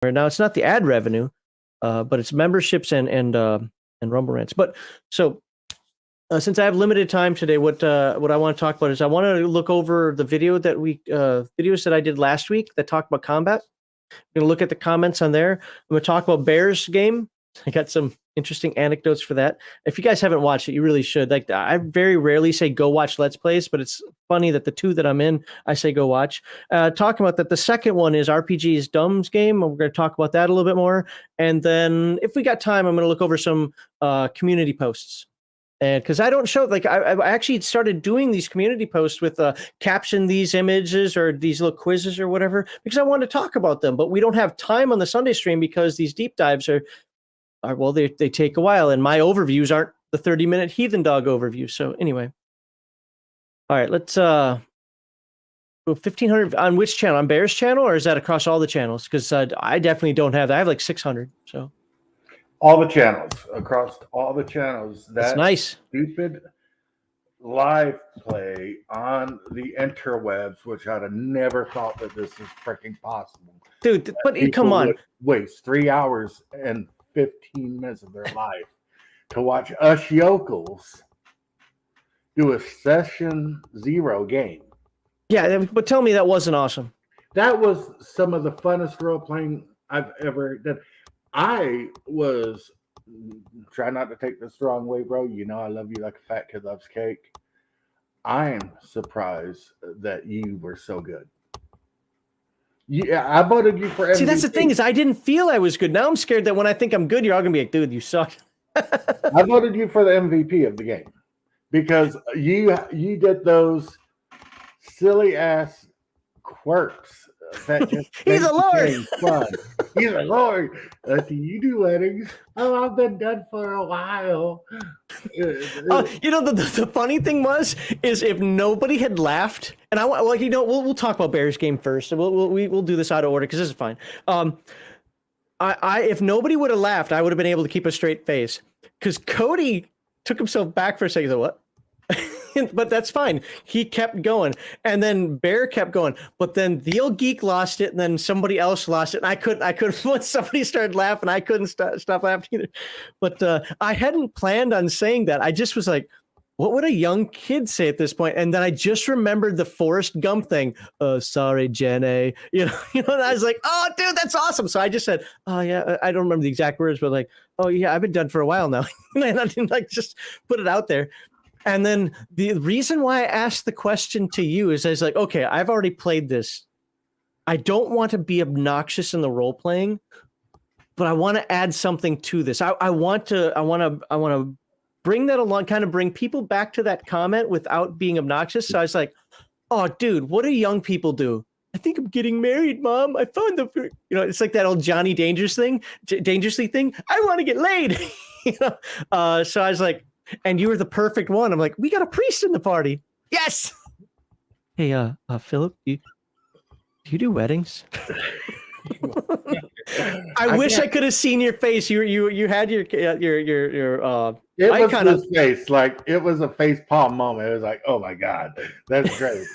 Now it's not the ad revenue, but it's memberships and Rumble Rants. But so since I have limited time today, what I want to talk about is I want to look over the videos that I did last week that talked about combat. I'm going to look at the comments on there. I'm going to talk about Bears game. I got some interesting anecdotes for that. If you guys haven't watched it, you really should. Like, I very rarely say go watch Let's Plays, but it's funny that the two that I'm in, I say go watch. Talking about that, the second one is RPG's Dumb's game. We're going to talk about that a little bit more. And then if we got time, I'm going to look over some community posts. And because I don't show, like, I actually started doing these community posts with caption these images or these little quizzes or whatever, because I want to talk about them. But we don't have time on the Sunday stream because these deep dives are well, they take a while. And my overviews aren't the 30-minute Heathen Dog overview. So anyway. All right, let's go 1,500 on which channel? On Bear's channel, or is that across all the channels? Because I definitely don't have that. I have like 600. So. All the channels, across all the channels. That's nice. Stupid live play on the interwebs, which I'd have never thought that this is freaking possible. Dude, but come on. Waste 3 hours and 15 minutes of their life to watch us yokels do a session 0 game. Yeah, but tell me that wasn't awesome. That was some of the funnest role playing I've ever done. I was, try not to take this the wrong way, bro. You know I love you like a fat kid loves cake. I am surprised that you were so good. Yeah, I voted you for MVP. See, that's the thing, is I didn't feel I was good. Now I'm scared that when I think I'm good, you're all going to be like, dude, you suck. I voted you for the MVP of the game because you did those silly ass quirks. He's a lord. Fun. He's a lord. Do you do weddings? Oh, I've been done for a while. You know, the funny thing is if nobody had laughed, and we'll talk about Bears game first. We'll do this out of order because this is fine. If nobody would have laughed, I would have been able to keep a straight face because Cody took himself back for a second. What? But that's fine. He kept going, and then Bear kept going. But then the old geek lost it, and then somebody else lost it, and I couldn't. Once somebody started laughing, I couldn't stop laughing either. But I hadn't planned on saying that. I just was like, "What would a young kid say at this point?" And then I just remembered the Forrest Gump thing. Sorry, Jenny. You know. And I was like, "Oh, dude, that's awesome." So I just said, "Oh yeah," I don't remember the exact words, but like, "Oh yeah, I've been done for a while now," and I didn't just put it out there. And then the reason why I asked the question to you is I was like, okay, I've already played this. I don't want to be obnoxious in the role playing, but I want to add something to this. I want to bring that along, kind of bring people back to that comment without being obnoxious. So I was like, oh, dude, what do young people do? I think I'm getting married, Mom. I found it's like that old Johnny Dangerously thing. I want to get laid. So I was like, and you were the perfect one. I'm like, we got a priest in the party. Yes. Hey, Philip, do you do weddings? I wish I could have seen your face. You had your it icon was his face. Like it was a face palm moment. It was like, oh my God, that's great.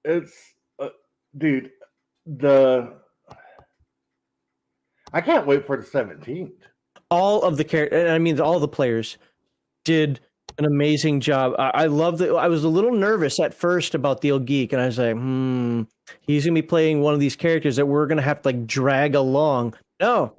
It's dude, I can't wait for the 17th. All of the characters, I mean, all the players did an amazing job. I love that. I was a little nervous at first about the old geek, and I was like, he's gonna be playing one of these characters that we're gonna have to like drag along. No,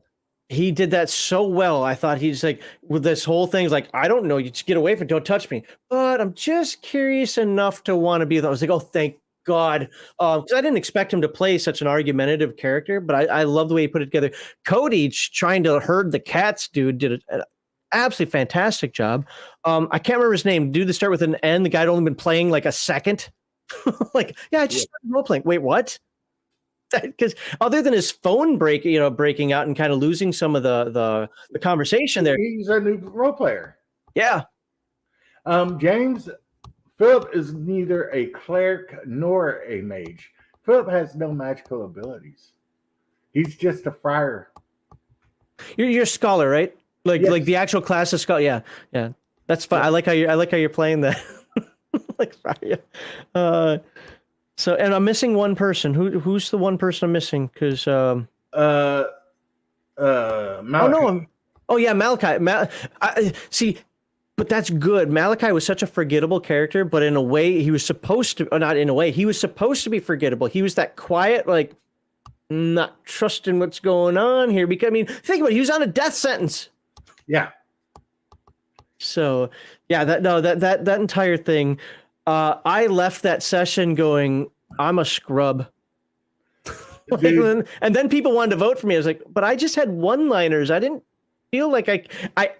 he did that so well. I thought he's like with this whole thing. He's like, I don't know, you just get away from it, don't touch me. But I'm just curious enough to want to be. I was like, oh, thank God. Because I didn't expect him to play such an argumentative character, but I love the way he put it together. Cody trying to herd the cats, dude, did an absolutely fantastic job. I can't remember his name. Dude that start with an N. The guy had only been playing like a second. I just started role playing. Wait, what? Because other than his phone breaking out and kind of losing some of the conversation there, he's a new role player. Yeah. James. Philip is neither a cleric nor a mage. Philip has no magical abilities. He's just a friar. You're a scholar, right? Like the actual class of scholar. Yeah. That's fine. Yeah. I like how you're playing that. Like friar. So, and I'm missing one person. Who's the one person I'm missing? Because Uh, oh Malachi. no, oh yeah, Malachi. See, but that's good. Malachi was such a forgettable character, but in a way, he was supposed to, or not in a way, he was supposed to be forgettable. He was that quiet, like not trusting what's going on here. Because I mean, think about it. He was on a death sentence. Yeah. So yeah, that entire thing. I left that session going, I'm a scrub. Like, Dude, and then people wanted to vote for me. I was like, but I just had one-liners. I didn't feel like I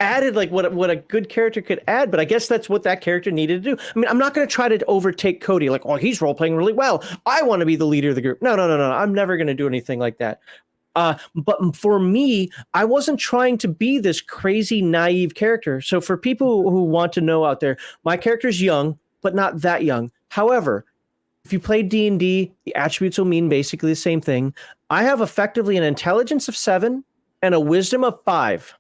added like what a good character could add, but I guess that's what that character needed to do. I mean, I'm not going to try to overtake Cody. Like, oh, he's role playing really well. I want to be the leader of the group. No, no, no, no. I'm never going to do anything like that. But for me, I wasn't trying to be this crazy naive character. So for people who want to know out there, my character's young, but not that young. However, if you play D&D, the attributes will mean basically the same thing. I have effectively an intelligence of 7 and a wisdom of 5.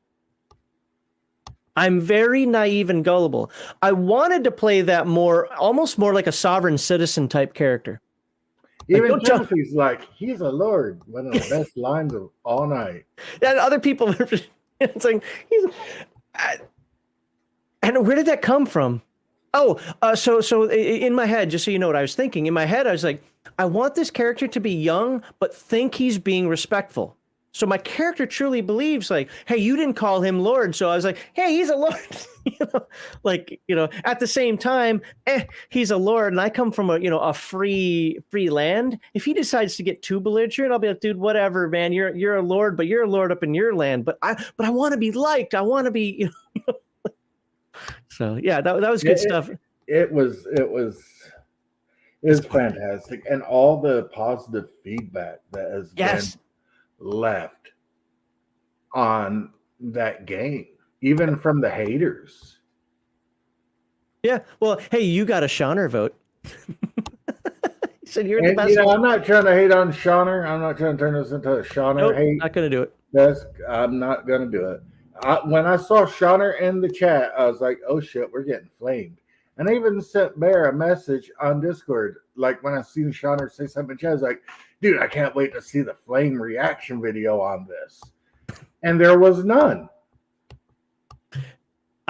I'm very naive and gullible. I wanted to play that almost more like a sovereign citizen type character. even Timothy's like, he's a lord. One of the best lines of all night. And other people, it's like, and where did that come from? Oh, so in my head, just so you know what I was thinking, in my head, I was like, I want this character to be young, but think he's being respectful. So my character truly believes, like, hey, you didn't call him Lord. So I was like, hey, he's a Lord. At the same time, he's a Lord, and I come from a free land. If he decides to get too belligerent, I'll be like, dude, whatever, man. You're a Lord, but you're a Lord up in your land. But I want to be liked. I want to be, So yeah, that was good stuff. It was fantastic, and all the positive feedback that has been left on that game, even from the haters. Yeah, well, hey, you got a Shauner vote. Said you're the best. I'm not trying to hate on Shauner. I'm not trying to turn this into a Shauner hate. Not gonna do it. I'm not gonna do it. When I saw Shauner in the chat, I was like, oh shit, we're getting flamed. And I even sent Bear a message on Discord. Like when I seen Shauner say something in chat, I was like, dude, I can't wait to see the flame reaction video on this. And there was none.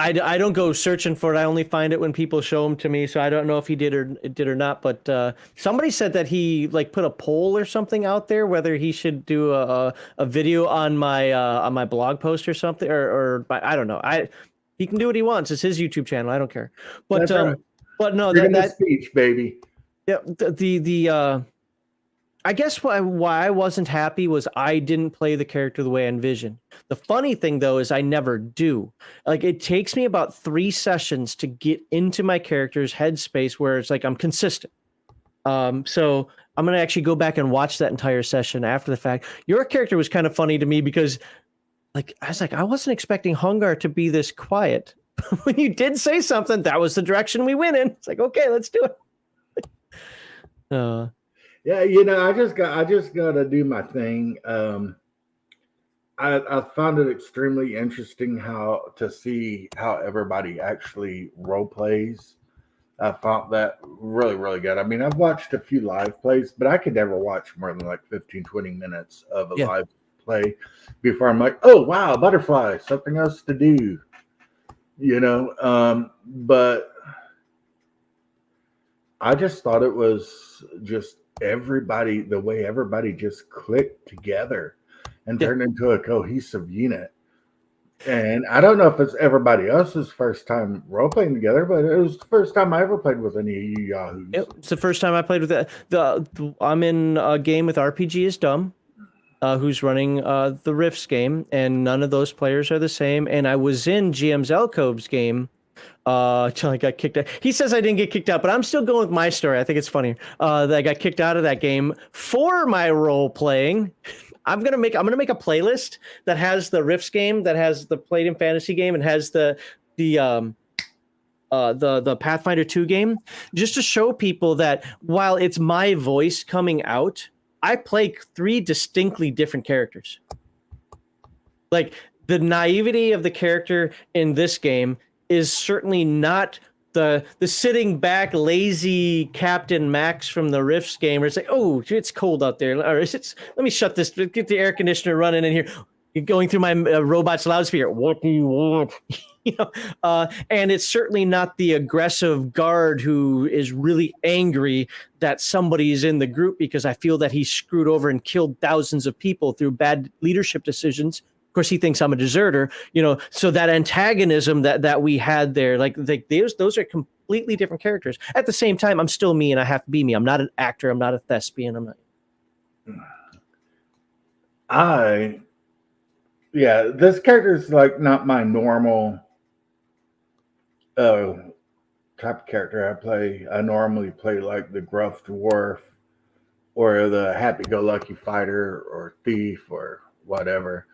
I don't go searching for it. I only find it when people show them to me. So I don't know if he did or not. But somebody said that he like put a poll or something out there whether he should do a video on my blog post or something or I don't know. He can do what he wants. It's his YouTube channel. I don't care. But right. But no, that speech, baby. Yeah, the I guess why I wasn't happy was I didn't play the character the way I envisioned. The funny thing, though, is I never do. Like, it takes me about 3 sessions to get into my character's headspace where it's like I'm consistent. So I'm going to actually go back and watch that entire session after the fact. Your character was kind of funny to me because, like, I wasn't expecting Hungar to be this quiet. When you did say something, that was the direction we went in. It's like, okay, let's do it. Yeah, I just got to do my thing. I found it extremely interesting to see how everybody actually role plays. I found that really, really good. I mean, I've watched a few live plays, but I could never watch more than like 15, 20 minutes of a live play before I'm like, oh, wow, butterfly, something else to do. But I just thought it was just the way everybody just clicked together and turned into a cohesive unit. And I don't know if it's everybody else's first time role playing together, but it was the first time I ever played with any of you yahoos. It's the first time I played with that. I'm in a game with RPG is Dumb, who's running the Rifts game, and none of those players are the same. And I was in GM's Elcove's game until I got kicked out. He says I didn't get kicked out, but I'm still going with my story. I think it's funny that I got kicked out of that game for my role playing. I'm gonna make a playlist that has the Rifts game, that has the Played in Fantasy game, and has the Pathfinder 2 game, just to show people that while it's my voice coming out, I play 3 distinctly different characters. Like, the naivety of the character in this game is certainly not the sitting back lazy Captain Max from the Rifts game, where it's like, oh, it's cold out there, or let me shut this, get the air conditioner running in here. You're going through my robot's loudspeaker. What do you want? And it's certainly not the aggressive guard who is really angry that somebody is in the group because I feel that he screwed over and killed thousands of people through bad leadership decisions. Of course, he thinks I'm a deserter, so that antagonism that we had there, like those are completely different characters. At the same time, I'm still me and I have to be me. I'm not an actor. I'm not a thespian. I'm not. Yeah, this character is like not my normal type of character I play. I normally play like the gruff dwarf or the happy-go-lucky fighter or thief or whatever.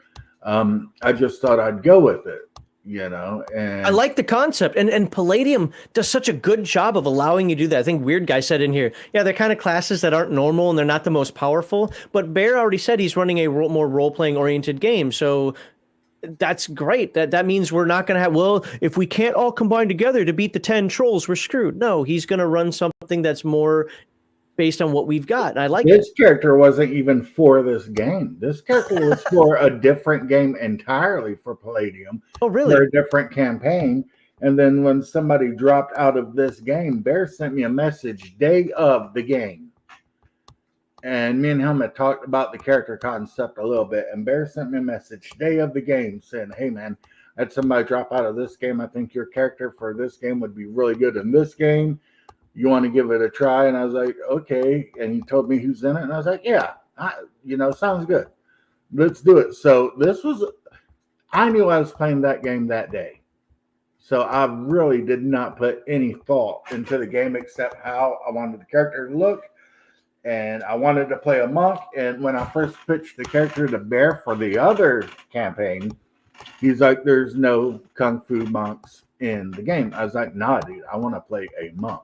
I just thought I'd go with it, and I like the concept, and Palladium does such a good job of allowing you to do that. I think Weird Guy said in here, yeah, they're kind of classes that aren't normal and they're not the most powerful, but Bear already said he's running a more role-playing oriented game, so that's great. That means we're not going to have, well, if we can't all combine together to beat the 10 trolls, we're screwed. No, he's going to run something that's more based on what we've got. And I like this character wasn't even for this game. This character was for a different game entirely for Palladium. Oh, really? For a different campaign. And then when somebody dropped out of this game, Bear sent me a message day of the game. And me and him had talked about the character concept a little bit. And Bear sent me a message day of the game saying, hey, man, I had somebody drop out of this game. I think your character for this game would be really good in this game. You want to give it a try? And I was like, okay. And he told me who's in it. And I was like, yeah, sounds good. Let's do it. So I knew I was playing that game that day. So I really did not put any thought into the game except how I wanted the character to look. And I wanted to play a monk. And when I first pitched the character to Bear for the other campaign, he's like, there's no Kung Fu monks in the game. I was like, nah, dude, I want to play a monk.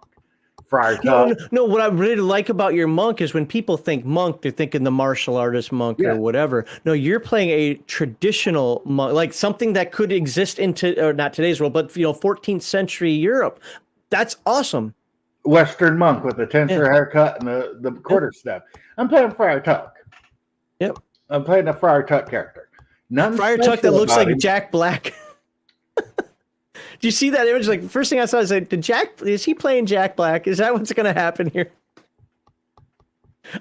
No, what I really like about your monk is when people think monk, they're thinking the martial artist monk or whatever. No, you're playing a traditional monk, like something that could exist or not today's world, but 14th century Europe. That's awesome. Western monk with a tensor haircut and the quarter step. I'm playing Friar Tuck. Yep. I'm playing a Friar Tuck character. Friar Tuck that looks like Jack Black. Do you see that image? Like, first thing I saw is like, is he playing Jack Black? Is that what's going to happen here?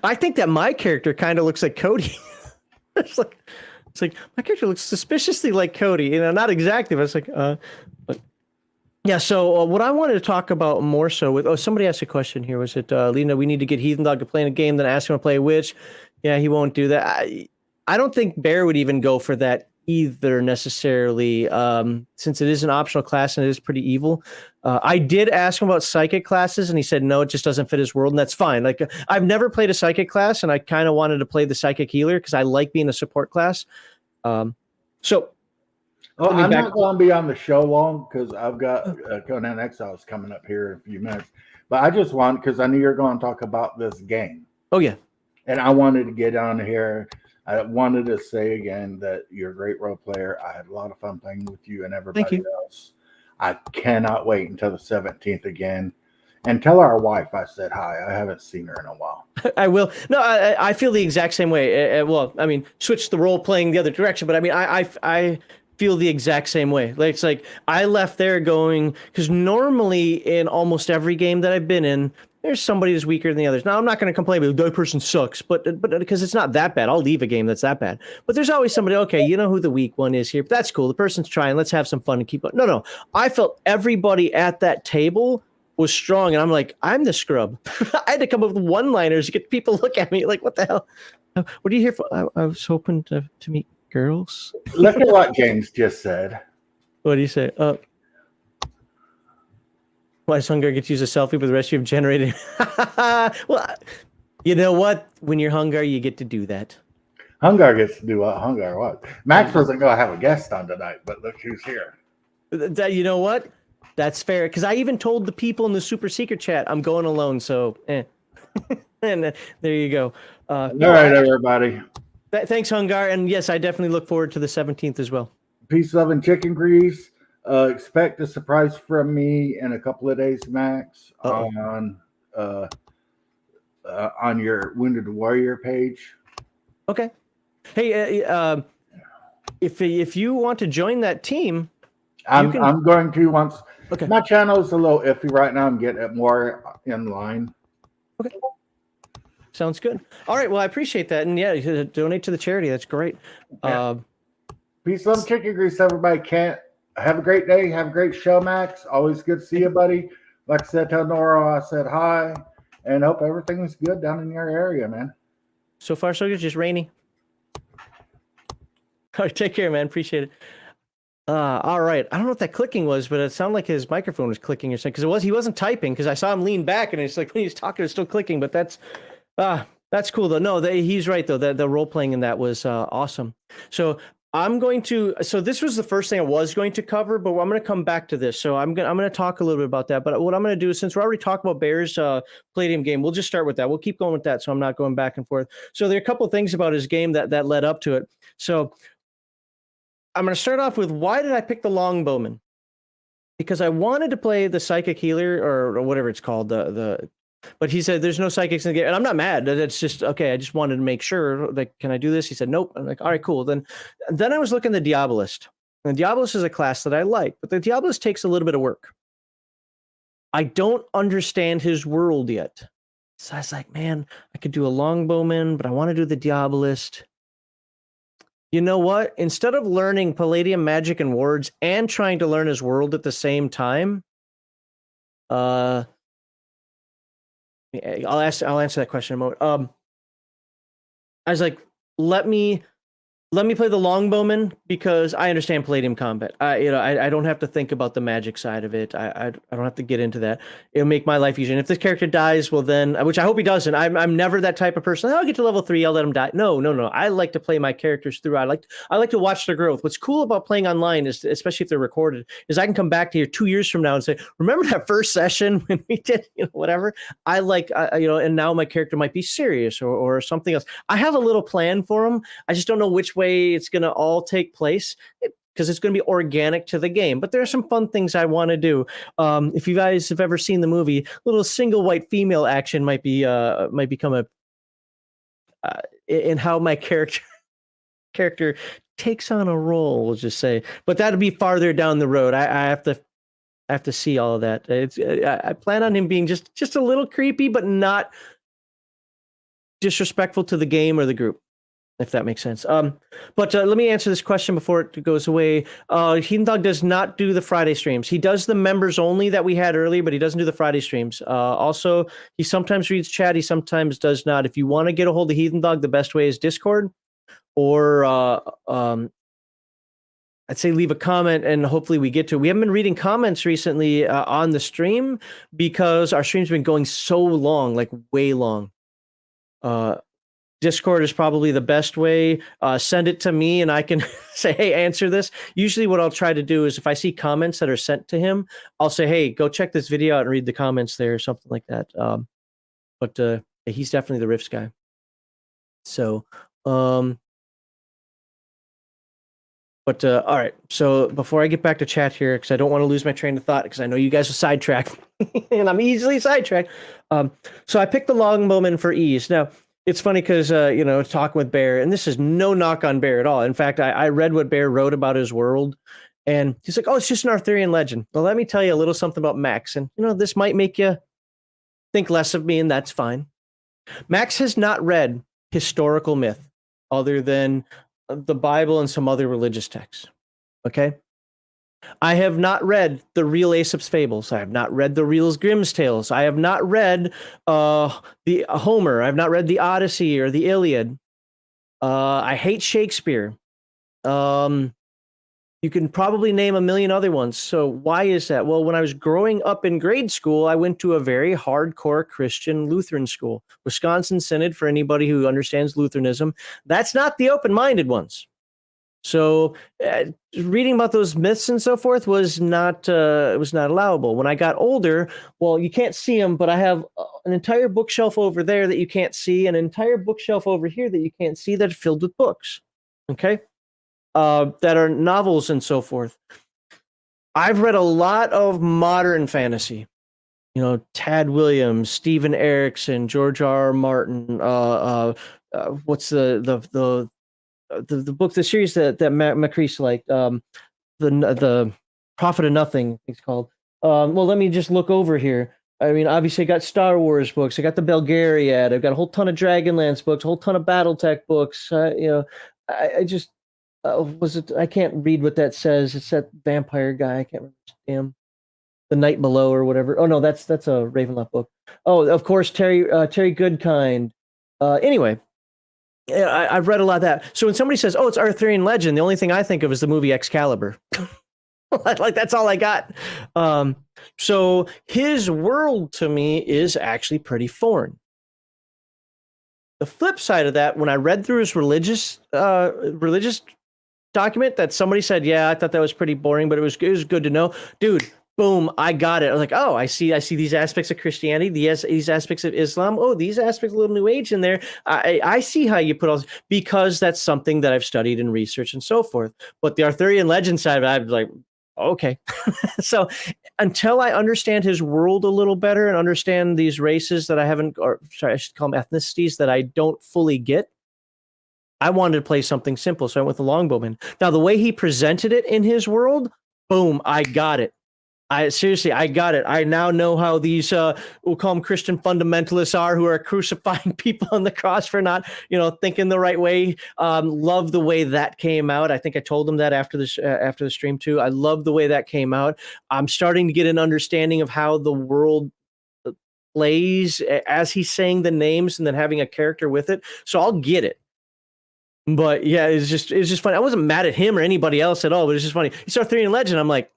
I think that my character kind of looks like Cody. it's like my character looks suspiciously like Cody. Not exactly, but it's like, but yeah. So what I wanted to talk about more so with, somebody asked a question here. Was it, Lena, we need to get Heathen Dog to play in a game, then ask him to play a witch. Yeah, he won't do that. I don't think Bear would even go for that either necessarily, since it is an optional class and it is pretty evil. I did ask him about psychic classes and he said no, it just doesn't fit his world, and that's fine. Like, I've never played a psychic class and I kind of wanted to play the psychic healer because I like being a support class. I'm not going to be on the show long because I've got Conan Exiles coming up here in a few minutes, but I just want, because I knew you're going to talk about this game. Oh yeah. And I wanted to get on here. I wanted to say again that you're a great role player. I had a lot of fun playing with you and everybody else. I cannot wait until the 17th again. And tell our wife I said hi. I haven't seen her in a while. I will. No, I feel the exact same way. Well, I mean, switch the role playing the other direction, but I mean, I feel the exact same way. Like, it's like I left there going, because normally in almost every game that I've been in, there's somebody that's weaker than the others. Now, I'm not going to complain, but that person sucks, but because it's not that bad. I'll leave a game that's that bad. But there's always somebody, okay, you know who the weak one is here. But that's cool. The person's trying. Let's have some fun and keep up. No. I felt everybody at that table was strong, and I'm like, I'm the scrub. I had to come up with one-liners to get people to look at me like, what the hell? What are you here for? I was hoping to meet girls. Look at what James just said. What do you say? Why Hungar gets to use a selfie, but the rest of you have generated. Well, you know what? When you're Hungar, you get to do that. Hungar gets to do what? Hungar what? Max wasn't going to have a guest on tonight, but look who's here. You know what? That's fair. Because I even told the people in the super secret chat I'm going alone. So, and there you go. All right, everybody. Thanks, Hungar. And yes, I definitely look forward to the 17th as well. Peace, love, and chicken grease. Expect a surprise from me in a couple of days max uh, on your Wounded Warrior page. Okay. Hey, if you want to join that team, you can. I'm going to once. Okay. My channel is a little iffy right now. I'm getting it more in line. Okay. Sounds good. All right. Well, I appreciate that, and yeah, you donate to the charity. That's great. Yeah. Peace, love, chicken grease, everybody. Can't have a great day. Have a great show, Max. Always good to see you, buddy. Like I said, tell Nora I said hi, and hope everything's good down in your area, man. So far, so good. Just rainy. All right, take care, man. Appreciate it. All right. I don't know what that clicking was, but it sounded like his microphone was clicking or something. Because he wasn't typing. Because I saw him lean back, and it's like when he was talking, it's still clicking. But that's cool though. No, he's right though. The role playing in that was awesome. So I'm going to. So this was the first thing I was going to cover, but I'm going to come back to this. So I'm gonna talk a little bit about that. But what I'm going to do is, since we're already talking about Bear's Palladium game, we'll just start with that. We'll keep going with that, so I'm not going back and forth. So there are a couple of things about his game that led up to it. So I'm going to start off with, why did I pick the Longbowman? Because I wanted to play the Psychic Healer or whatever it's called. But he said there's no psychics in the game, and I'm not mad. It's just okay. I just wanted to make sure. Like, can I do this? He said nope. I'm like, all right, cool. Then I was looking at the Diabolist. And the Diabolist is a class that I like, but the Diabolist takes a little bit of work. I don't understand his world yet, so I was like, man, I could do a Longbowman, but I want to do the Diabolist. You know what? Instead of learning Palladium magic and wards and trying to learn his world at the same time, I'll answer that question in a moment. I was like, let me play the Longbowman because I understand Palladium combat. I don't have to think about the magic side of it. I don't have to get into that. It'll make my life easier. And if this character dies, well then, which I hope he doesn't. I'm never that type of person. I'll get to level 3, I'll let him die. No. I like to play my characters through. I like to watch their growth. What's cool about playing online is, especially if they're recorded, is I can come back to here 2 years from now and say, remember that first session when we did whatever? I like and now my character might be serious or something else. I have a little plan for him. I just don't know which way it's going to all take place, because it's going to be organic to the game. But there are some fun things I want to do. If you guys have ever seen the movie, little single white female action might become a in how my character takes on a role. We'll just say, but that'll be farther down the road. I have to see all of that. I plan on him being just a little creepy, but not disrespectful to the game or the group, if that makes sense. But let me answer this question before it goes away. Heathen Dog does not do the Friday streams. He does the members only that we had earlier, but he doesn't do the Friday streams. Also, he sometimes reads chat. He sometimes does not. If you want to get a hold of Heathen Dog, the best way is Discord, or I'd say leave a comment and hopefully we get to it. We haven't been reading comments recently on the stream because our stream's been going so long, like way long. Discord is probably the best way. Send it to me and I can say, hey, answer this. Usually what I'll try to do is if I see comments that are sent to him, I'll say, hey, go check this video out and read the comments there or something like that. But he's definitely the Rifts guy. So, all right. So before I get back to chat here, because I don't want to lose my train of thought, because I know you guys will sidetrack and I'm easily sidetracked. So I picked the Longbowman for ease. Now, it's funny because, talking with Bear, and this is no knock on Bear at all. In fact, I read what Bear wrote about his world, and he's like, oh, it's just an Arthurian legend. Well, let me tell you a little something about Max. And, this might make you think less of me, and that's fine. Max has not read historical myth other than the Bible and some other religious texts. Okay? I have not read the real Aesop's Fables. I have not read the real Grimm's Tales. I have not read the Homer. I have not read the Odyssey or the Iliad. I hate Shakespeare. You can probably name a million other ones. So why is that? Well, when I was growing up in grade school, I went to a very hardcore Christian Lutheran school. Wisconsin Synod, for anybody who understands Lutheranism. That's not the open-minded ones. So reading about those myths and so forth was not allowable. When I got older, well, you can't see them, but I have an entire bookshelf over there that you can't see, an entire bookshelf over here that you can't see that's filled with books, okay, that are novels and so forth. I've read a lot of modern fantasy. You know, Tad Williams, Stephen Erickson, George R. R. Martin. What's the book, the series that Macrease liked? The Prophet of Nothing, it's called. Well, let me just look over here. I mean, obviously, I got Star Wars books. I got the Belgariad. I've got a whole ton of Dragonlance books, a whole ton of BattleTech books. You know, I just was it. I can't read what that says. It's that vampire guy. I can't remember. Damn, the Night Below or whatever. Oh no, that's a Ravenloft book. Oh, of course, Terry Goodkind. Anyway, yeah, I've read a lot of that. So when somebody says, "Oh, it's Arthurian legend," the only thing I think of is the movie Excalibur. Like that's all I got. So his world to me is actually pretty foreign. The flip side of that, when I read through his religious document, that somebody said, "Yeah, I thought that was pretty boring, but it was good to know." Dude, boom, I got it. I was like, "Oh, I see these aspects of Christianity, these aspects of Islam. Oh, these aspects of a little New Age in there. I see how you put all this," because that's something that I've studied and researched and so forth. But the Arthurian legend side of it, I'm like, okay. So until I understand his world a little better and understand these races that I haven't, or sorry, I should call them ethnicities that I don't fully get, I wanted to play something simple. So I went with the Longbowman. Now, the way he presented it in his world, boom, I got it. I got it. I now know how these we'll call them Christian fundamentalists are, who are crucifying people on the cross for not, thinking the right way. Love the way that came out. I think I told them that after the stream too. I love the way that came out. I'm starting to get an understanding of how the world plays as he's saying the names and then having a character with it. So I'll get it. But yeah, it's just funny. I wasn't mad at him or anybody else at all, but it's just funny. It's Arthurian legend. I'm like,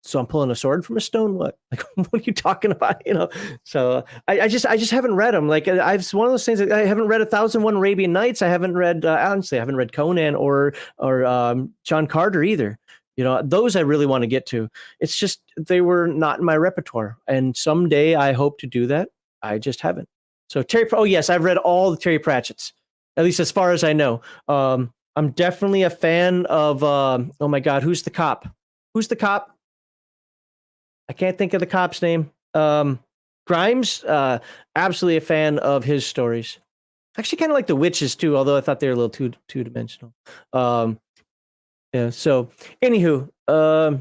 so I'm pulling a sword from a stone. What? Like, what are you talking about? So I just haven't read them. Like, I've one of those things. I haven't read 1001 Arabian Nights. I haven't read honestly. I haven't read Conan or John Carter either. Those I really want to get to. It's just they were not in my repertoire, and someday I hope to do that. I just haven't. So Terry. Oh yes, I've read all the Terry Pratchett's, at least as far as I know. I'm definitely a fan of. Oh my God, who's the cop? Who's the cop? I can't think of the cop's name. Grimes, absolutely a fan of his stories. Actually, kind of like the witches too, although I thought they were a little two dimensional. Yeah. So, anywho, the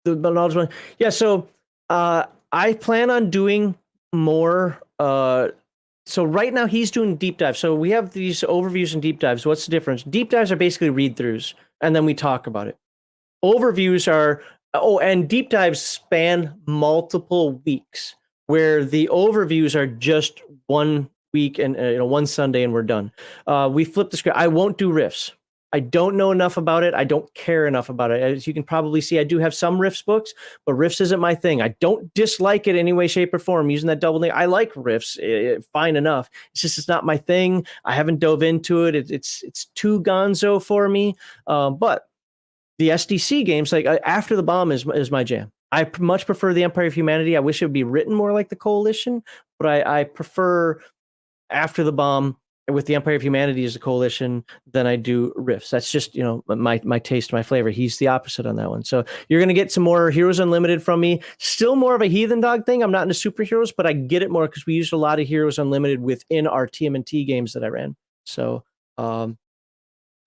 knowledge one. Yeah. So, I plan on doing more. So right now he's doing deep dives. So we have these overviews and deep dives. What's the difference? Deep dives are basically read throughs, and then we talk about it. Overviews are and deep dives span multiple weeks, where the overviews are just 1 week and one Sunday and we're done. We flip the script. I won't do riffs. I don't know enough about it. I don't care enough about it. As you can probably see, I do have some riffs books, but riffs isn't my thing. I don't dislike it in any way, shape, or form. Using that double name, I like riffs, fine enough. It's not my thing. I haven't dove into it. It's too gonzo for me. But the SDC games, like After the Bomb, is my jam. I much prefer the Empire of Humanity. I wish it would be written more like the Coalition, but I prefer After the Bomb with the Empire of Humanity as a Coalition than I do Rifts. That's just my taste, my flavor. He's the opposite on that one. So you're gonna get some more Heroes Unlimited from me. Still more of a Heathen Dog thing. I'm not into superheroes, but I get it more because we used a lot of Heroes Unlimited within our TMNT games that I ran. So.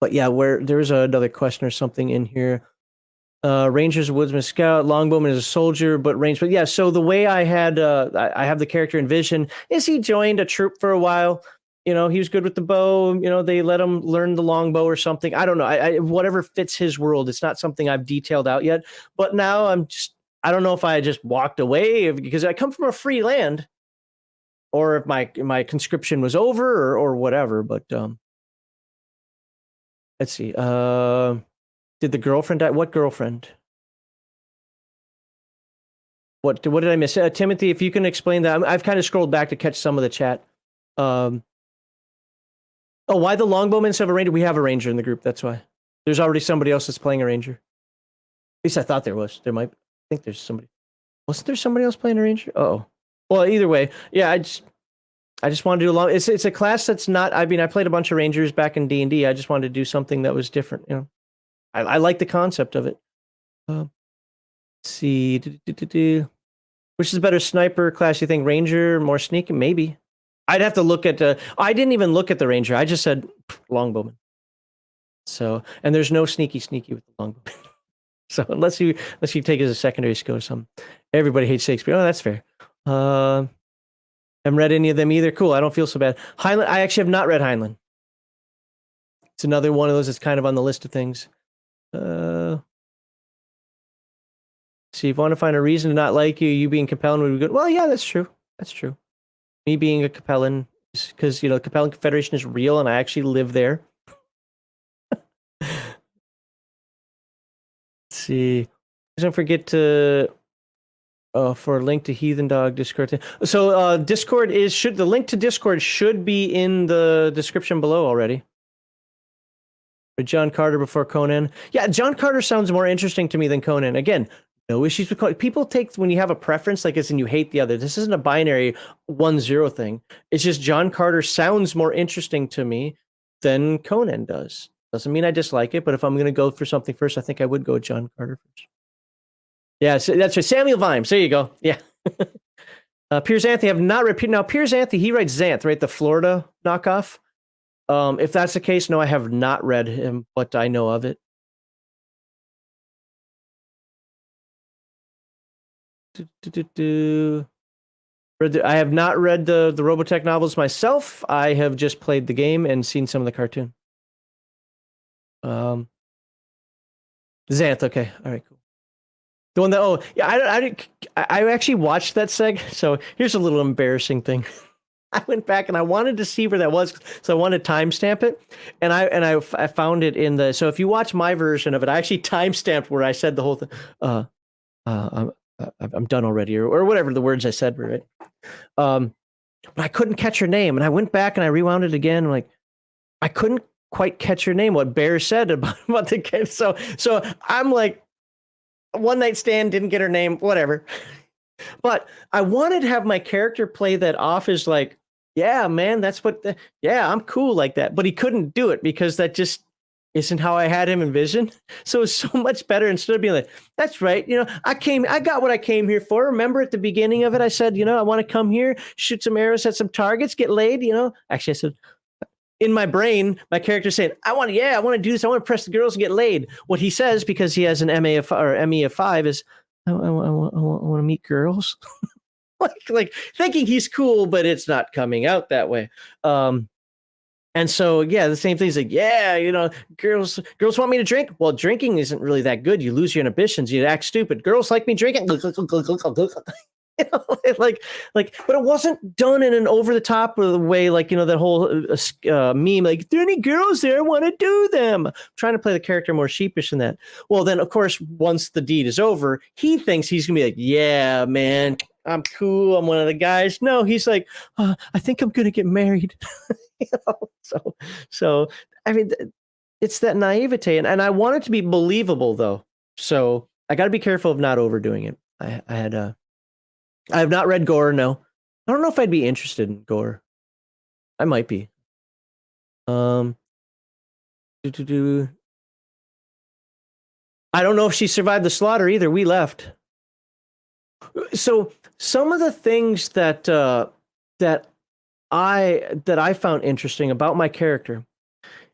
But yeah, where there's another question or something in here. Ranger's a woodsman scout, longbowman is a soldier, but range. But yeah, so the way I had, I have the character in Vision is he joined a troop for a while. He was good with the bow. They let him learn the longbow or something. I don't know. I whatever fits his world. It's not something I've detailed out yet. But now I don't know if I just walked away because I come from a free land, or if my conscription was over or whatever. But let's see. Did the girlfriend die? What girlfriend? What did I miss? Timothy, if you can explain that. I've kind of scrolled back to catch some of the chat. Why the longbowman instead of a ranger? We have a ranger in the group. That's why. There's already somebody else that's playing a ranger. At least I thought there was. There might. I think there's somebody. Wasn't there somebody else playing a ranger? Oh. Well, either way, yeah. I just wanted to do a long. It's a class that's not. I mean, I played a bunch of rangers back in D&D. I just wanted to do something that was different. I like the concept of it. Let's see. Which is better, sniper class, you think? Ranger, more sneaky? Maybe. I'd have to look at I didn't even look at the Ranger. I just said longbowman. So, and there's no sneaky with the longbowman. So unless you take it as a secondary skill or something. Everybody hates Shakespeare. Oh, that's fair. Haven't read any of them either. Cool. I don't feel so bad. Heinlein, I actually have not read Heinlein. It's another one of those that's kind of on the list of things. See, if you want to find a reason to not like you, you being Capellan would be good. Well, yeah, that's true. That's true. Me being a Capellan, because, you know, Capellan Confederation is real and I actually live there. Let's see. Don't forget to for a link to Heathen Dog Discord. So Discord the link to Discord should be in the description below already. John Carter before Conan. Yeah, John Carter sounds more interesting to me than Conan. Again, no issues with Conan. People take when you have a preference like this and you hate the other. This isn't a binary 1-0 thing. It's just John Carter sounds more interesting to me than Conan does. Doesn't mean I dislike it, but if I'm going to go for something first, I think I would go with John Carter first. Yeah, so that's right. Samuel Vimes. There you go. Yeah. Piers Anthony, have not repeated. Now, Piers Anthony, he writes Xanth, right? The Florida knockoff. If that's the case, no, I have not read him, but I know of it. I have not read the Robotech novels myself. I have just played the game and seen some of the cartoon. Xanth, okay, all right, cool. The one that I actually watched that seg. So here's a little embarrassing thing. I went back and I wanted to see where that was, so I wanted to timestamp it, and I found it in the. So if you watch my version of it, I actually timestamped where I said the whole thing. I'm done already, or whatever the words I said were, right? But I couldn't catch her name, and I went back and I rewound it again. Like I couldn't quite catch her name. What Bear said about the kid. So I'm like, one night stand, didn't get her name, whatever. But I wanted to have my character play that off as like, yeah, man, that's yeah, I'm cool like that. But he couldn't do it because that just isn't how I had him envisioned. So it's so much better instead of being like, that's right. You know, I got what I came here for. Remember at the beginning of it, I said, you know, I want to come here, shoot some arrows at some targets, get laid, you know. Actually, I said, in my brain, my character saying, I want to do this. I want to press the girls and get laid. What he says, because he has an ME of 5 is, I want to meet girls. like thinking he's cool, but it's not coming out that way. And so, yeah, the same thing is like, yeah, you know, girls want me to drink. Well, drinking isn't really that good. You lose your inhibitions. You act stupid. Girls like me drinking. You know, like, but it wasn't done in an over the top way, like, you know, that whole meme, like, if there are any girls there, I want to do them. I'm trying to play the character more sheepish than that. Well, then, of course, once the deed is over, he thinks he's gonna be like, yeah, man, I'm cool. I'm one of the guys. No, he's like, I think I'm gonna get married. You know, so I mean, it's that naivete, and I want it to be believable though. So I got to be careful of not overdoing it. I have not read Gore. No, I don't know if I'd be interested in Gore. I might be. I don't know if she survived the slaughter either. We left. So some of the things that I found interesting about my character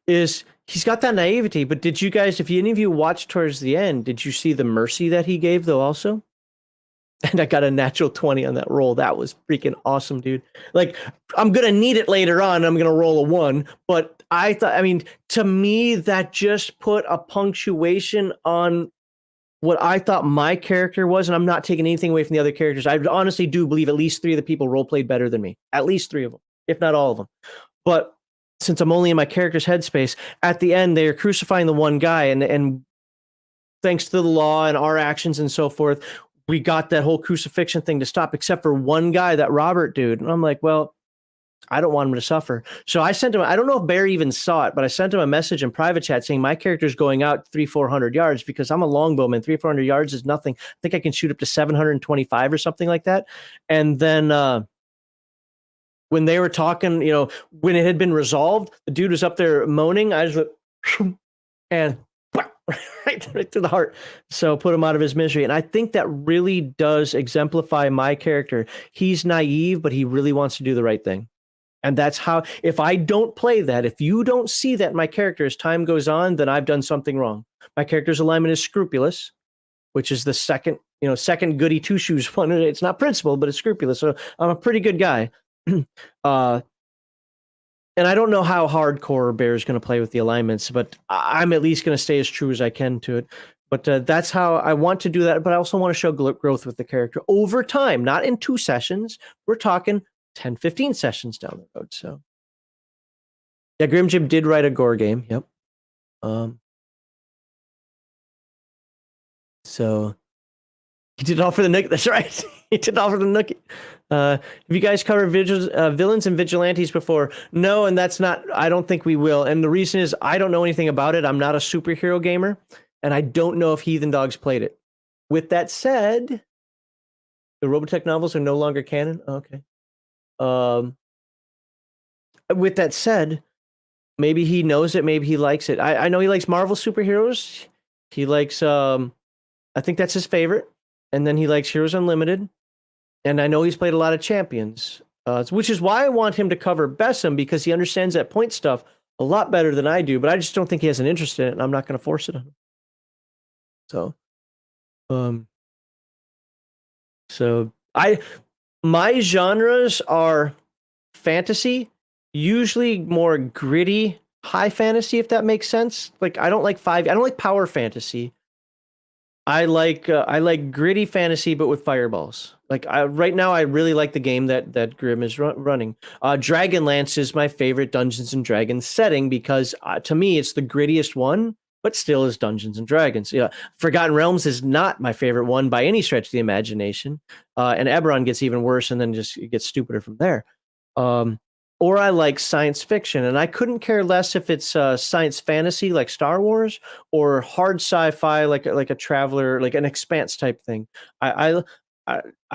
is he's got that naivety. But did you guys, if any of you watched towards the end, did you see the mercy that he gave though also? And I got a natural 20 on that roll. That was freaking awesome, dude. Like, I'm going to need it later on. I'm going to roll a 1. But I thought, I mean, to me, that just put a punctuation on what I thought my character was. And I'm not taking anything away from the other characters. I honestly do believe at least 3 of the people role played better than me. At least 3 of them, if not all of them. But since I'm only in my character's headspace, at the end, they're crucifying the one guy. And thanks to the law and our actions and so forth, we got that whole crucifixion thing to stop, except for one guy, that Robert dude. And I'm like, well, I don't want him to suffer. So I sent him, I don't know if Barry even saw it, but I sent him a message in private chat saying my character's going out 300-400 yards because I'm a longbowman. 300-400 yards is nothing. I think I can shoot up to 725 or something like that. And then when they were talking, you know, when it had been resolved, the dude was up there moaning. I just went, and right to the heart. So put him out of his misery. And I think that really does exemplify my character. He's naive, but he really wants to do the right thing. And that's how, if I don't play that, if you don't see that in my character as time goes on, then I've done something wrong. My character's alignment is scrupulous, which is the second goody two shoes one. It's not principled, but it's scrupulous. So I'm a pretty good guy. And I don't know how hardcore Bear is going to play with the alignments, but I'm at least going to stay as true as I can to it. But that's how I want to do that. But I also want to show growth with the character over time, not in 2 sessions. We're talking 10, 15 sessions down the road. So, yeah, Grim Jim did write a gore game. Yep. So he did it all for the Nook. That's right. He did it all for the Nookie. Have you guys covered villains and vigilantes before? No, and that's not, I don't think we will. And the reason is I don't know anything about it. I'm not a superhero gamer, and I don't know if Heathen Dogs played it. With that said, the Robotech novels are no longer canon. Okay. With that said, maybe he knows it, maybe he likes it. I know he likes Marvel superheroes. He likes, I think that's his favorite. And then he likes Heroes Unlimited. And I know he's played a lot of Champions, which is why I want him to cover Bessem, because he understands that point stuff a lot better than I do, but I just don't think he has an interest in it, and I'm not going to force it on him. So, my genres are fantasy, usually more gritty, high fantasy, if that makes sense. Like, I don't like power fantasy. I like gritty fantasy, but with fireballs. Like right now, I really like the game that Grim is running. Dragonlance is my favorite Dungeons and Dragons setting because to me, it's the grittiest one, but still is Dungeons and Dragons. Yeah, Forgotten Realms is not my favorite one by any stretch of the imagination, and Eberron gets even worse, and then just it gets stupider from there. Or I like science fiction, and I couldn't care less if it's science fantasy like Star Wars or hard sci-fi like a Traveler, like an Expanse type thing. I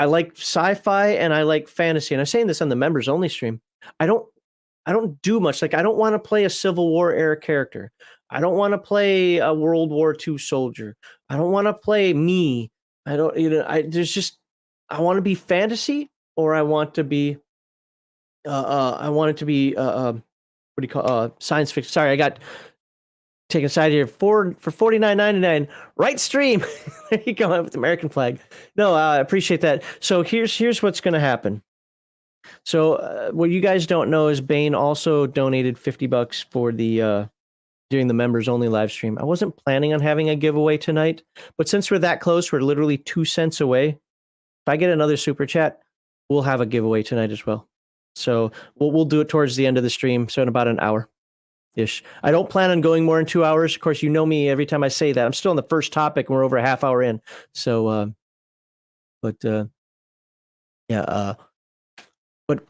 like sci-fi and I like fantasy, and I'm saying this on the members only stream. I don't do much. Like I don't want to play a Civil War era character. I don't want to play a World War II soldier. I don't want to play me. I don't. I want to be fantasy, or I want to be. I want it to be what do you call science fiction? Sorry, I got taken aside here for $49.99. Right stream. There you go with the American flag. No, I appreciate that. So here's what's going to happen. So what you guys don't know is Bane also donated $50 for the during the members only live stream. I wasn't planning on having a giveaway tonight, but since we're that close, we're literally 2 cents away. If I get another super chat, we'll have a giveaway tonight as well. So we'll do it towards the end of the stream, so in about an hour-ish. I don't plan on going more than 2 hours. Of course, you know me every time I say that. I'm still on the first topic, and we're over a half hour in. So, but I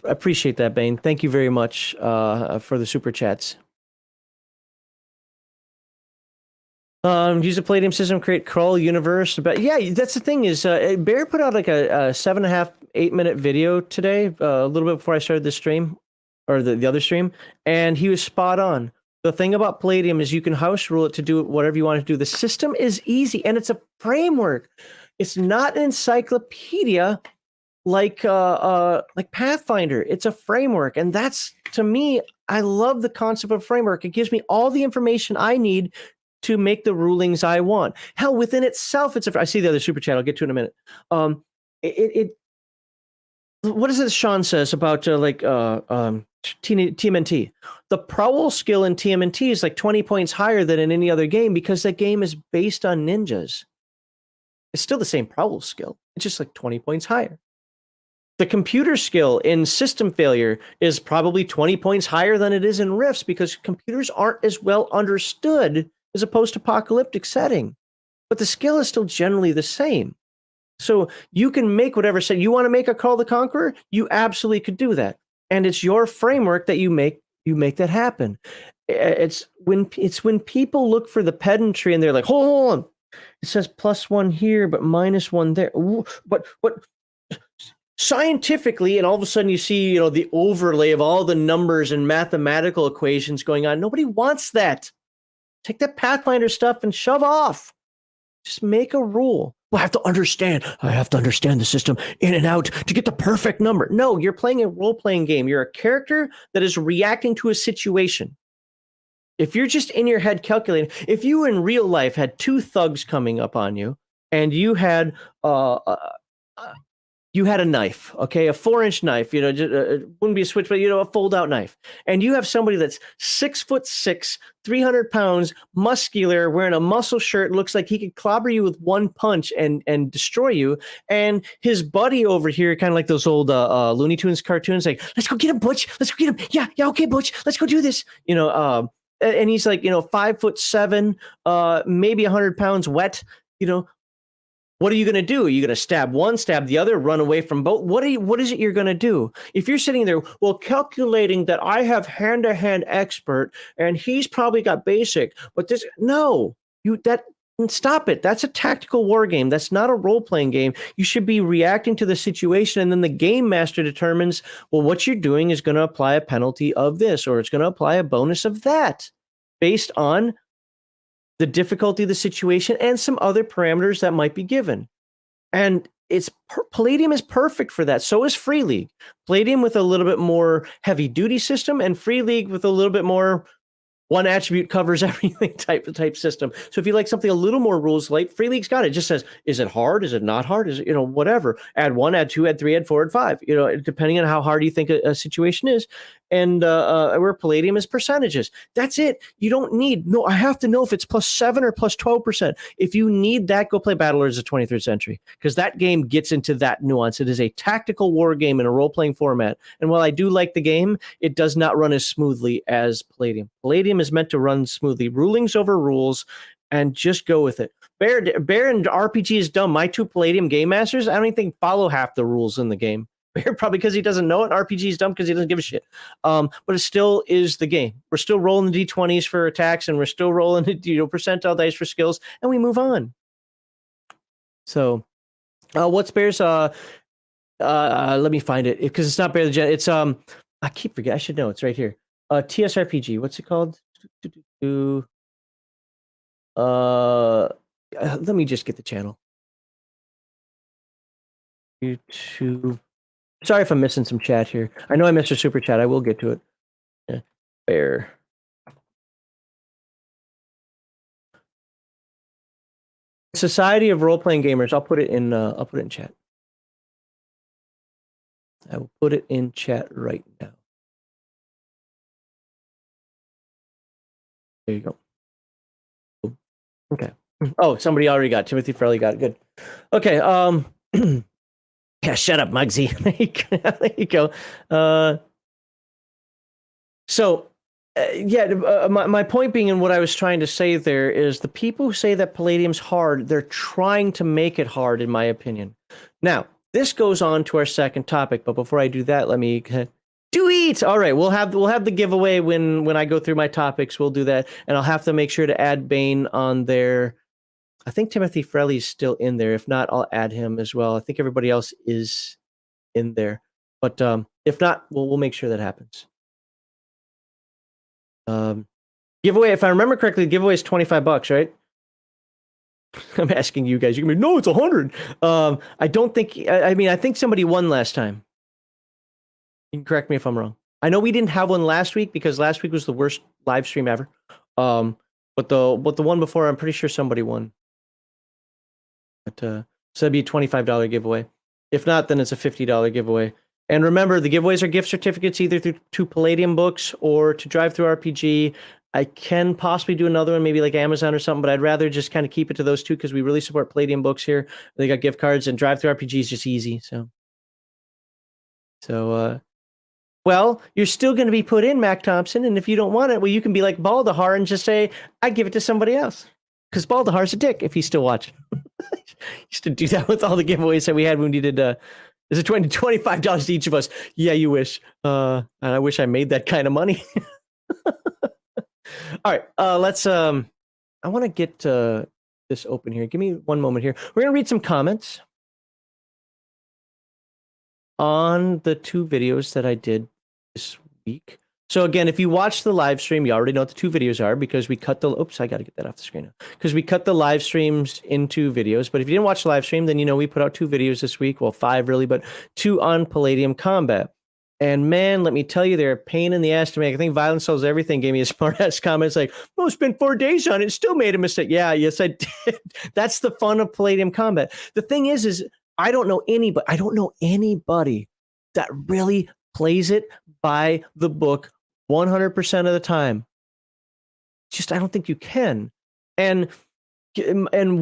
appreciate that, Bane. Thank you very much for the super chats. Use a Palladium system, create crawl universe. But yeah, that's the thing is, Bear put out like a 7.5, 8-minute video today, a little bit before I started the stream, or the other stream, and he was spot on. The thing about Palladium is you can house rule it to do whatever you want to do. The system is easy, and it's a framework. It's not an encyclopedia like Pathfinder. It's a framework, and that's, to me, I love the concept of framework. It gives me all the information I need to make the rulings I want. Hell, within itself, I see the other super chat. I'll get to it in a minute. What is it Sean says about TMNT? The prowl skill in TMNT is like 20 points higher than in any other game because that game is based on ninjas. It's still the same prowl skill. It's just like 20 points higher. The computer skill in System Failure is probably 20 points higher than it is in Rifts because computers aren't as well understood as opposed to apocalyptic setting. But the skill is still generally the same. So you can make whatever set. You want to make a Call the Conqueror? You absolutely could do that. And it's your framework that you make that happen. It's when people look for the pedantry and they're like, hold on. It says +1 here, but -1 there. Ooh, but scientifically, and all of a sudden you see, the overlay of all the numbers and mathematical equations going on. Nobody wants that. Take that Pathfinder stuff and shove off. Just make a rule. Well, I have to understand. I have to understand the system in and out to get the perfect number. No, you're playing a role-playing game. You're a character that is reacting to a situation. If you're just in your head calculating, if you in real life had two thugs coming up on you and you had a knife, okay, a 4-inch knife, it wouldn't be a switch, but a fold-out knife, and you have somebody that's 6'6", 300 pounds, muscular, wearing a muscle shirt, looks like he could clobber you with one punch and destroy you, and his buddy over here, kind of like those old Looney Tunes cartoons, like, let's go get him, Butch, let's go get him, yeah, okay, Butch, let's go do this, and he's like, 5'7", maybe 100 pounds wet, what are you going to do? Are you going to stab one, stab the other, run away from both? What is it you're going to do? If you're sitting there, well, calculating that I have hand-to-hand expert and he's probably got basic, but stop it. That's a tactical war game. That's not a role-playing game. You should be reacting to the situation, and then the game master determines, well, what you're doing is going to apply a penalty of this, or it's going to apply a bonus of that, based on the difficulty of the situation and some other parameters that might be given. And Palladium is perfect for that. So is Free League. Palladium with a little bit more heavy duty system, and Free League with a little bit more one attribute covers everything type system. So if you like something a little more rules light, Free League's got it. It just says, is it hard? Is it not hard? Is it, whatever. Add 1, add 2, add 3, add 4, add 5, depending on how hard you think a situation is. And where Palladium is percentages. That's it. You don't need, I have to know if it's +7 or +12%. If you need that, go play Battlelords of the 23rd Century, because that game gets into that nuance. It is a tactical war game in a role-playing format. And while I do like the game, it does not run as smoothly as Palladium. Palladium is meant to run smoothly. Rulings over rules, and just go with it. Bear and RPG is dumb. My 2 Palladium game masters, I don't even think follow half the rules in the game. Probably because he doesn't know it. RPG is dumb because he doesn't give a shit. But it still is the game. We're still rolling the d20s for attacks, and we're still rolling percentile dice for skills, and we move on. So, what's Bear's? Let me find it, because it's not Bear the Gen. It's I keep forgetting. I should know. It's right here. TSRPG. What's it called? Let me just get the channel. YouTube. Sorry if I'm missing some chat here. I know I missed a super chat. I will get to it. Yeah. Bear. Society of Role-Playing Gamers. I'll put it in chat. I will put it in chat right now. There you go. Okay. Oh, somebody already got Timothy Farley got it. Good. Okay. Yeah, shut up, Muggsy. There you go. My point being, and what I was trying to say there, is the people who say that Palladium's hard, they're trying to make it hard, in my opinion. Now, this goes on to our second topic, but before I do that, let me do eat. All right, we'll have the giveaway when I go through my topics. We'll do that, and I'll have to make sure to add Bane on there. I think Timothy Frelly's still in there. If not, I'll add him as well. I think everybody else is in there. But if not, we'll make sure that happens. Giveaway, if I remember correctly, the giveaway is $25, right? I'm asking you guys. You can be, no, it's 100. I don't think, I think somebody won last time. You can correct me if I'm wrong. I know we didn't have one last week because last week was the worst live stream ever. But the one before, I'm pretty sure somebody won. But so that'd be a $25 giveaway. If not, then it's a $50 giveaway. And remember, the giveaways are gift certificates either to Palladium Books or to Drive Through RPG. I can possibly do another one, maybe like Amazon or something, but I'd rather just kind of keep it to those two because we really support Palladium Books here. They got gift cards, and Drive Through RPG is just easy. Well, you're still going to be put in, Mac Thompson, and if you don't want it, well, you can be like Baldahar and just say, I give it to somebody else. Because Baldahar's a dick if he's still watching. Used to do that with all the giveaways that we had when we did is it $25 to each of us? Yeah, you wish. And I wish I made that kind of money. All right, let's I want to get this open here. Give me one moment here. We're going to read some comments on the 2 videos that I did this week. So again, if you watch the live stream, you already know what the 2 videos are because we cut the. Oops, I got to get that off the screen now. Because we cut the live streams into videos. But if you didn't watch the live stream, then we put out 2 videos this week. Well, 5 really, but 2 on Palladium Combat. And man, let me tell you, they're a pain in the ass to make. I think Violence Sells Everything gave me a smart ass comment. It's like, oh, spent 4 days on it, still made a mistake. Yeah, yes, I did. That's the fun of Palladium Combat. The thing is I don't know anybody that really plays it by the book 100% of the time. Just I don't think you can. And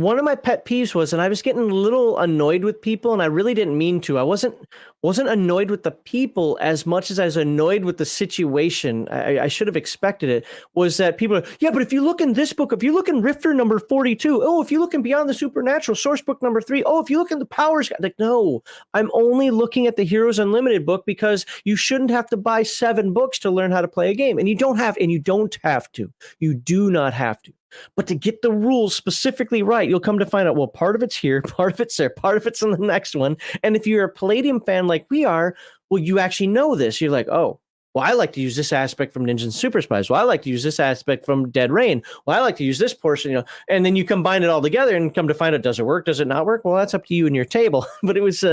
one of my pet peeves was, and I was getting a little annoyed with people, and I really didn't mean to. I wasn't annoyed with the people as much as I was annoyed with the situation. I should have expected it. Was that people are, yeah, but if you look in this book, if you look in Rifter number 42, oh, if you look in Beyond the Supernatural, source book number 3, oh, if you look in the Powers, like, no, I'm only looking at the Heroes Unlimited book because you shouldn't have to buy 7 books to learn how to play a game, and you don't have to. You do not have to. But to get the rules specifically right, you'll come to find out, well, part of it's here, part of it's there, part of it's in the next one. And if you're a Palladium fan like we are, well, you actually know this. You're like, oh, well, I like to use this aspect from Ninja and Super Spies. Well, I like to use this aspect from Dead Rain. Well, I like to use this portion, and then you combine it all together and come to find out, does it work? Does it not work? Well, that's up to you and your table. But it was,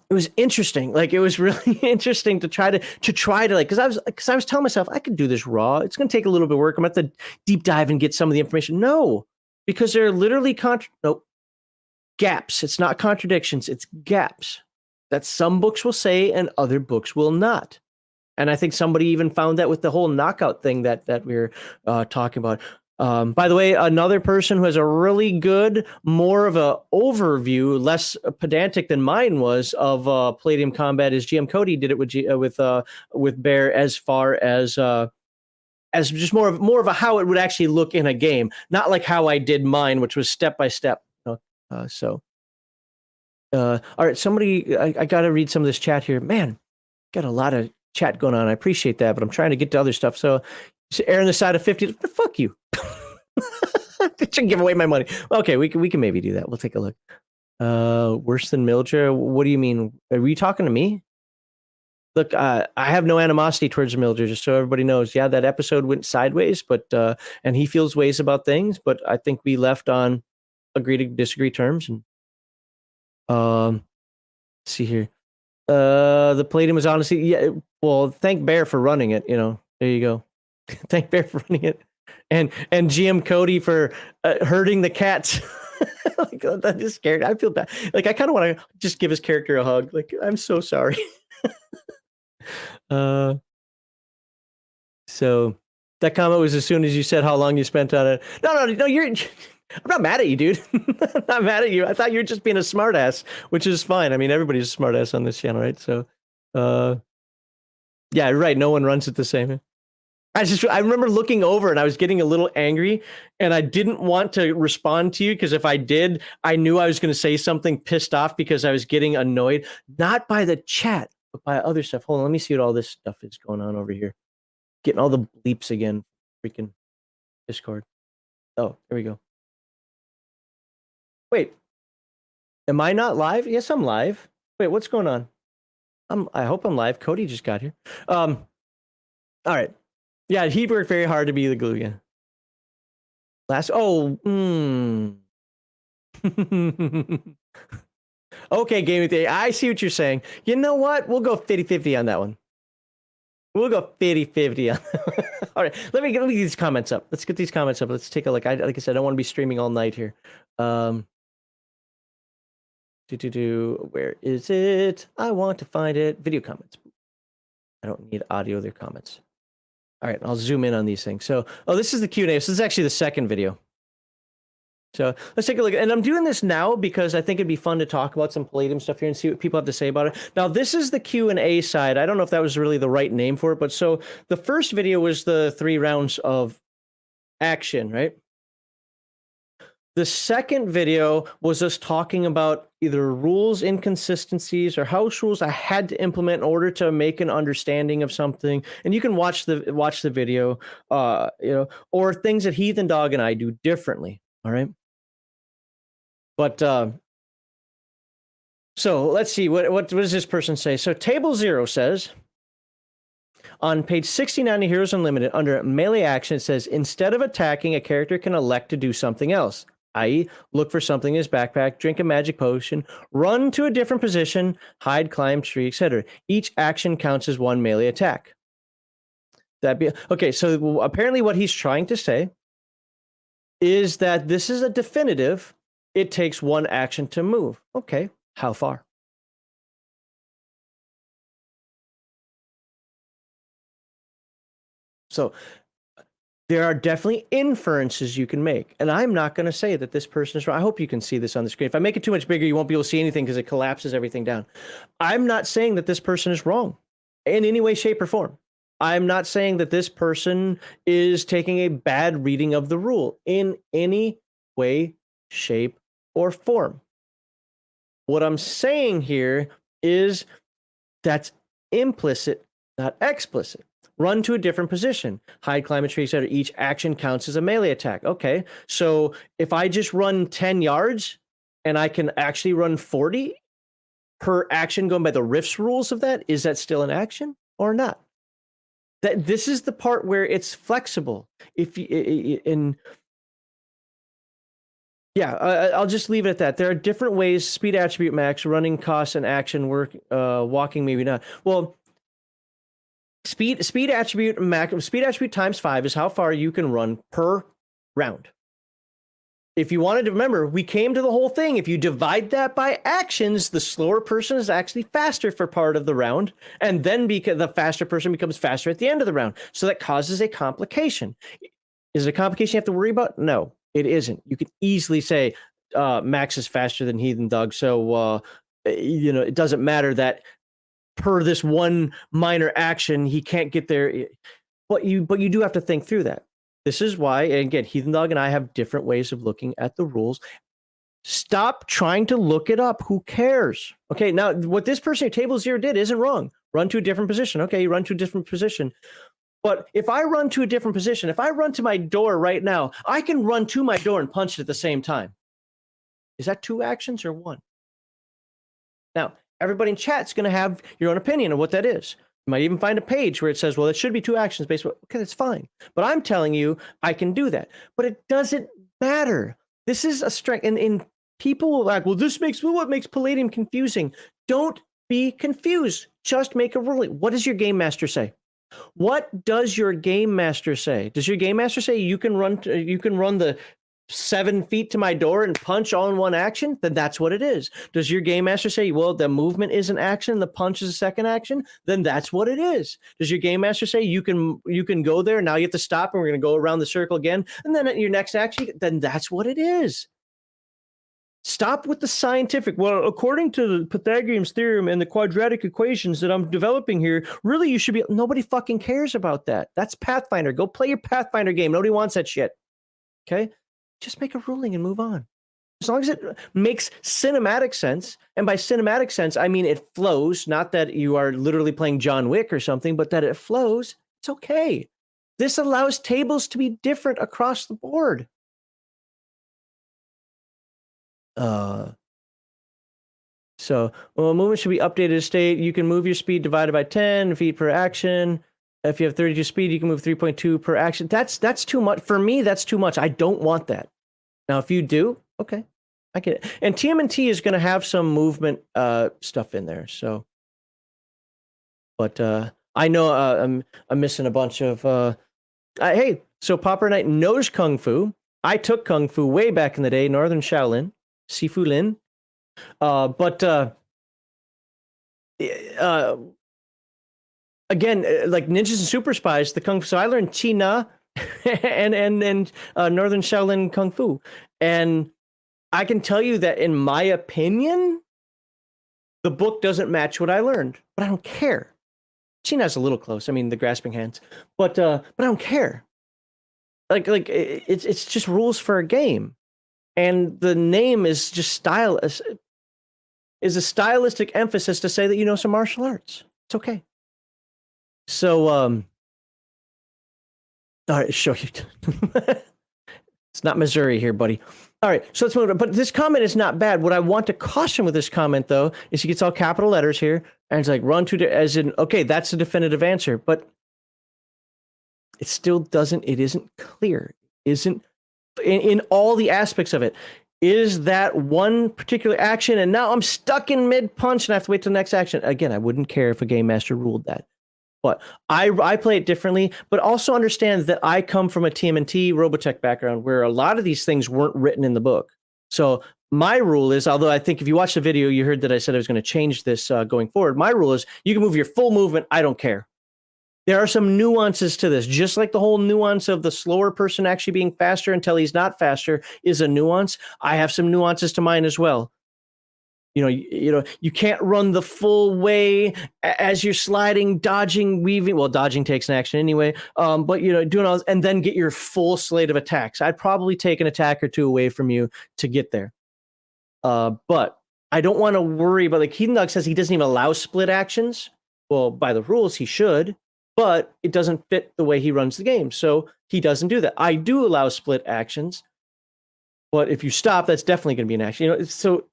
it was interesting. Like, it was really interesting to try to like, because I was telling myself I could do this raw. It's going to take a little bit of work. I'm going to have to deep dive and get some of the information. No, because there are literally gaps. It's not contradictions. It's gaps that some books will say and other books will not. And I think somebody even found that with the whole knockout thing that we were talking about. By the way, another person who has a really good, more of a overview, less pedantic than mine was, of Palladium Combat is GM Cody. Did it with Bear as far as just more of a how it would actually look in a game, not like how I did mine, which was step by step. All right, somebody, I got to read some of this chat here. Man, got a lot of chat going on. I appreciate that, but I'm trying to get to other stuff. So err on the side of 50. Fuck you. Should give away my money. Okay, we can maybe do that. We'll take a look. Worse than Mildred? What do you mean? Are you talking to me? Look, I have no animosity towards Mildred, just so everybody knows. Yeah, that episode went sideways, but and he feels ways about things, but I think we left on agree to disagree terms. And let's see here. The Palladium was honestly, yeah. Well, thank Bear for running it. There you go. Thank Bear for running it, and GM Cody for hurting the cats. Like, that just scared. I feel bad. Like, I kind of want to just give his character a hug. Like, I'm so sorry. So that comment was as soon as you said how long you spent on it. No. I'm not mad at you, dude. I'm not mad at you. I thought you were just being a smartass, which is fine. I mean, everybody's a smartass on this channel, right? So, yeah, right. No one runs it the same. I remember looking over and I was getting a little angry, and I didn't want to respond to you because if I did, I knew I was going to say something pissed off because I was getting annoyed, not by the chat, but by other stuff. Hold on, let me see what all this stuff is going on over here. Getting all the bleeps again. Freaking Discord. Oh, there we go. Wait, am I not live? Yes, I'm live. Wait, what's going on? I hope I'm live. Cody just got here. All right. Yeah, he worked very hard to be the glue. Yeah. Okay, Gaming Theory. I see what you're saying. You know what? We'll go 50-50 on that one. We'll go 50-50 on that one. All right, let me get these comments up. Let's get these comments up. Let's take a look. Like I said, I don't want to be streaming all night here. Where is it? I want to find it. Video comments. I don't need audio. They're comments. All right, I'll zoom in on these things. So, this is the Q&A. So this is actually the second video. So let's take a look. And I'm doing this now because I think it'd be fun to talk about some Palladium stuff here and see what people have to say about it. Now, this is the Q&A side. I don't know if that was really the right name for it, but so the first video was the 3 rounds of action, right? The second video was us talking about either rules inconsistencies or house rules I had to implement in order to make an understanding of something. And you can watch the video, or things that Heathen Dog and I do differently. All right. But So let's see, what does this person say? So table 0 says, on page 69 of Heroes Unlimited, under melee action, it says, instead of attacking, a character can elect to do something else, i.e., look for something in his backpack, drink a magic potion, run to a different position, hide, climb, tree, etc. Each action counts as one melee attack. That be okay? So apparently, what he's trying to say is that this is a definitive. It takes one action to move. Okay, how far? So there are definitely inferences you can make. And I'm not going to say that this person is wrong. I hope you can see this on the screen. If I make it too much bigger, you won't be able to see anything because it collapses everything down. I'm not saying that this person is wrong in any way, shape, or form. I'm not saying that this person is taking a bad reading of the rule in any way, shape, or form. What I'm saying here is that's implicit, not explicit. Run to a different position. Hide, climb a tree, etc. Each action counts as a melee attack. Okay, so if I just run 10 yards and I can actually run 40 per action going by the Rift's rules of that, is that still an action or not? This is the part where it's flexible. I'll just leave it at that. There are different ways: speed attribute max, running costs, and action work. Walking maybe not. Well, speed attribute max, speed attribute times 5 is how far you can run per round. If you wanted to remember, we came to the whole thing. If you divide that by actions, the slower person is actually faster for part of the round, and then because the faster person becomes faster at the end of the round. So that causes a complication. Is it a complication you have to worry about? No, it isn't. You could easily say Max is faster than Heathen Dog, so it doesn't matter that per this one minor action he can't get there. But you do have to think through that. This is why, and again, Heathen Dog and I have different ways of looking at the rules. Stop trying to look it up. Who cares? Okay, now what this person at table 0 did isn't wrong. Run to a different position. Okay, you run to a different position. But if I run to a different position, if I run to my door right now, I can run to my door and punch it at the same time. Is that 2 actions or 1? Now, everybody in chat's going to have your own opinion of what that is. You might even find a page where it says, well, it should be 2 actions based on, okay, that's fine. But I'm telling you, I can do that. But it doesn't matter. This is a strength. And people will like, well, what makes Palladium confusing? Don't be confused. Just make a ruling. What does your game master say? What does your game master say? Does your game master say you can run the 7 feet to my door and punch all in one action? Then that's what it is. Does your game master say, well, the movement is an action, the punch is a second action? Then that's what it is. Does your game master say you can go there, now you have to stop and we're going to go around the circle again, and then at your next action? Then that's what it is. Stop with the scientific, well, according to the Pythagorean's theorem and the quadratic equations that I'm developing here, really you should be, nobody fucking cares about that. That's Pathfinder. Go play your Pathfinder game. Nobody wants that shit. Okay? Just make a ruling and move on. As long as it makes cinematic sense, and by cinematic sense, I mean it flows, not that you are literally playing John Wick or something, but that it flows, it's okay. This allows tables to be different across the board. So movement should be updated to state. You can move your speed divided by 10 feet per action. If you have 32 speed, you can move 3.2 per action. That's too much. For me, that's too much. I don't want that. Now, if you do, okay, I get it. And TMNT is going to have some movement stuff in there. So, but I know I'm missing a bunch of. Hey, so Popper Knight knows Kung Fu. I took Kung Fu way back in the day, Northern Shaolin, Sifu Lin. But again, like ninjas and super spies, the Kung Fu. So I learned Chi Na and Northern Shaolin Kung Fu, and I can tell you that in my opinion, the book doesn't match what I learned, but I don't care. Chi Na's a little close. I mean, the grasping hands, but I don't care. Like it's just rules for a game, and the name is just style. Is a stylistic emphasis to say that you know some martial arts. It's okay. So, all right, show you. It's not Missouri here, buddy. All right, so let's move on. But this comment is not bad. What I want to caution with this comment, though, is he gets all capital letters here, and it's like run to, as in, okay, that's the definitive answer. But it still doesn't, it isn't clear. Isn't in all the aspects of it. Is that one particular action, and now I'm stuck in mid-punch and I have to wait till the next action? Again, I wouldn't care if a game master ruled that. But I play it differently, but also understand that I come from a TMNT Robotech background where a lot of these things weren't written in the book. So my rule is, although I think if you watch the video, you heard that I said I was going to change this going forward. My rule is you can move your full movement. I don't care. There are some nuances to this, just like the whole nuance of the slower person actually being faster until he's not faster is a nuance. I have some nuances to mine as well. You can't run the full way as you're sliding, dodging, weaving. Well, dodging takes an action anyway. But doing all this and then get your full slate of attacks. I'd probably take an attack or two away from you to get there. But I don't want to worry about, like Heathen Dog says, he doesn't even allow split actions. Well, by the rules, he should, but it doesn't fit the way he runs the game, so he doesn't do that. I do allow split actions, but if you stop, that's definitely going to be an action. So.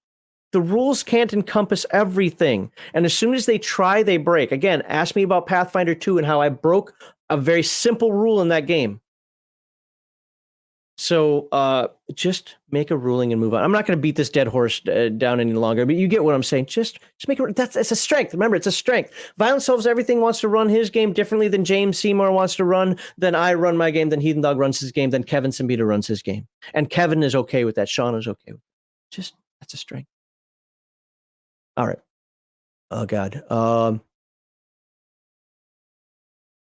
The rules can't encompass everything. And as soon as they try, they break. Again, ask me about Pathfinder 2 and how I broke a very simple rule in that game. So just make a ruling and move on. I'm not going to beat this dead horse down any longer, but you get what I'm saying. Just make it. It's a strength. Remember, it's a strength. Violence Solves Everything wants to run his game differently than James Seymour wants to run, than I run my game, than Heathen Dog runs his game, than Kevin Simbita runs his game. And Kevin is okay with that. Sean is okay with it. That's a strength. All right. Oh, God. Let's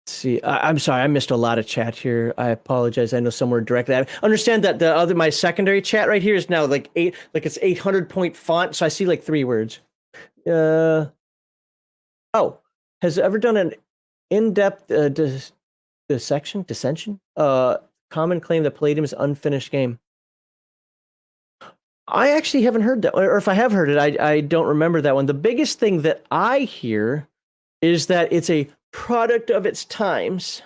see. I'm sorry. I missed a lot of chat here. I apologize. I know somewhere directly. I understand that my secondary chat right here is now like it's 800 point font. So I see like 3 words. Has ever done an in-depth dissension? Common claim that Palladium is an unfinished game. I actually haven't heard that, or if I have heard it, I don't remember that one. The biggest thing that I hear is that it's a product of its times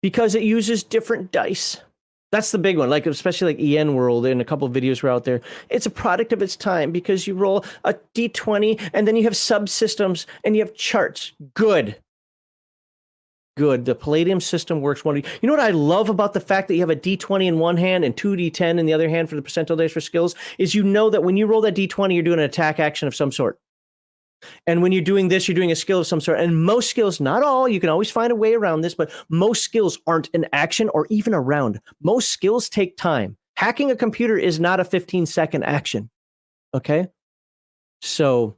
because it uses different dice. That's the big one, like especially like EN World and a couple of videos were out there. It's a product of its time because you roll a D20 and then you have subsystems and you have charts. Good. The Palladium system works wonderfully. You know what I love about the fact that you have a D20 in one hand and 2D10 in the other hand for the percentile dice for skills is that when you roll that D20, you're doing an attack action of some sort. And when you're doing this, you're doing a skill of some sort. And most skills, not all, you can always find a way around this, but most skills aren't an action or even a round. Most skills take time. Hacking a computer is not a 15-second action. Okay? So,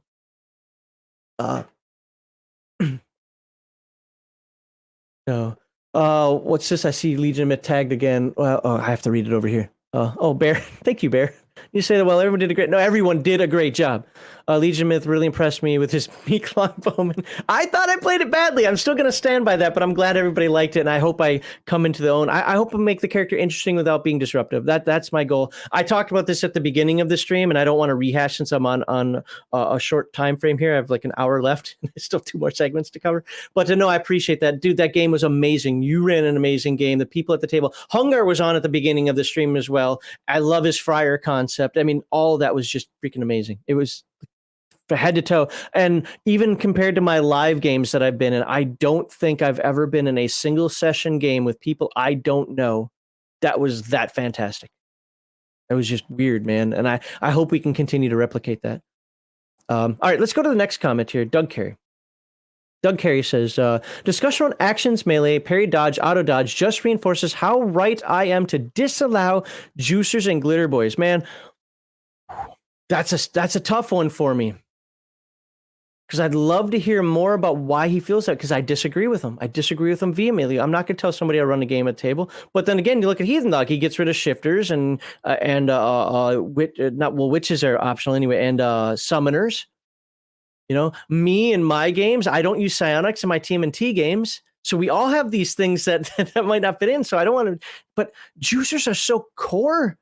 no. What's this? I see Legion Myth tagged again. Well, I have to read it over here. Bear. Thank you, Bear. You say that, well, everyone did a great... No, everyone did a great job. Legion Myth really impressed me with his meek longbowman. I thought I played it badly. I'm still going to stand by that, but I'm glad everybody liked it, and I hope I come into the own. I hope I make the character interesting without being disruptive. That's my goal. I talked about this at the beginning of the stream, and I don't want to rehash since I'm on a short time frame here. I have like an hour left. There's still 2 more segments to cover. But no, I appreciate that. Dude, that game was amazing. You ran an amazing game. The people at the table. Hungar was on at the beginning of the stream as well. I love his Friar concept. I mean, all that was just freaking amazing. It was head to toe. And even compared to my live games that I've been in, I don't think I've ever been in a single session game with people I don't know that was that fantastic. It was just weird, man. And I hope we can continue to replicate that. All right, let's go to the next comment here. Doug Carey. Doug Carey says, discussion on actions, melee, parry, dodge, auto dodge just reinforces how right I am to disallow juicers and glitter boys. Man, that's a tough one for me. Because I'd love to hear more about why he feels that, because I disagree with him. I disagree with him vehemently. I'm not going to tell somebody I run a game at the table. But then again, you look at Heathen Dog, he gets rid of shifters and witches are optional anyway, and summoners. Me in my games, I don't use psionics in my TMNT games. So we all have these things that might not fit in. So I don't want to, but juicers are so core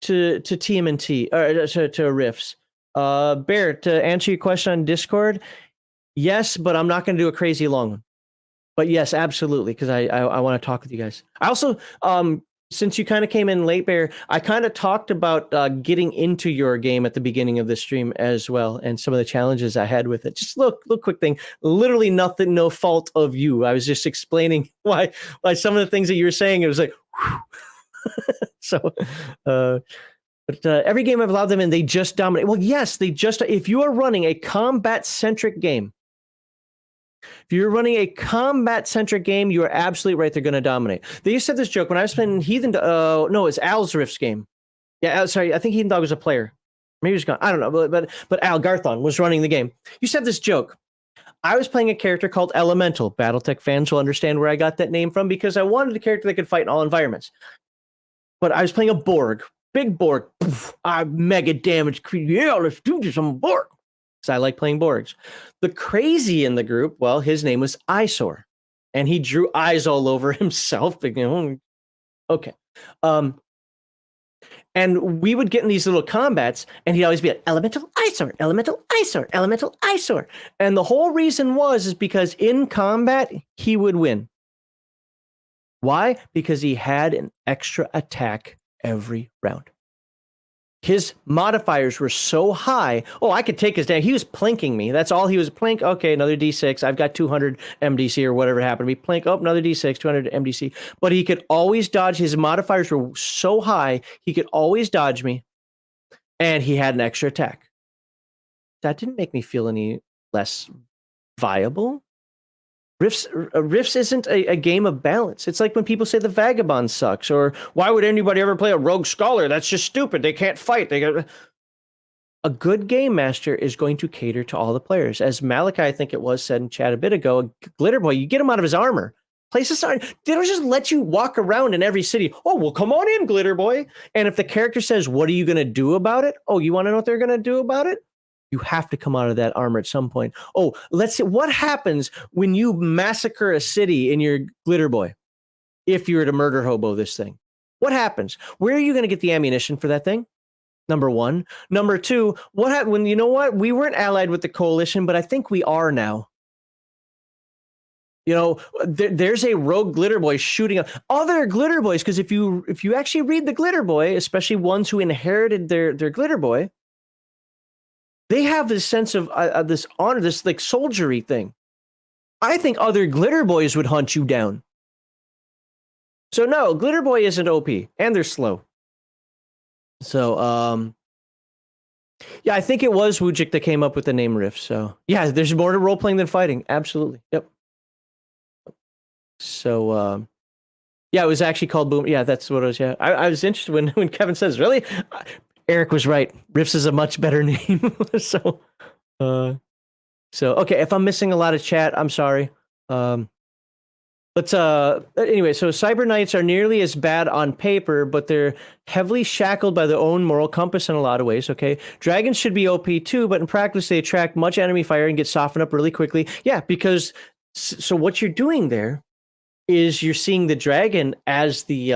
to TMNT, or to riffs. Bear, to answer your question on Discord, yes, but I'm not going to do a crazy long one. But yes, absolutely, because I want to talk with you guys. I also, since you kind of came in late, Bear, I kind of talked about getting into your game at the beginning of the stream as well, and some of the challenges I had with it. Just look quick thing. Literally nothing, no fault of you. I was just explaining why some of the things that you were saying. It was like, so. But every game I've allowed them in, they just dominate. Well, yes, they just. If you are running a combat-centric game, you are absolutely right. They're going to dominate. They used to have this joke when I was playing Heathen. No, it's Al's Rift's game. Yeah, sorry. I think Heathen Dog was a player. Maybe he was gone. I don't know. But Al Garthon was running the game. You said this joke. I was playing a character called Elemental. BattleTech fans will understand where I got that name from because I wanted a character that could fight in all environments. But I was playing a Borg. Big Borg. Poof, mega damage. Yeah, let's do this. I'm a Borg. So I like playing Borgs. The crazy in the group, well, his name was Eyesore. And he drew eyes all over himself. Okay. And we would get in these little combats, and he'd always be like, Elemental Eyesore, Elemental Eyesore, Elemental Eyesore. And the whole reason is because in combat, he would win. Why? Because he had an extra attack every round. His modifiers were so high. Oh, I could take his down. He was plinking me. That's all he was. Plink. Okay, another D6. I've got 200 MDC or whatever happened to me. Plink. Oh, another D6, 200 MDC. But he could always dodge. His modifiers were so high, he could always dodge me. And he had an extra attack. That didn't make me feel any less viable. Rifts isn't a game of balance. It's like when people say the Vagabond sucks, or why would anybody ever play a Rogue Scholar? That's just stupid. They can't fight. A good game master is going to cater to all the players. As Malachi, I think it was, said in chat a bit ago, a Glitter Boy, you get him out of his armor. Places aren't, they don't just let you walk around in every city. Oh, well, come on in, Glitter Boy. And if the character says, what are you going to do about it? Oh, you want to know what they're going to do about it? You have to come out of that armor at some point. Oh, let's see. What happens when you massacre a city in your Glitter Boy? If you were to murder hobo this thing, what happens? Where are you going to get the ammunition for that thing? Number one. Number two, what happened when, you know what? We weren't allied with the coalition, but I think we are now. You know, there's a rogue Glitter Boy shooting up other Glitter Boys. Because if you actually read the Glitter Boy, especially ones who inherited their Glitter Boy, they have this sense of this honor, this like soldiery thing. I think other Glitter Boys would hunt you down. So no, Glitter Boy isn't OP, and they're slow. So yeah, I think it was Wujik that came up with the name Rift. So yeah, there's more to role playing than fighting. Absolutely, yep. So yeah, it was actually called Boom. Yeah, that's what it was. Yeah, I was interested when Kevin says, really. Eric was right. Rifts is a much better name. So okay. If I'm missing a lot of chat, I'm sorry. But anyway, so Cyber Knights are nearly as bad on paper, but they're heavily shackled by their own moral compass in a lot of ways. Okay, dragons should be OP too, but in practice they attract much enemy fire and get softened up really quickly. Yeah, because so what you're doing there is you're seeing the dragon as the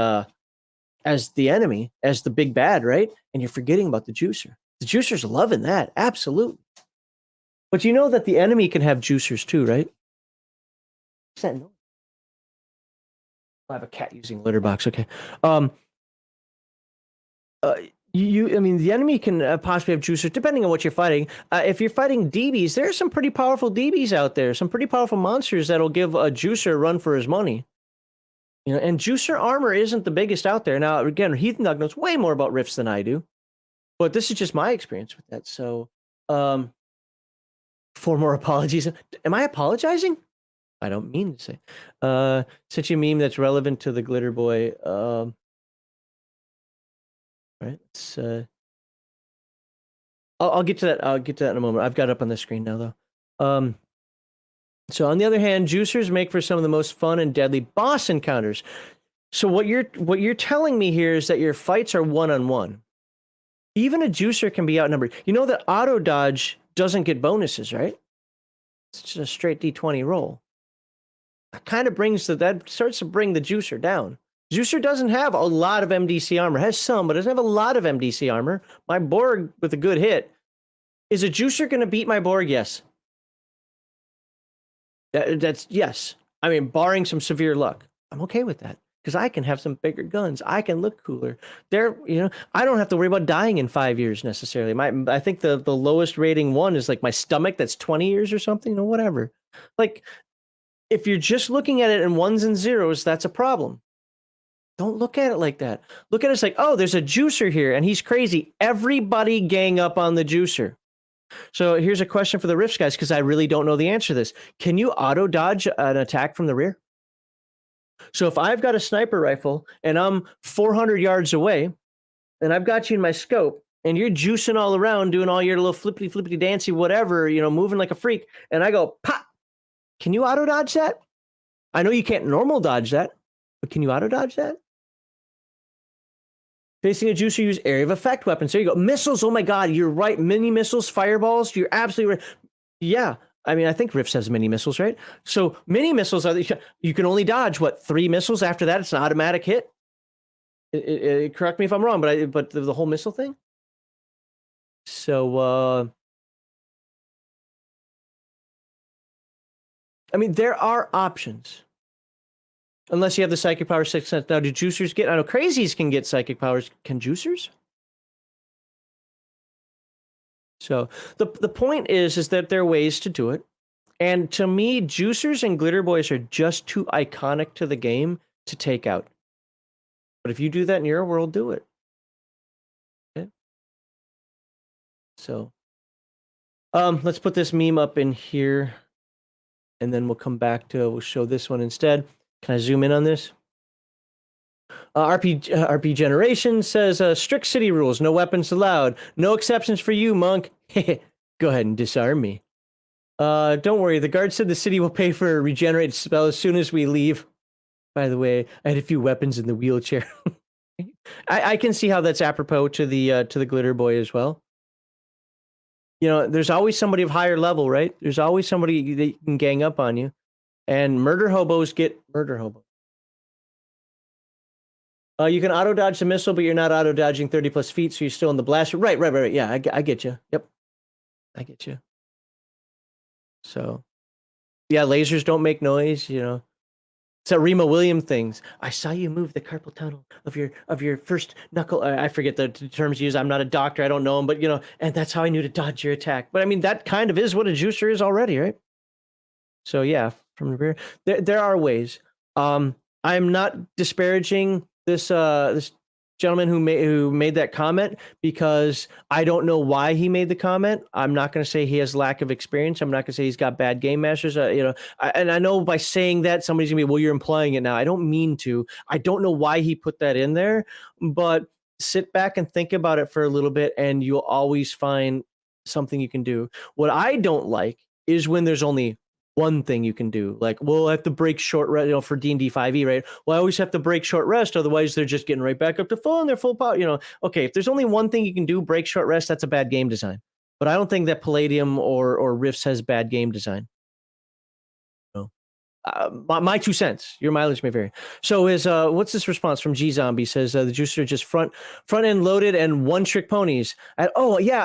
enemy, as the big bad, right? And you're forgetting about the juicer. The juicer's loving that, absolutely. But you know that the enemy can have juicers too, right? What's that noise? I have a cat using litter box. Okay. I mean, the enemy can possibly have juicers depending on what you're fighting. If you're fighting DBs, there are some pretty powerful DBs out there. Some pretty powerful monsters that'll give a juicer a run for his money. You know, and juicer armor isn't the biggest out there. Now, again, Heathen Dog knows way more about rifts than I do, but this is just my experience with that. So, 4 more apologies. Am I apologizing? I don't mean to say. Such a meme that's relevant to the Glitter Boy. Right. It's, I'll get to that. I'll get to that in a moment. I've got it up on the screen now, though. So on the other hand, juicers make for some of the most fun and deadly boss encounters. So what you're telling me here is that your fights are one-on-one. Even a juicer can be outnumbered. You know that auto dodge doesn't get bonuses, right? It's just a straight D20 roll. That starts to bring the juicer down. Juicer doesn't have a lot of MDC armor. It has some, but doesn't have a lot of MDC armor. My Borg with a good hit. Is a juicer going to beat my Borg? Yes. That's yes. I mean, barring some severe luck, I'm okay with that. because I can have some bigger guns. I can look cooler. I don't have to worry about dying in 5 years necessarily. I think the lowest rating one is like my stomach. That's 20 years or something, whatever. Like, if you're just looking at it in ones and zeros, that's a problem. Don't look at it like that. Look at it as like, oh, there's a juicer here and he's crazy. Everybody gang up on the juicer. So here's a question for the Rifts guys, because I really don't know the answer to this. Can you auto dodge an attack from the rear? So if I've got a sniper rifle and I'm 400 yards away and I've got you in my scope and you're juicing all around, doing all your little flippity dancy, whatever, moving like a freak, and I go, pop, can you auto dodge that? I know you can't normal dodge that, but can you auto dodge that? Facing a juicer, use area of effect weapons. There you go. Missiles. Oh my God, you're right. Mini missiles, fireballs. You're absolutely right. Yeah. I mean, I think Rifts has mini missiles, right? So mini missiles you can only dodge 3 missiles. After that, it's an automatic hit. Correct me if I'm wrong, but the whole missile thing. So I mean, there are options. Unless you have the psychic power 6 cents. Now, do juicers get? I know crazies can get psychic powers. Can juicers? So the point is that there are ways to do it. And to me, juicers and glitter boys are just too iconic to the game to take out. But if you do that in your world, do it. Okay. So let's put this meme up in here. And then we'll come back we'll show this one instead. Can I zoom in on this? RP Generation says, strict city rules, no weapons allowed. No exceptions for you, monk. Go ahead and disarm me. Don't worry, the guard said the city will pay for a regenerated spell as soon as we leave. By the way, I had a few weapons in the wheelchair. I can see how that's apropos to the glitter boy as well. There's always somebody of higher level, right? There's always somebody that can gang up on you. And murder hobos get murder hobos. You can auto dodge the missile, but you're not auto dodging 30 plus feet, so you're still in the blast. Right. Yeah, I get you. Yep, I get you. So, yeah, lasers don't make noise. It's that Remo Williams things. I saw you move the carpal tunnel of your first knuckle. I forget the terms used. I'm not a doctor. I don't know them, but and that's how I knew to dodge your attack. But I mean, that kind of is what a juicer is already, right? So yeah, from the rear, there are ways. I'm not disparaging this gentleman who made that comment, because I don't know why he made the comment. I'm not going to say he has lack of experience. I'm not going to say he's got bad game masters. And I know by saying that somebody's gonna be, well, you're implying it now. I don't mean to. I don't know why he put that in there, but sit back and think about it for a little bit, and you'll always find something you can do. What I don't like is when there's only one thing you can do. Like, well, I have to break short rest, for D&D 5e, right? Well, I always have to break short rest, otherwise they're just getting right back up to full and they're full power. Okay, if there's only one thing you can do, break short rest, that's a bad game design. But I don't think that Palladium or Rifts has bad game design. My 2 cents. Your mileage may vary. So what's this response from G Zombie? Says the juicer are just front end loaded and one trick ponies. I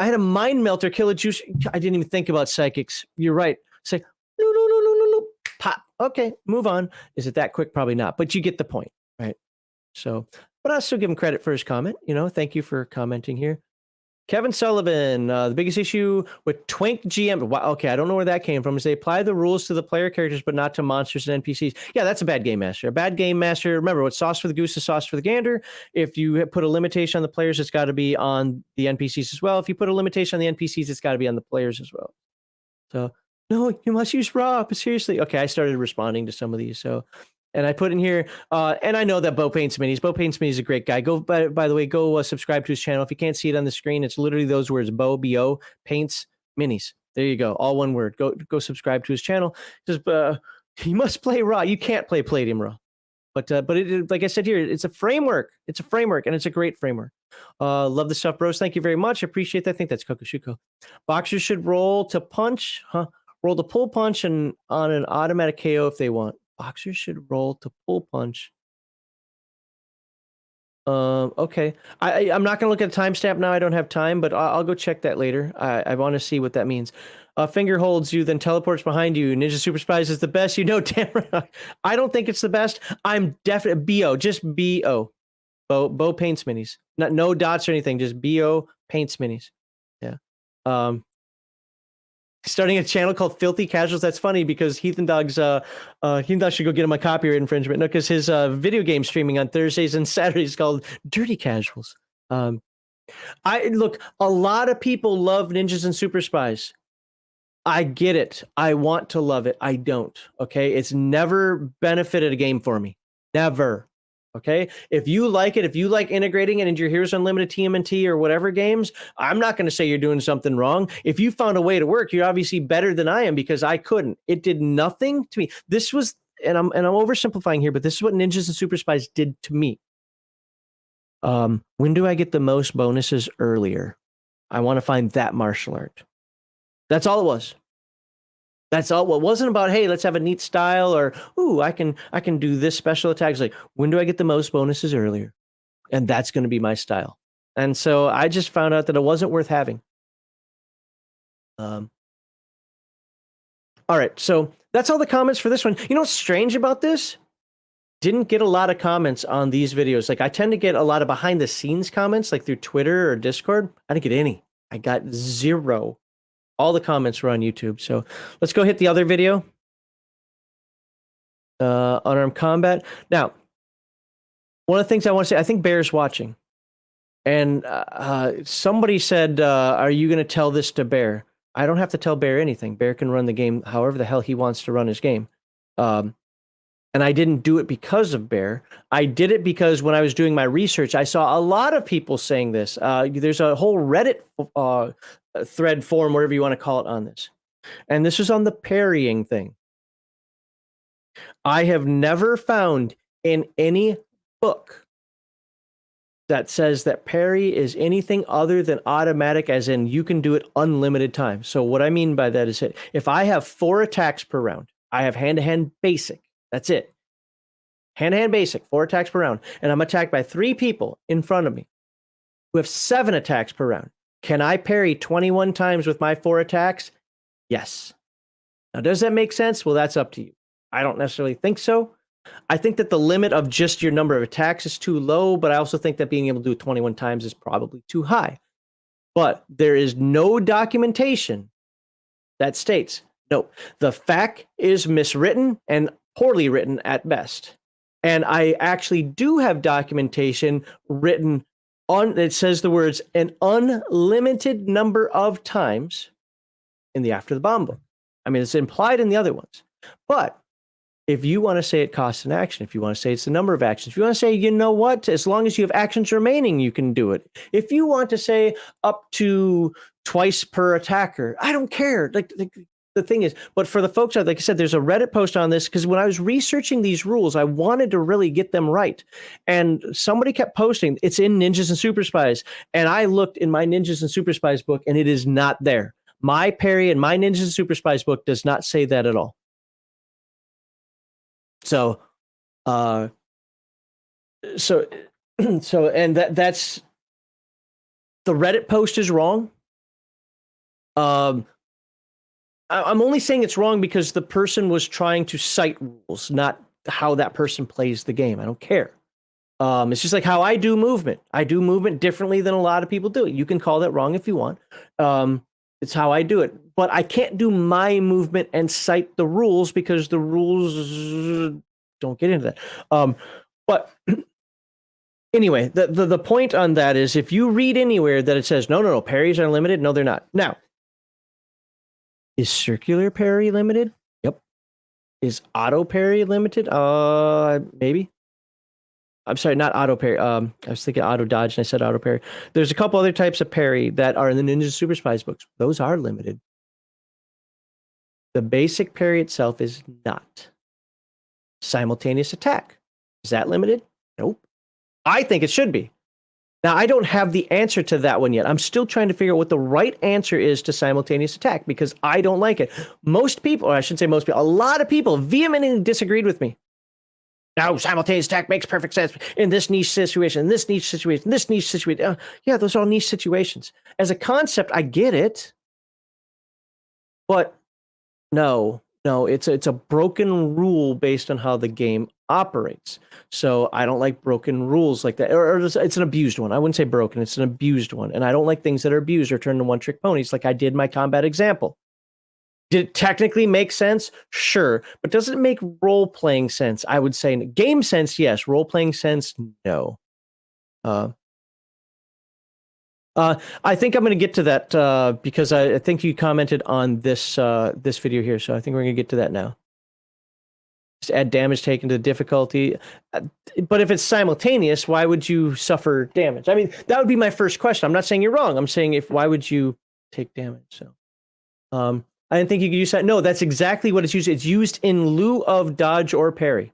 had a mind melter kill a juicer. I didn't even think about psychics. You're right. Say, no, pop. Okay, move on. Is it that quick? Probably not, but you get the point, right? So, but I'll still give him credit for his comment. Thank you for commenting here. Kevin Sullivan, the biggest issue with Twink GM. Okay, I don't know where that came from. Is they apply the rules to the player characters, but not to monsters and NPCs. Yeah, that's a bad game master. A bad game master. Remember, what's sauce for the goose is sauce for the gander. If you put a limitation on the players, it's got to be on the NPCs as well. If you put a limitation on the NPCs, it's got to be on the players as well. So, no, you must use raw, but seriously. Okay, I started responding to some of these. So, and I put in here, and I know that Bo Paints Minis. Bo Paints Minis is a great guy. Go, by the way, go subscribe to his channel. If you can't see it on the screen, it's literally those words, Bo, B-O, Paints Minis. There you go, all one word. Go subscribe to his channel. Just, you must play raw. You can't play Palladium raw. But it, like I said here, it's a framework. It's a framework, and it's a great framework. Love the stuff, bros. Thank you very much. Appreciate that. I think that's Kokoshuko. Boxers should roll to punch, roll to pull punch and on an automatic KO if they want. Boxers should roll to pull punch Okay. I'm not going to look at the timestamp now. I don't have time, but I'll go check that later. I want to see what that means. Finger holds you, then teleports behind you. Ninja Super Spies is the best. You know, damn right. I don't think it's the best. I'm definitely BO, just BO. Bo paints minis. No dots or anything, just BO paints minis. Yeah. Starting a channel called Filthy Casuals. That's funny because Heathen Dog should go get him a copyright infringement. No, because his video game streaming on Thursdays and Saturdays is called Dirty Casuals. I look, a lot of people love Ninjas and Super Spies. I get it. I want to love it. I don't. Okay. It's never benefited a game for me. Never. Okay. If you like it, if you like integrating it into your Heroes Unlimited TMNT or whatever games, I'm not going to say you're doing something wrong. If you found a way to work, you're obviously better than I am because I couldn't. It did nothing to me. This was, and I'm oversimplifying here, but this is what Ninjas and Super Spies did to me. When do I get the most bonuses earlier? I want to find that martial art. That's all it was. That's all. Well, it wasn't about, hey, let's have a neat style or, ooh, I can do this special attack. It's like, when do I get the most bonuses earlier? And that's going to be my style. And so I just found out that it wasn't worth having. All right. So that's all the comments for this one. You know what's strange about this? Didn't get a lot of comments on these videos. Like I tend to get a lot of behind the scenes comments, like through Twitter or Discord. I didn't get any. I got 0. All the comments were on YouTube. So let's go hit the other video. Unarmed combat. Now, one of the things I want to say, I think Bear's watching. And somebody said, are you going to tell this to Bear? I don't have to tell Bear anything. Bear can run the game however the hell he wants to run his game. And I didn't do it because of Bear. I did it because when I was doing my research, I saw a lot of people saying this. There's a whole Reddit thread forum, whatever you want to call it, on this. And this is on the parrying thing. I have never found in any book that says that parry is anything other than automatic, as in you can do it unlimited time. So what I mean by that is that if I have 4 attacks per round, I have hand-to-hand basic. That's it. Hand-to-hand basic, 4 attacks per round. And I'm attacked by 3 people in front of me who have 7 attacks per round. Can I parry 21 times with my 4 attacks? Yes. Now, does that make sense? Well, that's up to you. I don't necessarily think so. I think that the limit of just your number of attacks is too low, but I also think that being able to do it 21 times is probably too high. But there is no documentation that states, no, the FAQ is miswritten and poorly written at best. And I actually do have documentation written on, it says the words, an unlimited number of times in the After the Bomb book. I mean, it's implied in the other ones. But if you want to say it costs an action, if you want to say it's the number of actions, if you want to say, you know what, as long as you have actions remaining, you can do it. If you want to say up to twice per attacker, I don't care. Like the thing is, but for the folks out, like I said, there's a Reddit post on this because when I was researching these rules, I wanted to really get them right. And somebody kept posting, it's in Ninjas and Super Spies. And I looked in my Ninjas and Super Spies book and it is not there. My parry and my Ninjas and Super Spies book does not say that at all. So, and that's the Reddit post is wrong. I'm only saying it's wrong because the person was trying to cite rules, not how that person plays the game. I don't care. It's just like how I do movement. I do movement differently than a lot of people do it. You can call that wrong if you want. It's how I do it. But I can't do my movement and cite the rules because the rules don't get into that. But anyway, the point on that is if you read anywhere that it says, no, parries are limited. No, they're not. Now, is circular parry limited? Yep. Is auto parry limited? Maybe. I'm sorry, not auto parry. I was thinking auto dodge and I said auto parry. There's a couple other types of parry that are in the Ninja Super Spies books. Those are limited. The basic parry itself is not. Simultaneous attack. Is that limited? Nope. I think it should be. Now, I don't have the answer to that one yet. I'm still trying to figure out what the right answer is to simultaneous attack because I don't like it. Most people, or I should say most people, a lot of people vehemently disagreed with me. Now, simultaneous attack makes perfect sense in this niche situation, this niche situation, this niche situation. Yeah, those are all niche situations. As a concept, I get it, but no, it's a broken rule based on how the game operates. So I don't like broken rules like that, or it's an abused one. I wouldn't say broken; it's an abused one, and I don't like things that are abused or turned into one-trick ponies, like I did my combat example. Did it technically make sense? Sure, but does it make role-playing sense? I would say game sense, yes. Role-playing sense, no. I think I'm going to get to that because I think you commented on this this video here, so I think we're going to get to that now. Just add damage taken to difficulty, but if it's simultaneous, why would you suffer damage? I mean, that would be my first question. I'm not saying you're wrong. I'm saying why would you take damage? So, I didn't think you could use that. No, that's exactly what it's used. It's used in lieu of dodge or parry.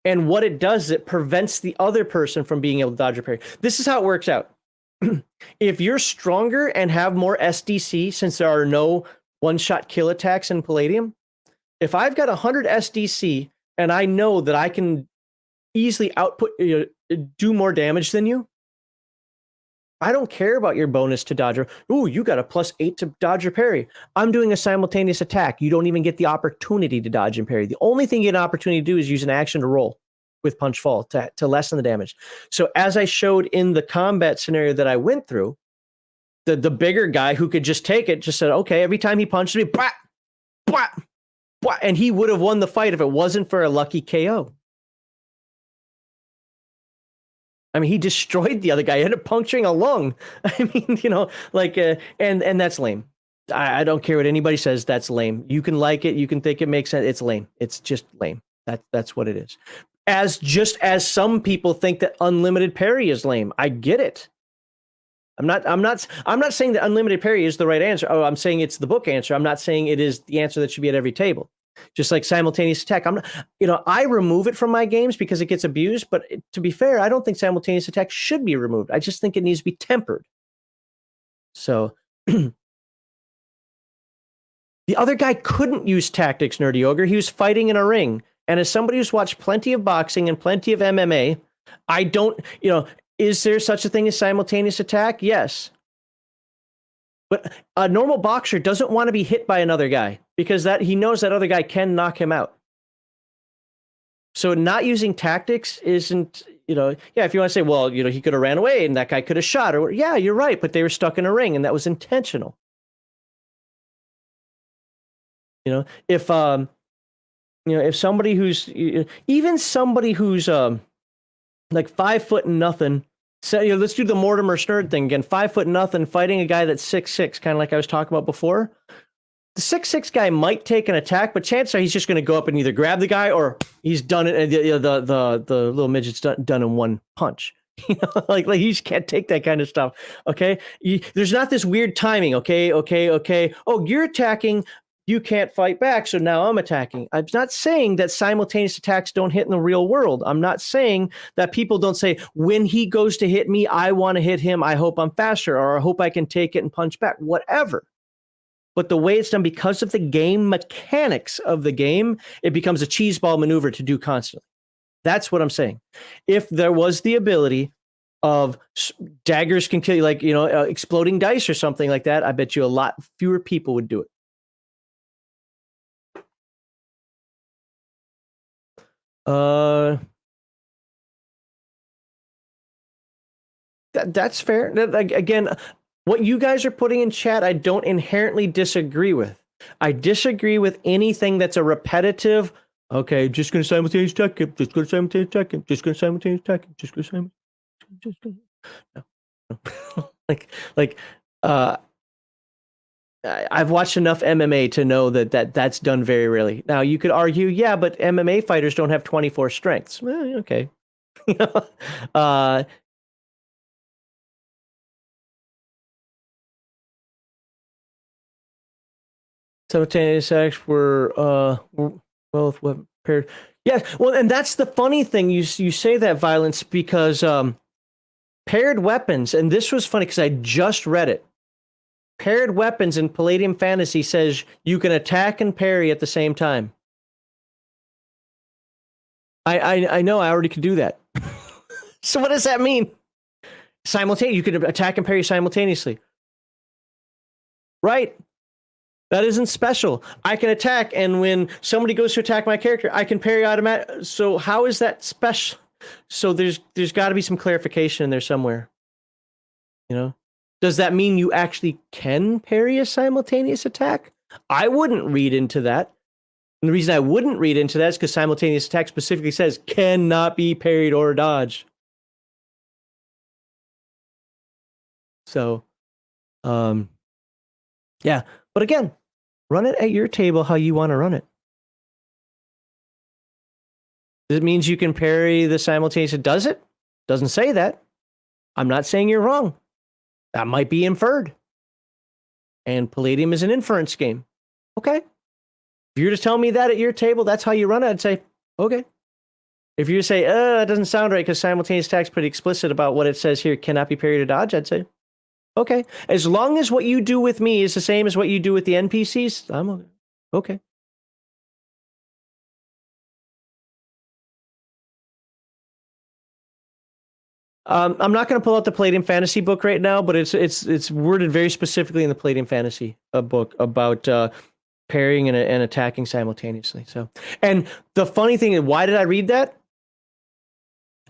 And what it does is it prevents the other person from being able to dodge or parry. This is how it works out. If you're stronger and have more SDC, since there are no one-shot kill attacks in Palladium, if I've got 100 SDC and I know that I can easily do more damage than you, I don't care about your bonus to dodge. Ooh, you got a +8 to dodge or parry. I'm doing a simultaneous attack. You don't even get the opportunity to dodge and parry. The only thing you get an opportunity to do is use an action to roll with punch fall to lessen the damage. So as I showed in the combat scenario that I went through, the bigger guy who could just take it just said, okay, every time he punched me, blah, blah, blah, and he would have won the fight if it wasn't for a lucky KO. I mean, he destroyed the other guy. He ended up puncturing a lung. I mean, and that's lame. I don't care what anybody says. That's lame. You can like it. You can think it makes sense. It's lame. It's just lame. That's what it is. Just as some people think that unlimited parry is lame. I get it. I'm not saying that unlimited parry is the right answer. Oh, I'm saying it's the book answer. I'm not saying it is the answer that should be at every table. Just like simultaneous attack. I remove it from my games because it gets abused, but to be fair, I don't think simultaneous attack should be removed. I just think it needs to be tempered. So the other guy couldn't use tactics, Nerdy Ogre. He was fighting in a ring. And as somebody who's watched plenty of boxing and plenty of MMA, I don't, is there such a thing as simultaneous attack? Yes. But a normal boxer doesn't want to be hit by another guy because he knows that other guy can knock him out. So not using tactics isn't, if you want to say, well, he could have ran away and that guy could have shot, or yeah, you're right, but they were stuck in a ring and that was intentional. If somebody who's even somebody who's like 5 foot and nothing. So let's do the Mortimer Snerd thing again. 5 foot nothing fighting a guy that's 6'6", kind of like I was talking about before. The 6'6" guy might take an attack, but chances are he's just going to go up and either grab the guy or he's done it. And the little midget's done in one punch. Like he just can't take that kind of stuff. Okay, there's not this weird timing. Okay. Oh, you're attacking. You can't fight back, so now I'm attacking. I'm not saying that simultaneous attacks don't hit in the real world. I'm not saying that people don't say, when he goes to hit me, I want to hit him. I hope I'm faster, or I hope I can take it and punch back, whatever. But the way it's done, because of the game mechanics of the game, it becomes a cheeseball maneuver to do constantly. That's what I'm saying. If there was the ability of daggers can kill you, like, exploding dice or something like that, I bet you a lot fewer people would do it. That's fair. Again, what you guys are putting in chat, I don't inherently disagree with. I disagree with anything that's a repetitive. Okay, just going to simultaneous attack him. Just going to simultaneous attack him. Just going to simultaneous attack him. Just going to simultaneous. No. I've watched enough MMA to know that's done very rarely. Now you could argue, yeah, but MMA fighters don't have 24 strengths. Well, okay. Simultaneous attacks were both paired. Yeah, well, and that's the funny thing. You say that, Violence, because paired weapons, and this was funny because I just read it. Paired weapons in Palladium Fantasy says you can attack and parry at the same time. I know I already could do that. So what does that mean? Simultaneous. You could attack and parry simultaneously. Right. That isn't special. I can attack, and when somebody goes to attack my character, I can parry automatic. So how is that special? So there's got to be some clarification in there somewhere. You know, does that mean you actually can parry a simultaneous attack? I wouldn't read into that. And the reason I wouldn't read into that is because simultaneous attack specifically says cannot be parried or dodged. So, yeah. But again, run it at your table how you want to run it. It means you can parry the simultaneous. Does it? Doesn't say that. I'm not saying you're wrong. That might be inferred. And Palladium is an inference game. Okay. If you're to tell me that at your table, that's how you run it, I'd say, okay. If you say, that doesn't sound right because simultaneous attack's pretty explicit about what it says here, cannot be parried or dodged, I'd say, okay. As long as what you do with me is the same as what you do with the NPCs, I'm okay. I'm not going to pull out the Palladium Fantasy book right now, but it's worded very specifically in the Palladium Fantasy book about parrying and attacking simultaneously. So, and the funny thing is, why did I read that?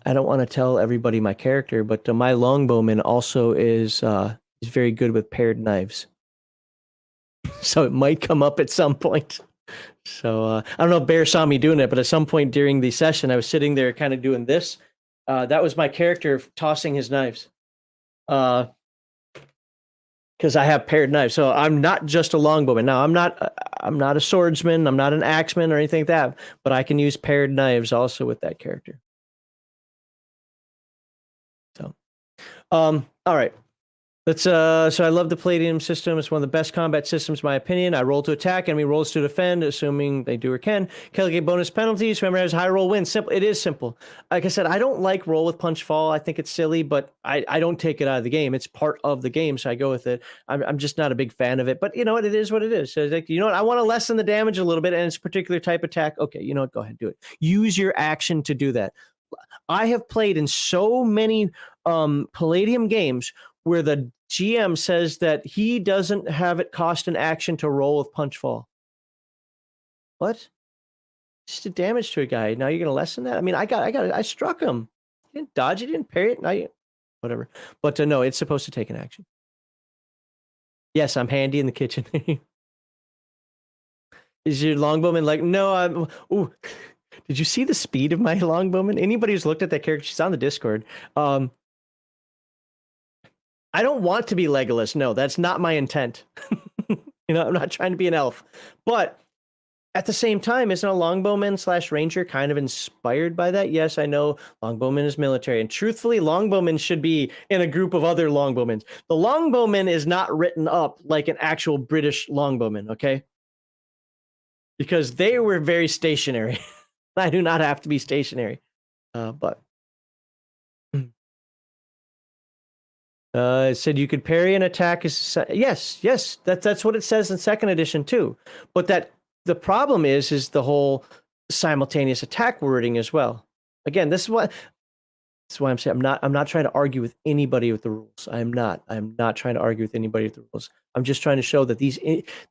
I don't want to tell everybody my character, but my longbowman also is very good with paired knives. So it might come up at some point. So I don't know if Bear saw me doing it, but at some point during the session, I was sitting there kind of doing this. That was my character tossing his knives. Because I have paired knives. So I'm not just a longbowman. Now, I'm not a swordsman. I'm not an axeman or anything like that. But I can use paired knives also with that character. So, all right. So I love the Palladium system. It's one of the best combat systems, in my opinion. I roll to attack, enemy rolls to defend, assuming they do or can. Calculate bonus penalties. Whoever has high roll wins. Simple. It is simple. Like I said, I don't like roll with punch fall. I think it's silly, but I don't take it out of the game. It's part of the game, so I go with it. I'm just not a big fan of it, but you know what? It is what it is. So like, you know what? I want to lessen the damage a little bit, and it's a particular type attack. Okay, you know what? Go ahead, do it. Use your action to do that. I have played in so many Palladium games where the GM says that he doesn't have it cost an action to roll with punch fall. What? Just did damage to a guy. Now you're gonna lessen that? I mean, I struck him. He didn't dodge it, he didn't parry it. Whatever. But no, it's supposed to take an action. Yes, I'm handy in the kitchen. Is your longbowman like, no, I'm ooh. Did you see the speed of my longbowman? Anybody who's looked at that character, she's on the Discord. I don't want to be Legolas. No, that's not my intent. I'm not trying to be an elf. But at the same time, isn't a longbowman / ranger kind of inspired by that? Yes, I know longbowman is military. And truthfully, longbowmen should be in a group of other longbowmen. The longbowman is not written up like an actual British longbowman, okay? Because they were very stationary. I do not have to be stationary. But it said you could parry an attack. Yes, that's what it says in second edition too. But that the problem is the whole simultaneous attack wording as well. Again, this is why I'm saying I'm not trying to argue with anybody with the rules. I'm not trying to argue with anybody with the rules. I'm just trying to show that these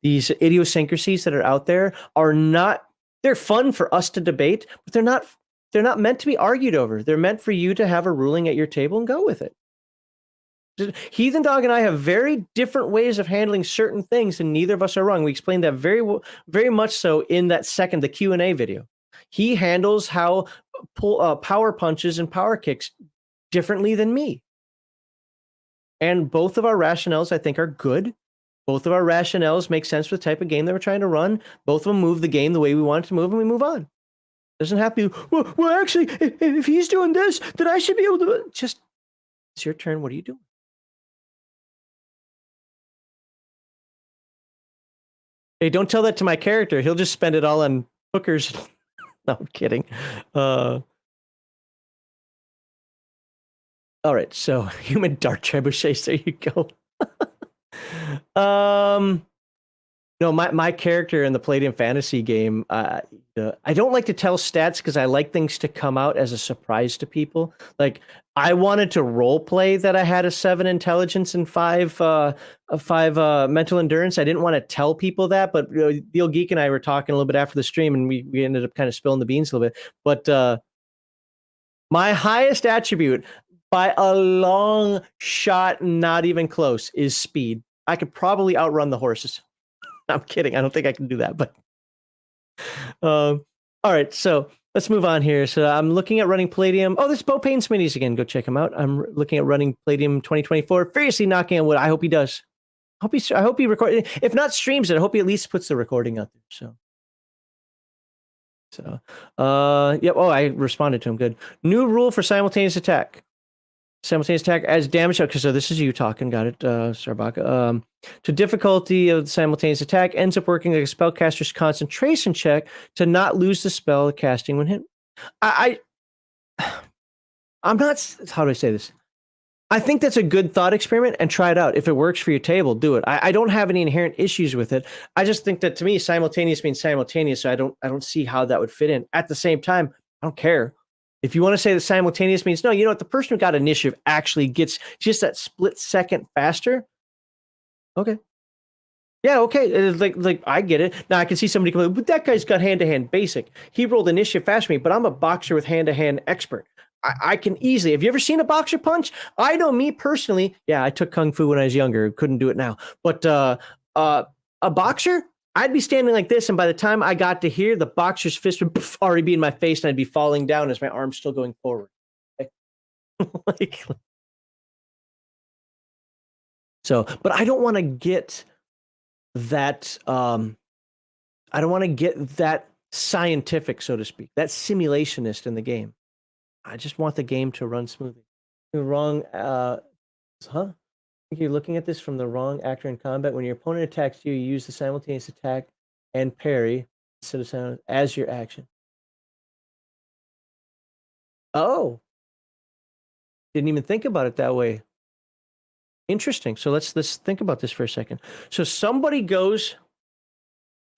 idiosyncrasies that are out there are not. They're fun for us to debate, but they're not meant to be argued over. They're meant for you to have a ruling at your table and go with it. Heathen Dog and I have very different ways of handling certain things, and neither of us are wrong. We explained that very much so in the Q&A video. He handles how power punches and power kicks differently than me. And both of our rationales, I think, are good. Both of our rationales make sense for the type of game that we're trying to run. Both of them move the game the way we want it to move, and we move on. Doesn't have to be, well, actually, if he's doing this, then I should be able to. Just, it's your turn. What are you doing? Hey, don't tell that to my character. He'll just spend it all on hookers. No, I'm kidding. All right, so human dart trebuchets. There you go. No, my character in the Palladium Fantasy game, I don't like to tell stats because I like things to come out as a surprise to people. Like I wanted to role play that I had a 7 intelligence and 5 mental endurance. I didn't want to tell people that, but the old geek and I were talking a little bit after the stream, and we ended up kind of spilling the beans a little bit. But my highest attribute by a long shot, not even close, is speed. I could probably outrun the horses. I'm kidding. I don't think I can do that, but all right. So let's move on here. So I'm looking at running Palladium. Oh, this Bo Payne Smitty's again. Go check him out. I'm looking at running Palladium 2024. Furiously knocking on wood. I hope he does. I hope he record. If not streams it, I hope he at least puts the recording out there. Yep. Oh, I responded to him. Good. New rule for simultaneous attack. Simultaneous attack as damage. Okay, so this is you talking. Got it, Sarbaka. To difficulty of the simultaneous attack ends up working like a spellcaster's concentration check to not lose the spell casting when hit. I'm not. How do I say this? I think that's a good thought experiment and try it out. If it works for your table, do it. I don't have any inherent issues with it. I just think that to me, simultaneous means simultaneous. So I don't see how that would fit in. At the same time, I don't care. If you want to say that simultaneous means no, you know what? The person who got initiative actually gets just that split second faster. Okay. Yeah, okay. It's like I get it. Now I can see somebody come, but that guy's got hand-to-hand basic. He rolled initiative faster than me, but I'm a boxer with hand-to-hand expert. I can easily. Have you ever seen a boxer punch? I know me personally. Yeah, I took kung fu when I was younger. Couldn't do it now. But a boxer, I'd be standing like this, and by the time I got to here, the boxer's fist would already be in my face, and I'd be falling down as my arm's still going forward. But I don't want to get that. I don't want to get that scientific, so to speak, that simulationist in the game. I just want the game to run smoothly. You're wrong. I think you're looking at this from the wrong actor in combat. When your opponent attacks you, you use the simultaneous attack and parry instead of as your action. Oh, didn't even think about it that way. Interesting. So let's think about this for a second. So somebody goes.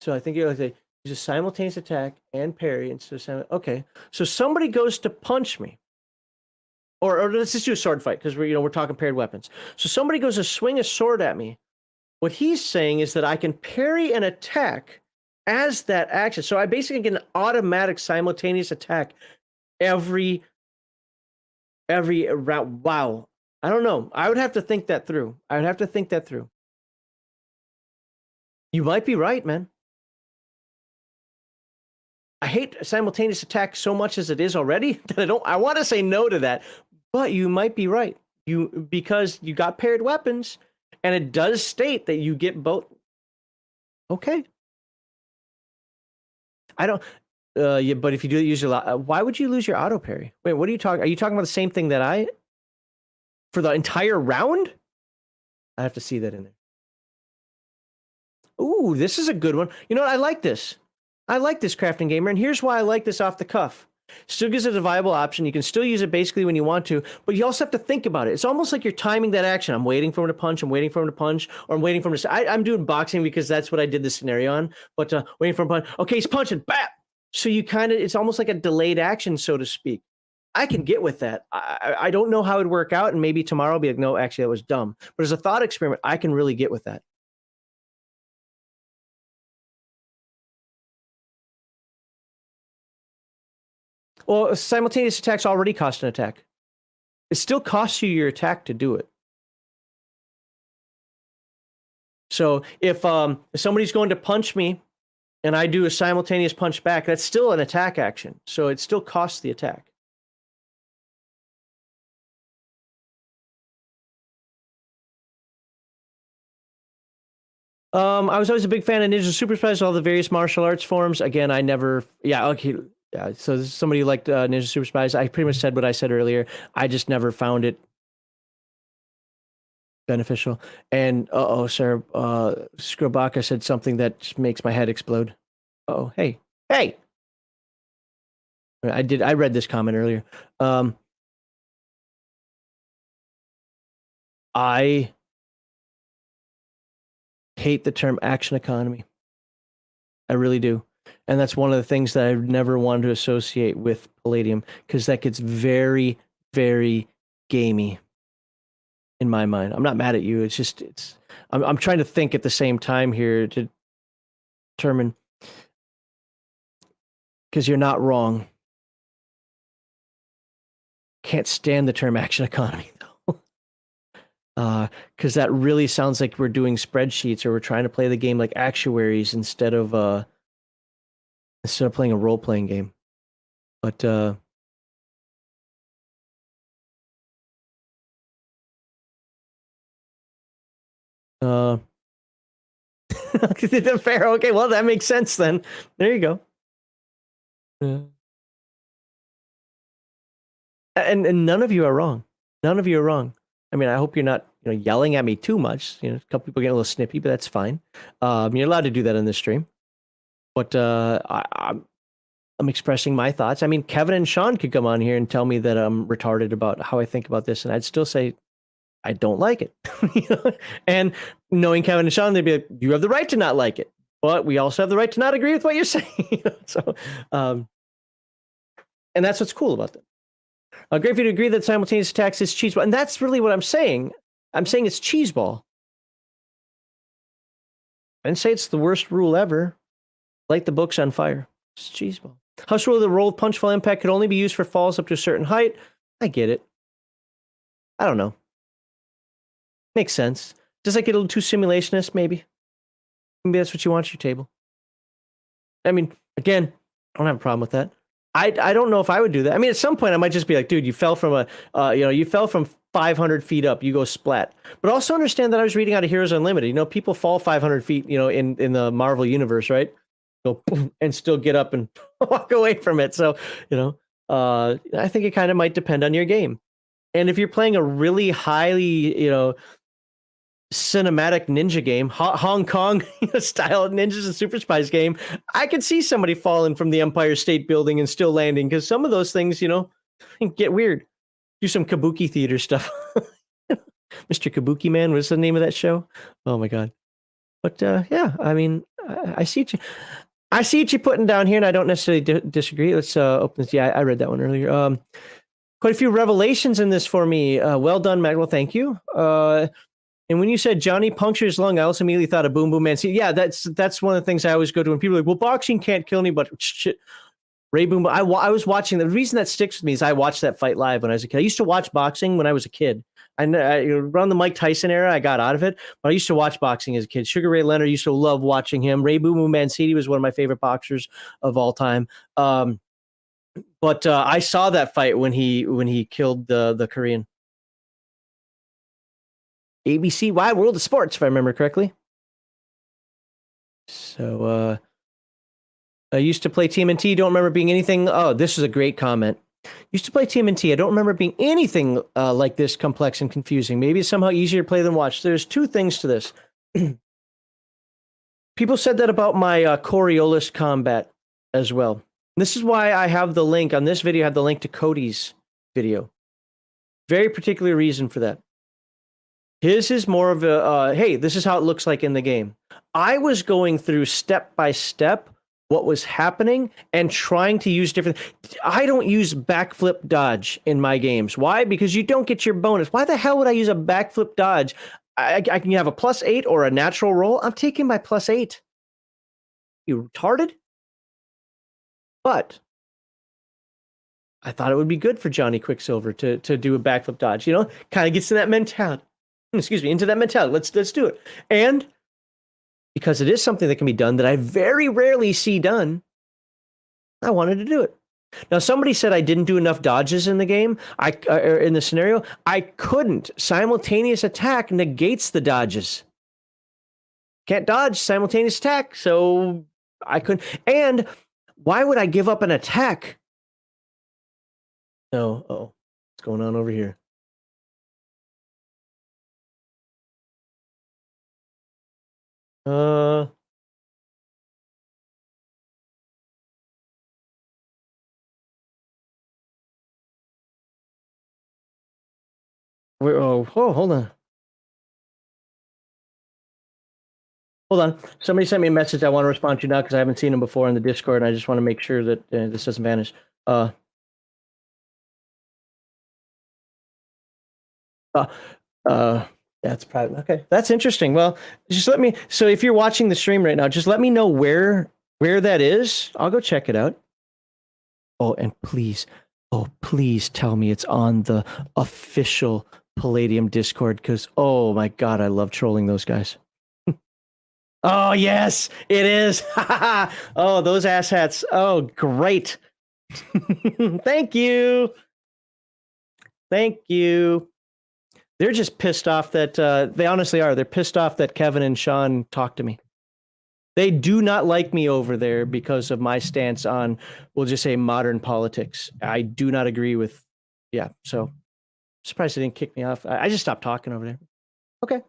So I think you're like use a simultaneous attack and parry instead of okay. So somebody goes to punch me. Or let's just do a sword fight because we're talking paired weapons. So somebody goes to swing a sword at me. What he's saying is that I can parry an attack as that action. So I basically get an automatic simultaneous attack every round. Wow. I don't know. I would have to think that through. You might be right, man. I hate simultaneous attack so much as it is already that I want to say no to that. But you might be right. Because you got paired weapons, and it does state that you get both. Okay. I don't. Yeah, but if you do use your, why would you lose your auto parry? Wait, what are you talking? Are you talking about the same thing that I? For the entire round? I have to see that in there. Ooh, this is a good one. You know what? I like this. I like this crafting gamer, and here's why I like this off the cuff. Still gives it a viable option. You can still use it basically when you want to, but you also have to think about it. It's almost like you're timing that action. I'm waiting for him to punch. I'm waiting for him to punch, or I'm waiting for him to. I'm doing boxing because that's what I did this scenario on. But waiting for him to punch. Okay, he's punching. Bap. So you it's almost like a delayed action, so to speak. I can get with that. I don't know how it'd work out, and maybe tomorrow I'll be like, no, actually that was dumb. But as a thought experiment, I can really get with that. Well, simultaneous attacks already cost an attack. It still costs you your attack to do it. So if somebody's going to punch me and I do a simultaneous punch back, that's still an attack action. So it still costs the attack. I was always a big fan of Ninja Super Spies, all the various martial arts forms. Again, I never, yeah, okay. Yeah, so this is somebody who liked Ninja Super Spies. I pretty much said what I said earlier. I just never found it beneficial. And sir, Skrobaka said something that makes my head explode. Oh, hey. I read this comment earlier. I hate the term action economy. I really do. And that's one of the things that I've never wanted to associate with Palladium because that gets very, very gamey in my mind. I'm not mad at you. It's just I'm trying to think at the same time here to determine because you're not wrong. Can't stand the term action economy though. Because that really sounds like we're doing spreadsheets or we're trying to play the game like actuaries instead of playing a role playing game. But uh fair. Okay, well that makes sense then. There you go. Yeah. And none of you are wrong. None of you are wrong. I mean, I hope you're not yelling at me too much. A couple people get a little snippy, but that's fine. You're allowed to do that in this stream. But I'm expressing my thoughts. I mean, Kevin and Sean could come on here and tell me that I'm retarded about how I think about this, and I'd still say I don't like it. And knowing Kevin and Sean, they'd be like, "You have the right to not like it, but we also have the right to not agree with what you're saying." So, and that's what's cool about them. Great for you to agree that simultaneous attacks is cheeseball, and that's really what I'm saying. I'm saying it's cheeseball. I didn't say it's the worst rule ever. Light the books on fire. It's cheeseball. House rule: the roll of punch fall impact could only be used for falls up to a certain height. I get it. I don't know. Makes sense. Does that get a little too simulationist? Maybe. Maybe that's what you want your table. I mean, again, I don't have a problem with that. I don't know if I would do that. I mean, at some point, I might just be like, dude, you fell from you fell from 500 feet up. You go splat. But also understand that I was reading out of Heroes Unlimited. People fall 500 feet. In the Marvel universe, right? Go and still get up and walk away from it. So, I think it kind of might depend on your game. And if you're playing a really highly, cinematic ninja game, Hong Kong style ninjas and super spies game, I could see somebody falling from the Empire State Building and still landing because some of those things, get weird. Do some kabuki theater stuff. Mr. Kabuki Man was the name of that show. Oh my god! But yeah, I mean, I see what you. I see what you're putting down here, and I don't necessarily disagree. Let's open this. Yeah, I read that one earlier. Quite a few revelations in this for me. Well done, Magwell. Thank you. And when you said Johnny punctures lung, I also immediately thought of Boom Boom Man. See, yeah, that's one of the things I always go to when people are like, well, boxing can't kill anybody. Shit. Ray Boom. I was watching. The reason that sticks with me is I watched that fight live when I was a kid. I used to watch boxing when I was a kid. Around the Mike Tyson era, I got out of it, but I used to watch boxing as a kid. Sugar Ray Leonard used to love watching him. Ray Boom Boom Mancini was one of my favorite boxers of all time. But I saw that fight when he killed the Korean. ABC Wide World of Sports, if I remember correctly. So I used to play TMNT. Don't remember being anything. Oh, this is a great comment. Used to play TMNT. I don't remember being anything like this complex and confusing. Maybe it's somehow easier to play than watch. There's two things to this. People said that about my Coriolis combat as well. This is why I have the link on this video. I have the link to Cody's video. Very particular reason for that. His is more of a, hey, this is how it looks like in the game. I was going through step by step what was happening and trying to use different. I don't use backflip dodge in my games. Why? Because you don't get your bonus. Why the hell would I use a backflip dodge? I can have a +8 or a natural roll. I'm taking my +8. You retarded? But I thought it would be good for Johnny Quicksilver to do a backflip dodge. Kind of gets in that mentality. Excuse me, into that mentality. Let's do it. And because it is something that can be done that I very rarely see done, I wanted to do it. Now, somebody said I didn't do enough dodges in the game. In the scenario, I couldn't. Simultaneous attack negates the dodges. Can't dodge simultaneous attack, so I couldn't. And why would I give up an attack? No, what's going on over here? Hold on. Hold on. Somebody sent me a message I want to respond to now because I haven't seen them before in the Discord, and I just want to make sure that this doesn't vanish. Uh, uh, that's private. Okay, that's interesting. Well, just let me. So if you're watching the stream right now, just let me know where that is. I'll go check it out. Oh, and please, please tell me it's on the official Palladium Discord because oh my god, I love trolling those guys. Oh yes, it is. Oh, those asshats. Oh, great. Thank you. Thank you. They're just pissed off that they honestly are. They're pissed off that Kevin and Sean talked to me. They do not like me over there because of my stance on, we'll just say, modern politics. I do not agree with, yeah. So, I'm surprised they didn't kick me off. I just stopped talking over there. Okay.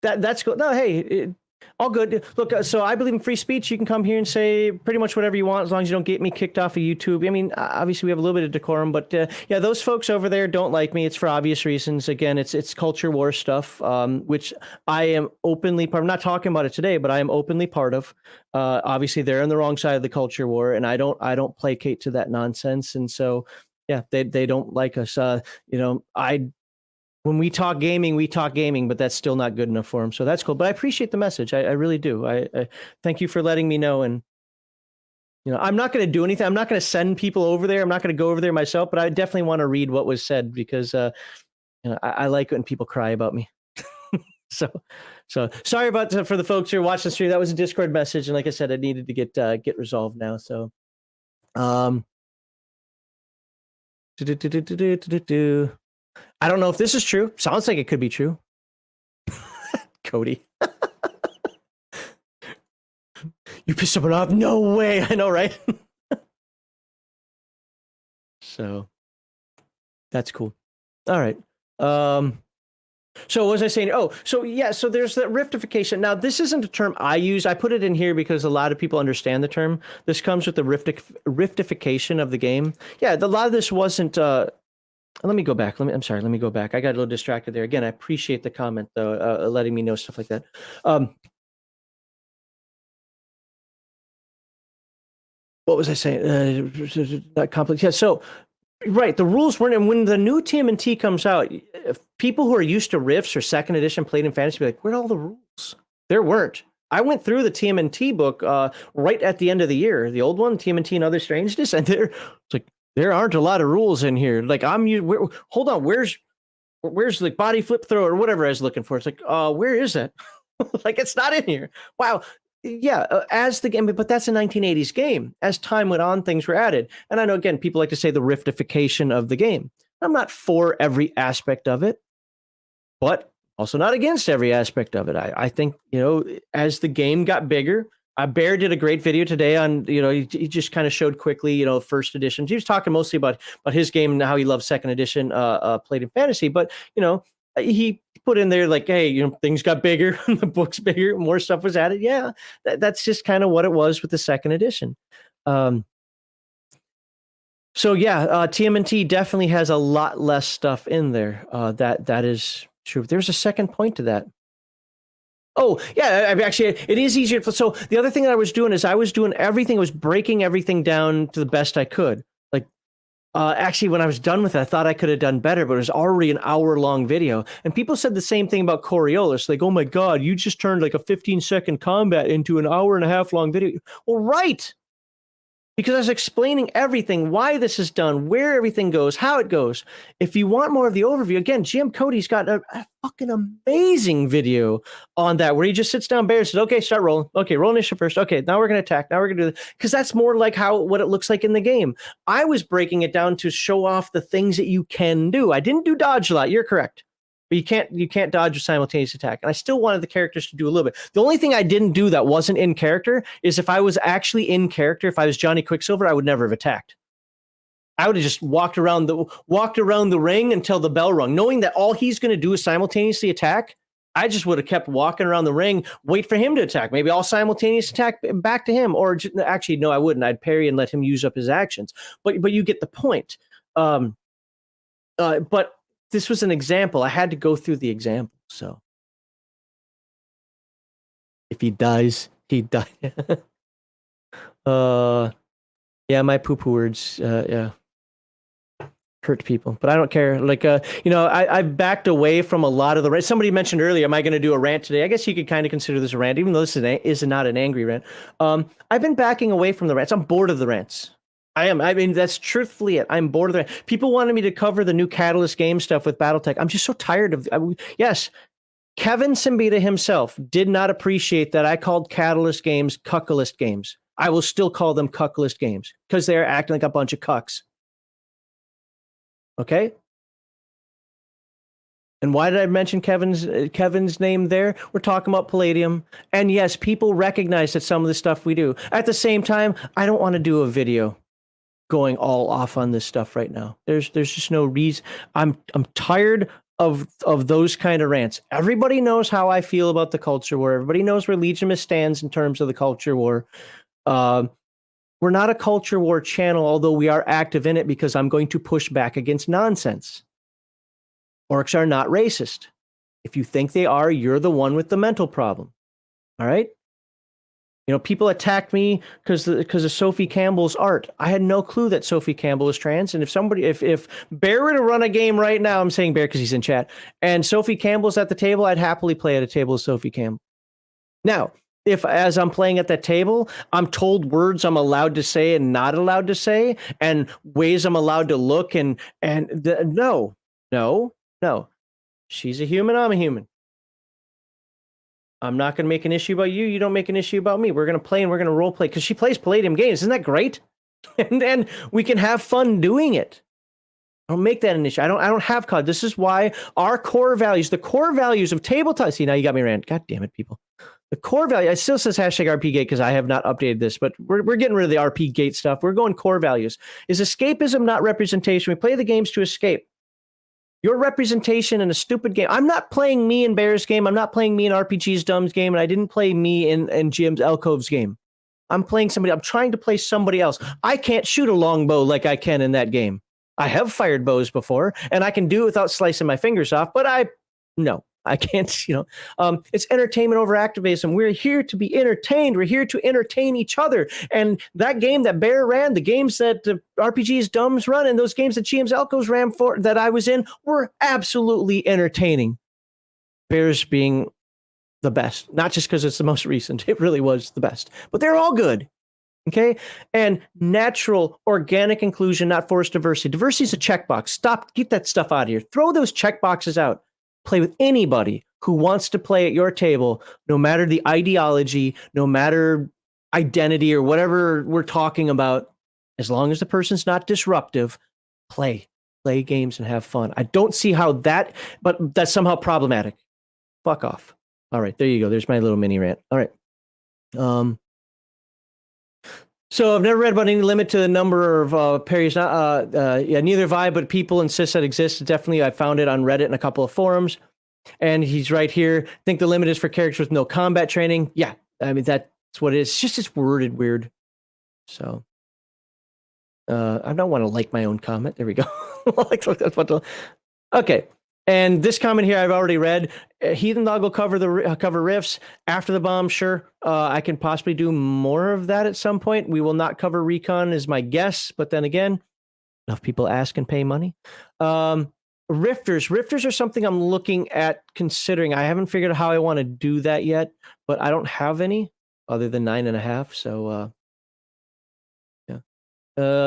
That's cool. No, hey, all good. Look, so I believe in free speech. You can come here and say pretty much whatever you want as long as you don't get me kicked off of YouTube. I mean, obviously we have a little bit of decorum, but yeah, those folks over there don't like me. It's for obvious reasons. Again, it's culture war stuff, which I am openly part. I'm not talking about it today, but I am openly part of. Obviously, they're on the wrong side of the culture war, and I don't placate to that nonsense. And so, yeah, they don't like us. When we talk gaming, but that's still not good enough for him. So that's cool. But I appreciate the message. I really do. I thank you for letting me know. And I'm not going to do anything. I'm not going to send people over there. I'm not going to go over there myself. But I definitely want to read what was said because I like when people cry about me. so sorry about for the folks who are watching the stream. That was a Discord message, and like I said, it needed to get resolved now. So, I don't know if this is true. Sounds like it could be true. Cody. You pissed someone off? No way. I know, right? So that's cool. All right. So what was I saying? Oh, so yeah, so there's that riftification. Now, this isn't a term I use. I put it in here because a lot of people understand the term. This comes with the riftification of the game. Yeah, a lot of this wasn't let me go back. Let me go back. I got a little distracted there. Again, I appreciate the comment, though, letting me know stuff like that. What was I saying? That complex. Yeah, so, right, the rules weren't, and when the new TMNT comes out, people who are used to Rifts or second edition played in fantasy be like, where'd all the rules? There weren't. I went through the TMNT book right at the end of the year, the old one, TMNT and Other Strangeness, and it's like, there aren't a lot of rules in here. Like hold on, where's like body flip throw or whatever I was looking for? It's like, where is that? Like it's not in here. Wow. Yeah, as the game, but that's a 1980s game. As time went on, things were added. And I know, again, people like to say the riftification of the game. I'm not for every aspect of it, but also not against every aspect of it. I think, as the game got bigger, Bear did a great video today on, he just kind of showed quickly, first edition. He was talking mostly about his game and how he loves second edition played in fantasy. But, he put in there like, hey, things got bigger, the book's bigger, more stuff was added. Yeah, that's just kind of what it was with the second edition. So yeah, TMNT definitely has a lot less stuff in there. That is true. There's a second point to that. Oh, yeah, actually, it is easier. So the other thing that I was doing is I was doing everything, I was breaking everything down to the best I could. Like, actually, when I was done with it, I thought I could have done better, but it was already an hour-long video. And people said the same thing about Coriolis. Like, oh my God, you just turned like a 15-second combat into an hour-and-a-half long video. Well, right. Because I was explaining everything, why this is done, where everything goes, how it goes. If you want more of the overview, again, GM Cody's got a fucking amazing video on that where he just sits down, Bear, and says, okay, start rolling. Okay, roll initiative first. Okay, now we're going to attack. Now we're going to do this. Because that's more like what it looks like in the game. I was breaking it down to show off the things that you can do. I didn't do dodge a lot. You're correct. But you can't dodge a simultaneous attack. And I still wanted the characters to do a little bit. The only thing I didn't do that wasn't in character is if I was actually in character, if I was Johnny Quicksilver, I would never have attacked. I would have just walked around the ring until the bell rung, knowing that all he's going to do is simultaneously attack. I just would have kept walking around the ring, wait for him to attack. Maybe I'll simultaneous attack back to him, or actually, no, I wouldn't. I'd parry and let him use up his actions. But you get the point. But this was an example. I had to go through the example. So if he dies, he dies. Yeah, my poo-poo words, yeah, hurt people, but I don't care. Like, I've backed away from a lot of the rant. Somebody mentioned earlier, am I going to do a rant today? I guess you could kind of consider this a rant, even though this is not an angry rant. I've been backing away from the rants. I'm bored of the rants. I am. I mean, that's truthfully it. I'm bored of the rant. People wanted me to cover the new Catalyst game stuff with BattleTech. I'm just so tired of. Yes, Kevin Simbita himself did not appreciate that I called Catalyst games cuckalist games. I will still call them cuckalist games because they're acting like a bunch of cucks. Okay? And why did I mention Kevin's name there? We're talking about Palladium. And yes, people recognize that some of the stuff we do. At the same time, I don't want to do a video going all off on this stuff right now. There's just no reason. I'm tired of those kind of rants. Everybody knows how I feel about the culture war. Everybody knows where Legitimus stands in terms of the culture war. We're not a culture war channel, although we are active in it because I'm going to push back against nonsense. Orcs are not racist. If you think they are, you're the one with the mental problem. All right? People attacked me because of Sophie Campbell's art. I had no clue that Sophie Campbell was trans. And if Bear were to run a game right now, I'm saying Bear because he's in chat, and Sophie Campbell's at the table, I'd happily play at a table with Sophie Campbell. Now, if as I'm playing at that table, I'm told words I'm allowed to say and not allowed to say, and ways I'm allowed to look, no. She's a human, I'm a human. I'm not going to make an issue about you. You don't make an issue about me. We're going to play and we're going to role play because she plays Palladium games. Isn't that great? and we can have fun doing it. I don't make that an issue. I don't have COD. This is why our core values, the core values of tabletop. See, now you got me rant. God damn it, people. The core value, it still says hashtag RPGate because I have not updated this, but we're getting rid of the RPGate stuff. We're going core values. Is escapism not representation? We play the games to escape. Your representation in a stupid game. I'm not playing me in Bear's game. I'm not playing me in RPG's Dumb's game, and I didn't play me in Jim's Alcove's game. I'm playing somebody. I'm trying to play somebody else. I can't shoot a longbow like I can in that game. I have fired bows before, and I can do it without slicing my fingers off, but no. I can't, it's entertainment over activism. We're here to be entertained. We're here to entertain each other. And that game that Bear ran, the games that RPG's Dumbs run, and those games that GM's Elco's ran for that I was in were absolutely entertaining. Bears being the best, not just because it's the most recent. It really was the best, but they're all good. Okay. And natural, organic inclusion, not forced diversity. Diversity is a checkbox. Get that stuff out of here. Throw those checkboxes out. Play with anybody who wants to play at your table, no matter the ideology, no matter identity or whatever we're talking about. As long as the person's not disruptive, play games and have fun. I don't see how but that's somehow problematic. Fuck off. All right, there you go. There's my little mini rant. All right. So I've never read about any limit to the number of parries. Neither have I, but people insist that exists. Definitely, I found it on Reddit and a couple of forums. And he's right here. I think the limit is for characters with no combat training. Yeah, I mean, that's what it is. It's just it's worded weird. So I don't want to like my own comment. There we go. Okay. And this comment here I've already read. Heathen Dog will cover rifts after the bomb. Sure, I can possibly do more of that at some point. We will not cover recon, is my guess. But then again, enough people ask and pay money. Rifters are something I'm looking at considering. I haven't figured out how I want to do that yet, but I don't have any other than 9.5. So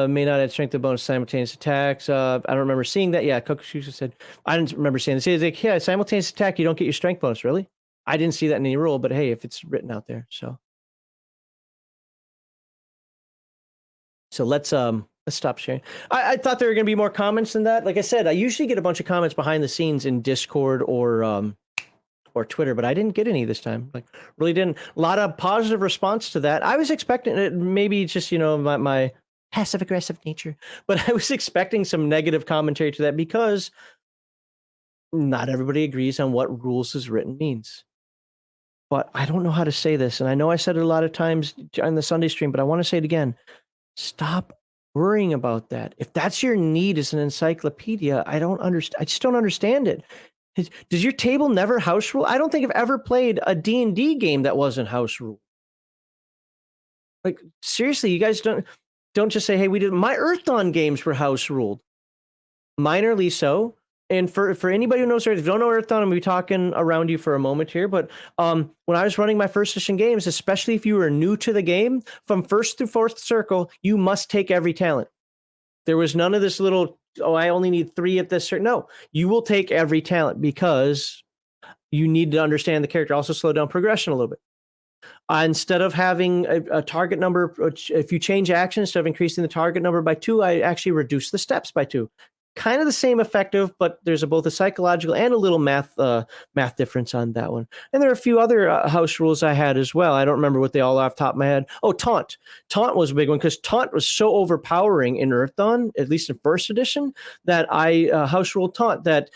may not add strength to bonus simultaneous attacks. I don't remember seeing that. Yeah, Kokushusa said, I didn't remember seeing this. He's like, yeah, simultaneous attack, you don't get your strength bonus, really? I didn't see that in any rule, but hey, if it's written out there. So let's stop sharing. I thought there were going to be more comments than that. Like I said, I usually get a bunch of comments behind the scenes in Discord or Twitter, but I didn't get any this time. Like, really didn't. A lot of positive response to that. I was expecting it, maybe just, my passive aggressive nature, but I was expecting some negative commentary to that because not everybody agrees on what rules is written means. But I don't know how to say this, and I know I said it a lot of times on the Sunday stream, but I want to say it again. Stop worrying about that? If that's your need as an encyclopedia, I don't understand. I just don't understand it. Does your table never house rule? I don't think I've ever played a D&D game that wasn't house rule. Like, seriously, you guys don't just say, hey, we did. My Earth Dawn games were house ruled, minorly so. And for anybody who knows, if you don't know Earth Dawn, I'm going to be talking around you for a moment here. But when I was running my first edition games, especially if you were new to the game, from first through fourth circle, you must take every talent. There was none of this little, oh, I only need 3 at this. No, you will take every talent because you need to understand the character. Also slow down progression a little bit. Instead of having a target number, if you change action, instead of increasing the target number by 2, I actually reduce the steps by 2. Kind of the same effective, but there's both a psychological and a little math difference on that one. And there are a few other house rules I had as well. I don't remember what they all are off the top of my head. Oh, taunt. Taunt was a big one because taunt was so overpowering in Earth Dawn, at least in first edition, that I house ruled taunt. That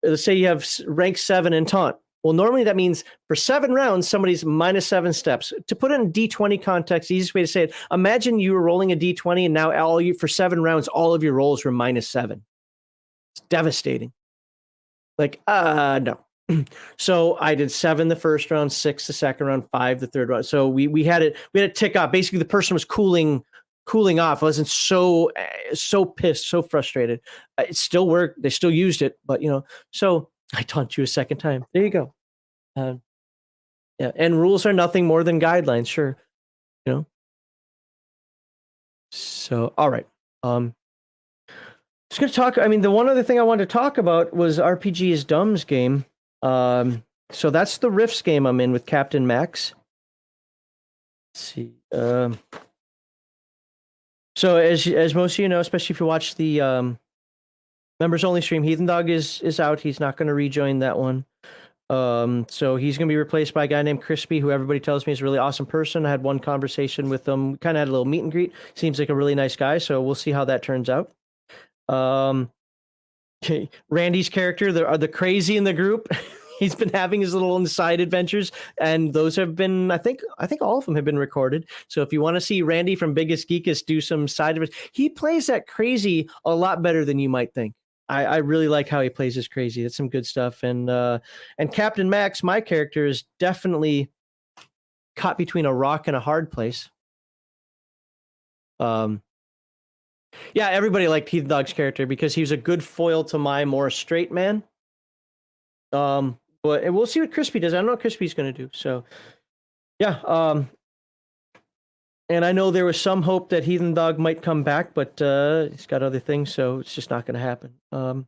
let's say you have rank 7 in taunt. Well, normally that means for 7 rounds, somebody's minus 7 steps. To put it in D20 context, the easiest way to say it, imagine you were rolling a D20 and now for 7 rounds, all of your rolls were minus 7. It's devastating. Like, no. So I did 7 the first round, 6 the second round, 5 the third round. So we had it tick off. Basically, the person was cooling off. I wasn't so pissed, so frustrated. It still worked. They still used it, but so I taunt you a second time. There you go. Yeah, and rules are nothing more than guidelines, sure. So, all right. Just going to talk. I mean, the one other thing I wanted to talk about was RPG is Dumb's game. So that's the Rifts game I'm in with Captain Max. Let's see. So as most of you know, especially if you watch the members only stream, Heathen Dog is out. He's not going to rejoin that one. So he's going to be replaced by a guy named Crispy, who everybody tells me is a really awesome person. I had one conversation with him, kind of had a little meet and greet. Seems like a really nice guy. So we'll see how that turns out. Randy's character, the crazy in the group. He's been having his little side adventures, and those have been, I think all of them have been recorded. So if you want to see Randy from Biggest Geekus do some side adventures, he plays that crazy a lot better than you might think. I really like how he plays his crazy. It's some good stuff. And Captain Max, my character, is definitely caught between a rock and a hard place. Yeah, everybody liked Heathen Dog's character because he was a good foil to my more straight man. But we'll see what Crispy does. I don't know what Crispy's going to do. So, yeah. And I know there was some hope that Heathen Dog might come back, but he's got other things, so it's just not going to happen. But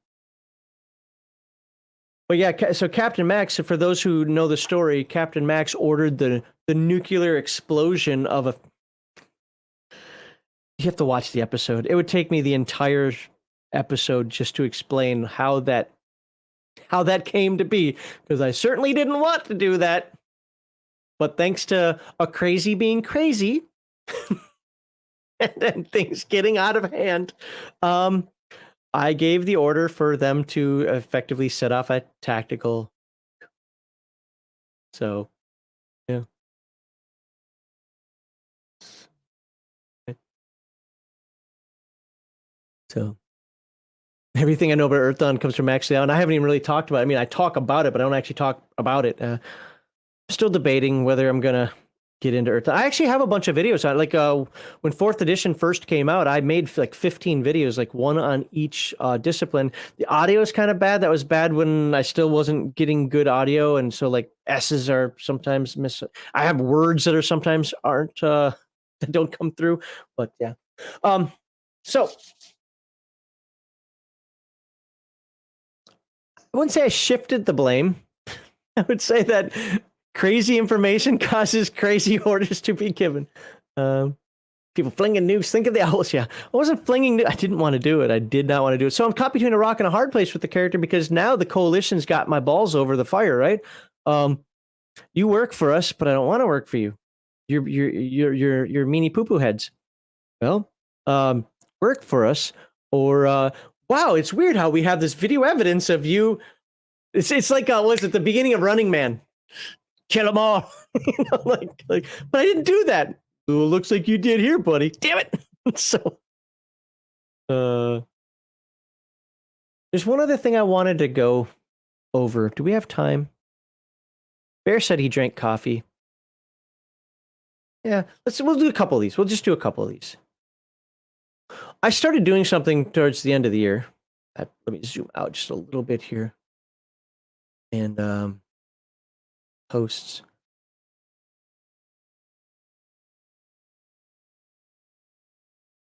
yeah, so Captain Max, for those who know the story, Captain Max ordered the nuclear explosion of a... You have to watch the episode. It would take me the entire episode just to explain how that came to be, because I certainly didn't want to do that. But thanks to a crazy being crazy, and then things getting out of hand, I gave the order for them to effectively set off a tactical. So, yeah. So, everything I know about Earth Dawn comes from actually out, and I haven't even really talked about it. I mean, I talk about it, but I don't actually talk about it. I'm still debating whether I'm going to get into Earth Dawn. I actually have a bunch of videos on it. Like when 4th edition first came out, I made like 15 videos, like one on each discipline. The audio is kind of bad. That was bad when I still wasn't getting good audio, and so like S's are sometimes miss. I have words that are sometimes aren't that don't come through. But yeah, so I wouldn't say I shifted the blame. I would say that crazy information causes crazy orders to be given. People flinging nukes. Think of the owls. Yeah, I wasn't flinging. I didn't want to do it. I did not want to do it. So I'm caught between a rock and a hard place with the character because now the coalition's got my balls over the fire. Right? You work for us, but I don't want to work for you. You're meanie poo poo heads. Well, work for us, or wow, it's weird how we have this video evidence of you. It's like what's it? The beginning of Running Man. Kill them all. Like, but I didn't do that. Well, looks like you did here, buddy. Damn it. So There's one other thing I wanted to go over. Do we have time? Bear said he drank coffee. Yeah, we'll do a couple of these. We'll just do a couple of these. I started doing something towards the end of the year. Let me zoom out just a little bit here. And posts.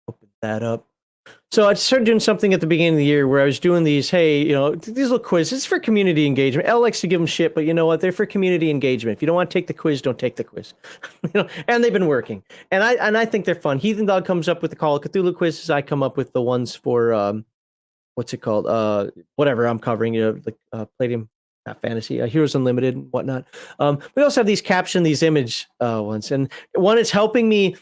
Open that up. So I started doing something at the beginning of the year where I was doing these, hey, these little quizzes. It's for community engagement. Elle likes to give them shit, but you know what? They're for community engagement. If you don't want to take the quiz, don't take the quiz. And they've been working. And I think they're fun. Heathen Dog comes up with the Call of Cthulhu quizzes. I come up with the ones for what's it called? Whatever I'm covering, like Palladium Fantasy, Heroes Unlimited, and whatnot. We also have these caption, these image ones, and one is helping me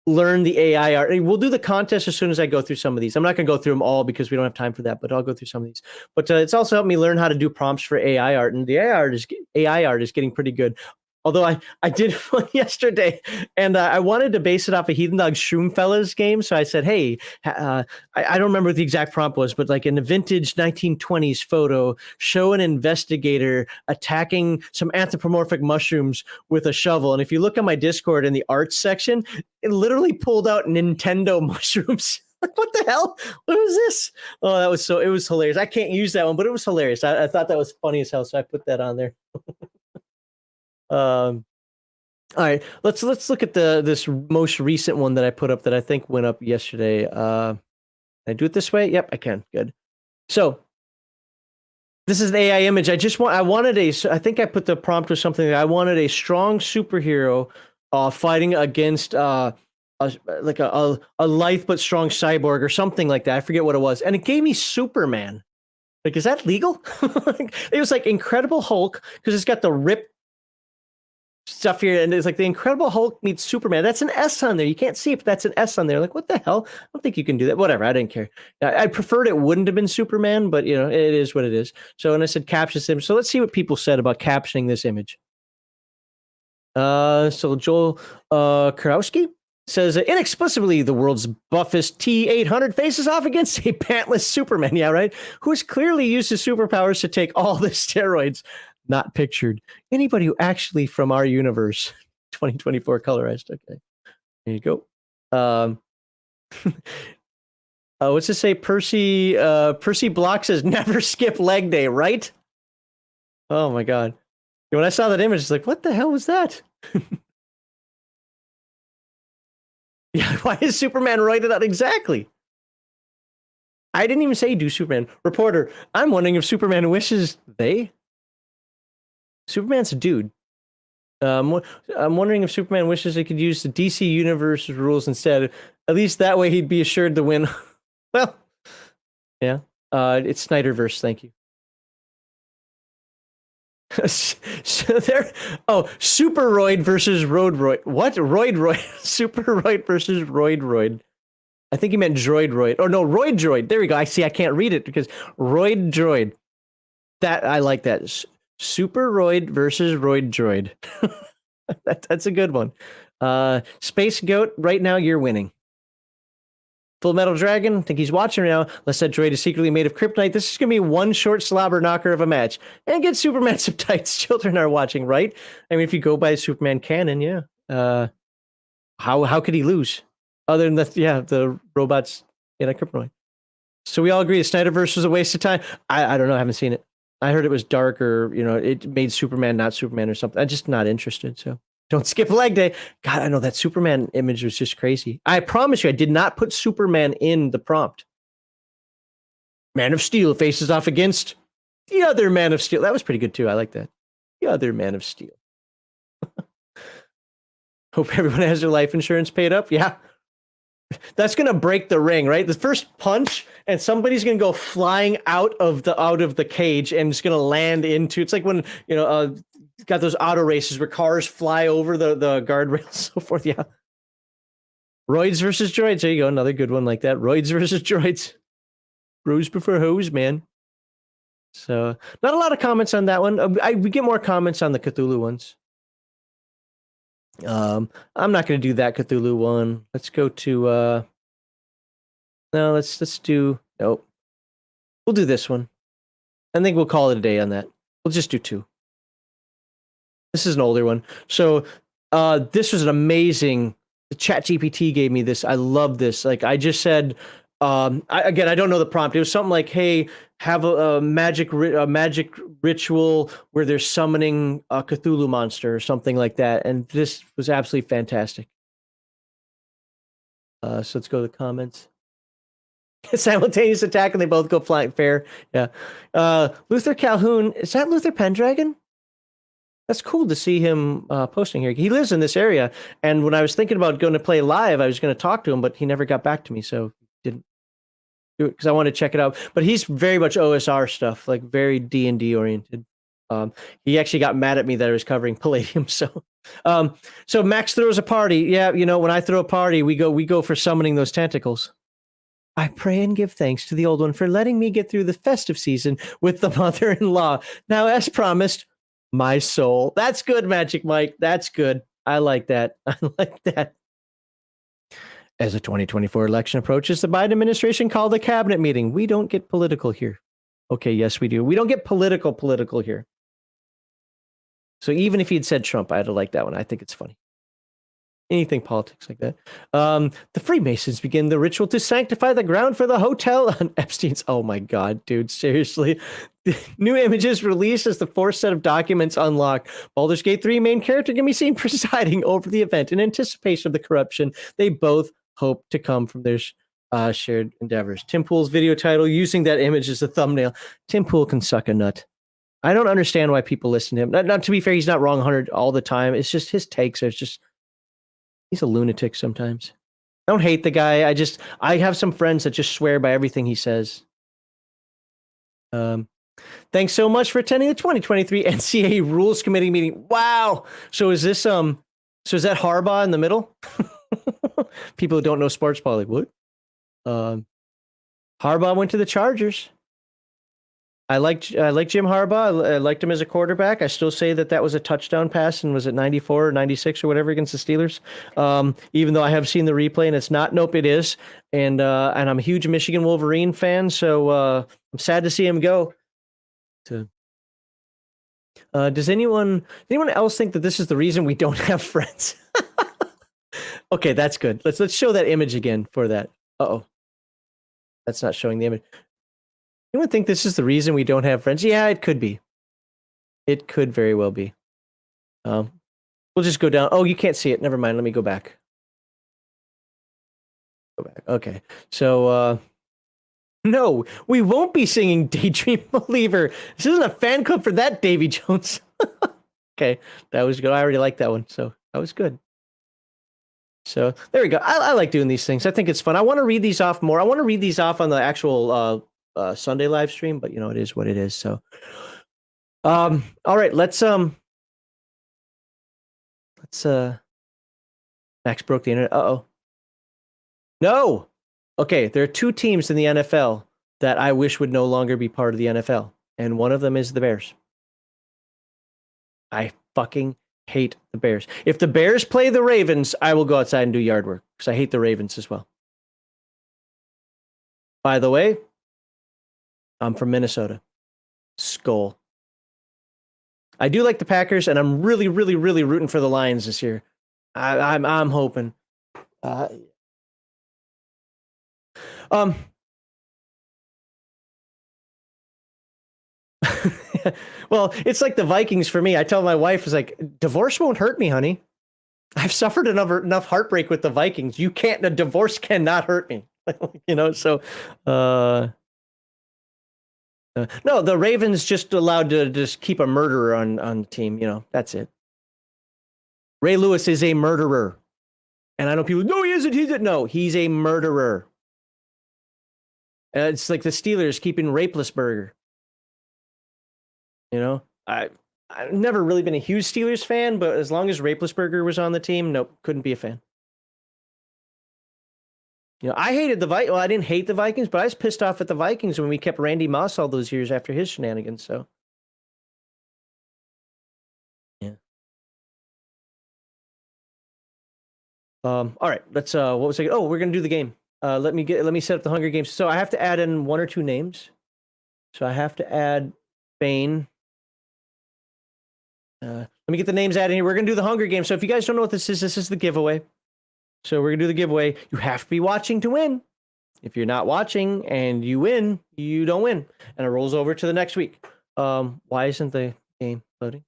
learn the AI art. We'll do the contest as soon as I go through some of these. I'm not going to go through them all because we don't have time for that, but I'll go through some of these. But it's also helped me learn how to do prompts for AI art, and the AI art is getting pretty good. Although I did one yesterday, and I wanted to base it off a Heathen Dog Shroomfellas game. So I said, hey, I don't remember what the exact prompt was, but like in a vintage 1920s photo, show an investigator attacking some anthropomorphic mushrooms with a shovel. And if you look at my Discord in the arts section, it literally pulled out Nintendo mushrooms. Like, what the hell? What was this? Oh, it was hilarious. I can't use that one, but it was hilarious. I thought that was funny as hell, so I put that on there. All right, let's look at this most recent one that I put up that I think went up yesterday. Can I do it this way? Yep, I can. Good. So this is an AI image. I think I put the prompt or something. I wanted a strong superhero fighting against a lithe but strong cyborg or something like that. I forget what it was, and it gave me Superman. Like, is that legal? It was like Incredible Hulk because it's got the rip stuff here, and it's like the Incredible Hulk meets Superman. That's an S on there. You can't see it, but that's an S on there. Like, what the hell? I don't think you can do that. Whatever. I didn't care. I preferred it wouldn't have been Superman, but it is what it is. So, and I said caption this image. So let's see what people said about captioning this image. So Joel Karowski says, inexplicably, the world's buffest T-800 faces off against a pantless Superman. Yeah, right. Who has clearly used his superpowers to take all the steroids. Not pictured. Anybody who actually from our universe, 2024 colorized. Okay, there you go. What's this say? Percy Block says never skip leg day, right? Oh my god. When I saw that image, it's like, what the hell was that? Yeah, why is Superman roided out exactly? I didn't even say do Superman. Reporter, I'm wondering if Superman wishes they. Superman's a dude. I'm wondering if Superman wishes he could use the DC Universe rules instead. At least that way he'd be assured to win. Well, yeah. It's Snyderverse. Thank you. So there. Oh, Superroid versus Roidroid. What? Roidroid. Superroid versus Roidroid. I think he meant Droid. Oh no, Roidroid. There we go. I see. I can't read it because Roidroid. That I like that. Superroid versus Roidroid. That's a good one. Space Goat, right now you're winning. Full Metal Dragon, I think he's watching right now. Unless that droid is secretly made of kryptonite. This is going to be one short slobber knocker of a match. And get Superman some tights. Children are watching, right? I mean, if you go by Superman canon, yeah. How could he lose? Other than the robots in a kryptonite. So we all agree the Snyderverse was a waste of time. I don't know. I haven't seen it. I heard it was dark, or it made Superman not Superman or something. I'm just not interested. So don't skip leg day. God, I know that Superman image was just crazy. I promise you, I did not put Superman in the prompt. Man of Steel faces off against the other Man of Steel. That was pretty good too. I like that. The other Man of Steel. Hope everyone has their life insurance paid up. Yeah. That's gonna break the ring, right? The first punch, and somebody's gonna go flying out of the cage, and it's gonna land into. It's like when got those auto races where cars fly over the guardrails and so forth. Yeah. Roids versus droids. There you go. Another good one like that. Roids versus droids. Bros before hoes, man. So not a lot of comments on that one. We get more comments on the Cthulhu ones. I'm not going to do that Cthulhu one. Let's go to No, let's do nope. We'll do this one. I think we'll call it a day on that. We'll just do 2. This is an older one. So this was an amazing ChatGPT gave me this. I love this. Like I just said, I don't know the prompt. It was something like, "Hey, have a magic ritual where they're summoning a Cthulhu monster or something like that." And this was absolutely fantastic. So let's go to the comments. Simultaneous attack, and they both go flying. Fair, yeah. Luther Calhoun, is that Luther Pendragon? That's cool to see him posting here. He lives in this area, and when I was thinking about going to play live, I was going to talk to him, but he never got back to me, so didn't do it because I wanted to check it out. But he's very much OSR stuff, like very D&D oriented. He actually got mad at me that I was covering Palladium. So Max throws a party. Yeah, when I throw a party, we go for summoning those tentacles. I pray and give thanks to the old one for letting me get through the festive season with the mother-in-law. Now, as promised, my soul. That's good, Magic Mike. That's good. I like that. I like that. As the 2024 election approaches, the Biden administration called a cabinet meeting. We don't get political here. Okay, yes, we do. We don't get political here. So even if he had said Trump, I'd have liked that one. I think it's funny. Anything politics like that. The Freemasons begin the ritual to sanctify the ground for the hotel on Epstein's. Oh my God, dude, seriously. New images released as the 4th set of documents unlocked. Baldur's Gate 3 main character can be seen presiding over the event in anticipation of the corruption they both hope to come from their shared endeavors. Tim Pool's video title using that image as a thumbnail. Tim Pool can suck a nut. I don't understand why people listen to him. Not to be fair, he's not wrong 100 all the time. It's just his takes are just. He's a lunatic sometimes. I don't hate the guy. I have some friends that just swear by everything he says. Thanks so much for attending the 2023 NCAA Rules Committee meeting. Wow. So is this so is that Harbaugh in the middle? People who don't know sports ball, like what? Harbaugh went to the Chargers. I like Jim Harbaugh. I liked him as a quarterback. I still say that was a touchdown pass and was it 94 or 96 or whatever against the Steelers. Even though I have seen the replay and it's not. Nope, it is. And I'm a huge Michigan Wolverine fan, so I'm sad to see him go. Does anyone else think that this is the reason we don't have friends? Okay, that's good. Let's show that image again for that. Uh-oh. That's not showing the image. Anyone think this is the reason we don't have friends? Yeah, it could be. It could very well be. We'll just go down. Oh, you can't see it. Never mind. Let me go back. Go back. Okay. So, no, we won't be singing Daydream Believer. This isn't a fan club for that, Davy Jones. Okay, that was good. I already liked that one, so that was good. So there we go. I like doing these things. I think it's fun. I want to read these off more. I want to read these off on the actual Sunday live stream, but it is what it is. So, all right, let's Max broke the internet. Uh-oh. No. Okay, there are 2 teams in the NFL that I wish would no longer be part of the NFL, and one of them is the Bears. I fucking hate the Bears. If the Bears play the Ravens, I will go outside and do yard work because I hate the Ravens as well. By the way, I'm from Minnesota. Skull. I do like the Packers, and I'm really, really, really rooting for the Lions this year. I'm hoping. Well, it's like the Vikings for me. I tell my wife, "Is like divorce won't hurt me, honey. I've suffered enough heartbreak with the Vikings. A divorce cannot hurt me." So no, the Ravens just allowed to just keep a murderer on the team. That's it. Ray Lewis is a murderer. And I know people, no, he isn't. No, he's a murderer. It's like the Steelers keeping Rapelessberger. I've never really been a huge Steelers fan, but as long as Rapelessberger was on the team, nope, couldn't be a fan. I hated the Vikings. Well, I didn't hate the Vikings, but I was pissed off at the Vikings when we kept Randy Moss all those years after his shenanigans. So, yeah. All right. Let's. What was I? Oh, we're gonna do the game. Let me set up the Hunger Games. So I have to add in 1 or 2 names. So I have to add Bane. Let me get the names added here. We're gonna do the Hunger Games. So if you guys don't know what this is the giveaway. So we're gonna do the giveaway. You have to be watching to win. If you're not watching and you win, you don't win, and it rolls over to the next week. Why isn't the game loading?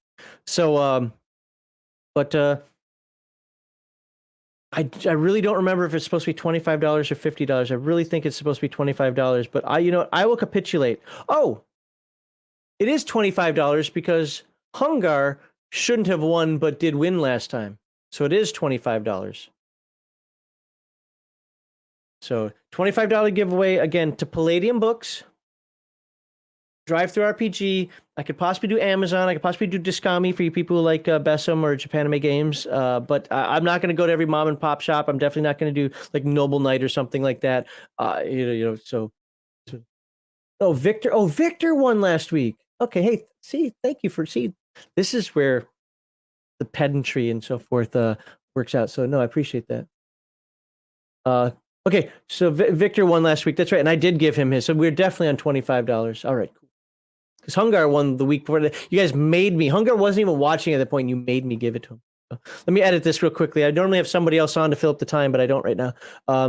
So, but I really don't remember if it's supposed to be $25 or $50. I really think it's supposed to be $25, but I will capitulate. Oh, it is $25 because Hungar shouldn't have won, but did win last time. So it is $25. So $25 giveaway again to Palladium Books, Drive Through RPG. I could possibly do Amazon. I could possibly do Discami for you people who like Besem or Japanime Games. But I'm not going to go to every mom and pop shop. I'm definitely not going to do like Noble Knight or something like that. So. Oh, Victor. Oh, Victor won last week. Okay. Hey, thank you for this is where the pedantry and so forth works out. So no, I appreciate that. Okay, so Victor won last week. That's right, and I did give him his. So we're definitely on $25. All right, cool. Because Hungar won the week before. You guys made me. Hungar wasn't even watching at that point. You made me give it to him. So let me edit this real quickly. I normally have somebody else on to fill up the time, but I don't right now.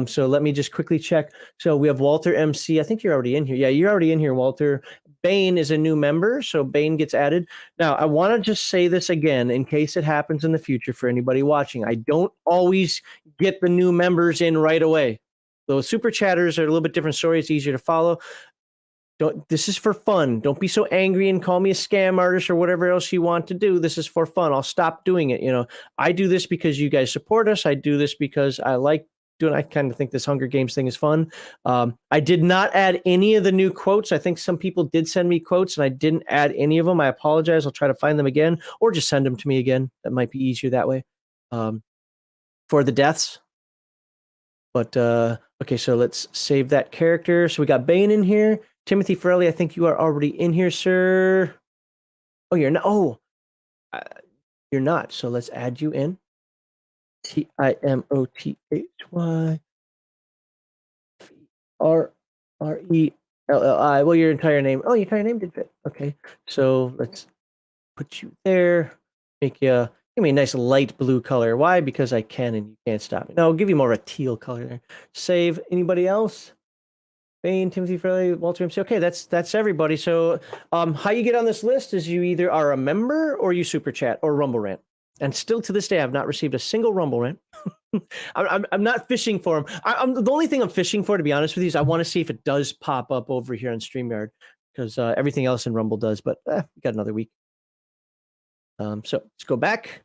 So let me just quickly check. So we have Walter MC. I think you're already in here. Yeah, you're already in here, Walter. Bane is a new member, so Bane gets added. Now, I want to just say this again in case it happens in the future for anybody watching. I don't always get the new members in right away. Those super chatters are a little bit different story. It's easier to follow. This is for fun. Don't be so angry and call me a scam artist or whatever else you want to do. This is for fun. I'll stop doing it. I do this because you guys support us. I do this because I like doing. I kind of think this Hunger Games thing is fun. I did not add any of the new quotes. I think some people did send me quotes and I didn't add any of them. I apologize. I'll try to find them again or just send them to me again. That might be easier that way. For the deaths. But okay, so let's save that character. So we got Bane in here. Timothy Farrelly, I think you are already in here, sir. Oh, you're not. Oh, you're not. So let's add you in. TIMOTHYRRELLI. Well, your entire name. Oh, your entire name did fit. Okay, so let's put you there. Give me a nice light blue color. Why? Because I can and you can't stop me. No, I'll give you more of a teal color there. Save. Anybody else? Bane, Timothy Fairley, Walter MC. Okay, that's everybody. So how you get on this list is you either are a member or you super chat or Rumble Rant. And still to this day, I've not received a single Rumble Rant. I'm not fishing for them. The only thing I'm fishing for, to be honest with you, is I want to see if it does pop up over here on StreamYard because everything else in Rumble does. But we got another week. So let's go back.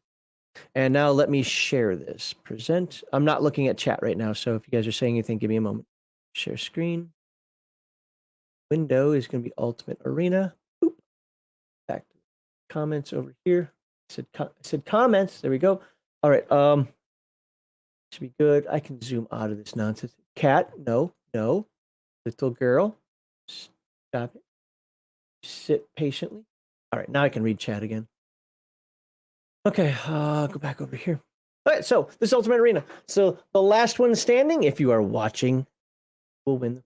And now let me share this. Present. I'm not looking at chat right now. So if you guys are saying anything, give me a moment. Share screen. Window is going to be Ultimate Arena. Boop. Back to comments over here. I said comments. There we go. All right. Should be good. I can zoom out of this nonsense. Cat, no. Little girl, stop it. Sit patiently. All right. Now I can read chat again. Okay. Go back over here. All right. So this Ultimate Arena. So the last one standing, if you are watching, will win.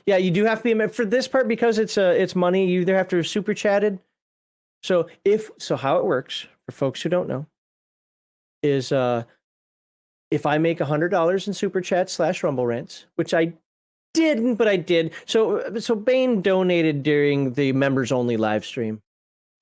Yeah, you do have to be for this part because it's money. You either have to super chatted. So how it works for folks who don't know is if I make $100 in super chat / Rumble Rants, which I didn't, but I did. So Bane donated during the members only live stream,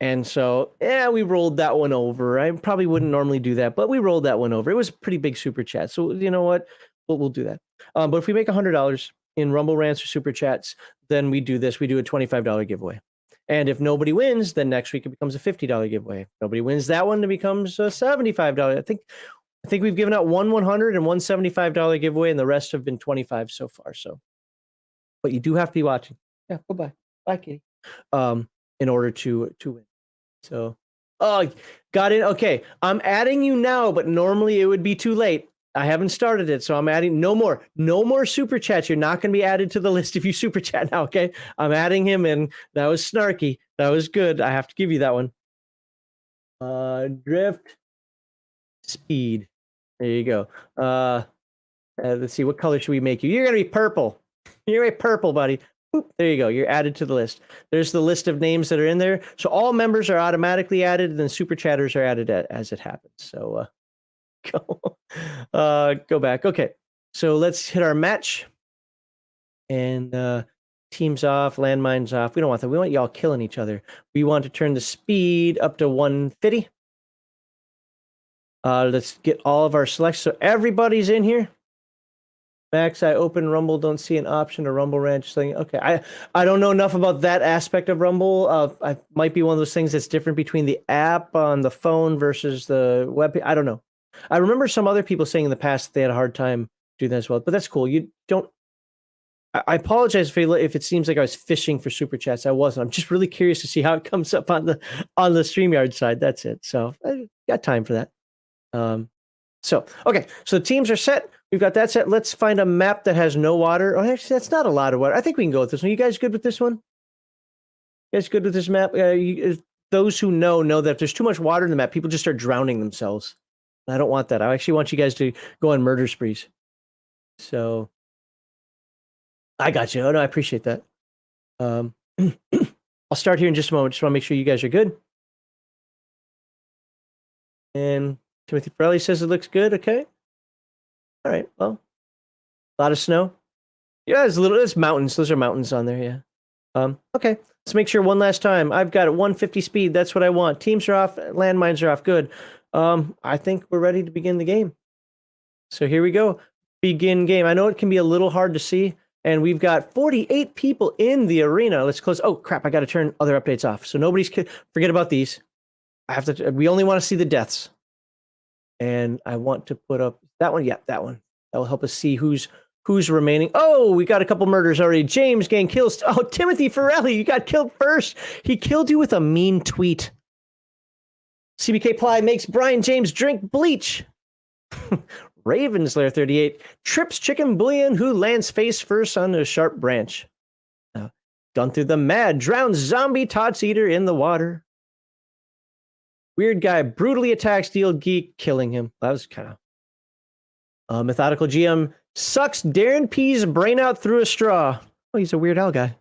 and so we rolled that one over. I probably wouldn't normally do that, but we rolled that one over. It was a pretty big super chat, so you know what? We'll do that. But if we make $100 in Rumble Rants or Super Chats, then we do this. We do a $25 giveaway. And if nobody wins, then next week it becomes a $50 giveaway. If nobody wins that one, it becomes a $75. I think we've given out one $100 and one $75 giveaway, and the rest have been 25 so far. So, but you do have to be watching. Yeah, bye, Kitty. In order to win. So, got it. Okay, I'm adding you now, but normally it would be too late. I haven't started it, so I'm adding no more super chats. You're not going to be added to the list if you super chat now, okay? I'm adding him in. That was snarky. That was good. I have to give you that one. Drift speed. There you go. Let's see, what color should we make you? You're gonna be purple. You're a purple, buddy. Boop, there you go. You're added to the list. There's the list of names that are in there. So all members are automatically added, and then super chatters are added as it happens. So go back. Okay, so let's hit our match. And teams off, landmines off. We don't want that. We want y'all killing each other. We want to turn the speed up to 150. Let's get all of our selections. So everybody's in here. Max, I open Rumble, don't see an option to Rumble Ranch thing. Okay, I don't know enough about that aspect of Rumble. I might be one of those things that's different between the app on the phone versus the web. I don't know. I remember some other people saying in the past that they had a hard time doing that as well, but that's cool. You don't. I apologize if it seems like I was fishing for super chats. I wasn't. I'm just really curious to see how it comes up on the StreamYard side. That's it. So I got time for that. Okay, so the teams are set. We've got that set. Let's find a map that has no water. Oh, actually, that's not a lot of water. I think we can go with this one. You guys good with this one? You guys good with this map? Those who know that if there's too much water in the map, people just start drowning themselves. I don't want that. I actually want you guys to go on murder sprees. So I got you. Oh, no, I appreciate that. I'll start here in just a moment. Just want to make sure you guys are good. And Timothy Pirelli says it looks good. Okay. All right. Well, a lot of snow. Yeah, there's mountains. Those are mountains on there. Yeah. Okay. Let's make sure one last time. I've got 150 speed. That's what I want. Teams are off. Landmines are off. Good. I think we're ready to begin the game. So here we go. Begin game. I know it can be a little hard to see. And we've got 48 people in the arena. Let's close. Oh, crap. I got to turn other updates off. So forget about these. We only want to see the deaths. And I want to put up that one. Yeah, that one. That will help us see who's remaining. Oh, we got a couple murders already. James getting kills. Oh, Timothy Farrelly, you got killed first. He killed you with a mean tweet. CBK Ply makes Brian James drink bleach. Ravenslayer 38 trips chicken bouillon who lands face first on a sharp branch. Gunther the Mad drowns zombie Tots Eater in the water. Weird guy brutally attacks Steel Geek, killing him. That was kind of... Methodical GM sucks Darren P's brain out through a straw. Oh, he's a Weird Al guy.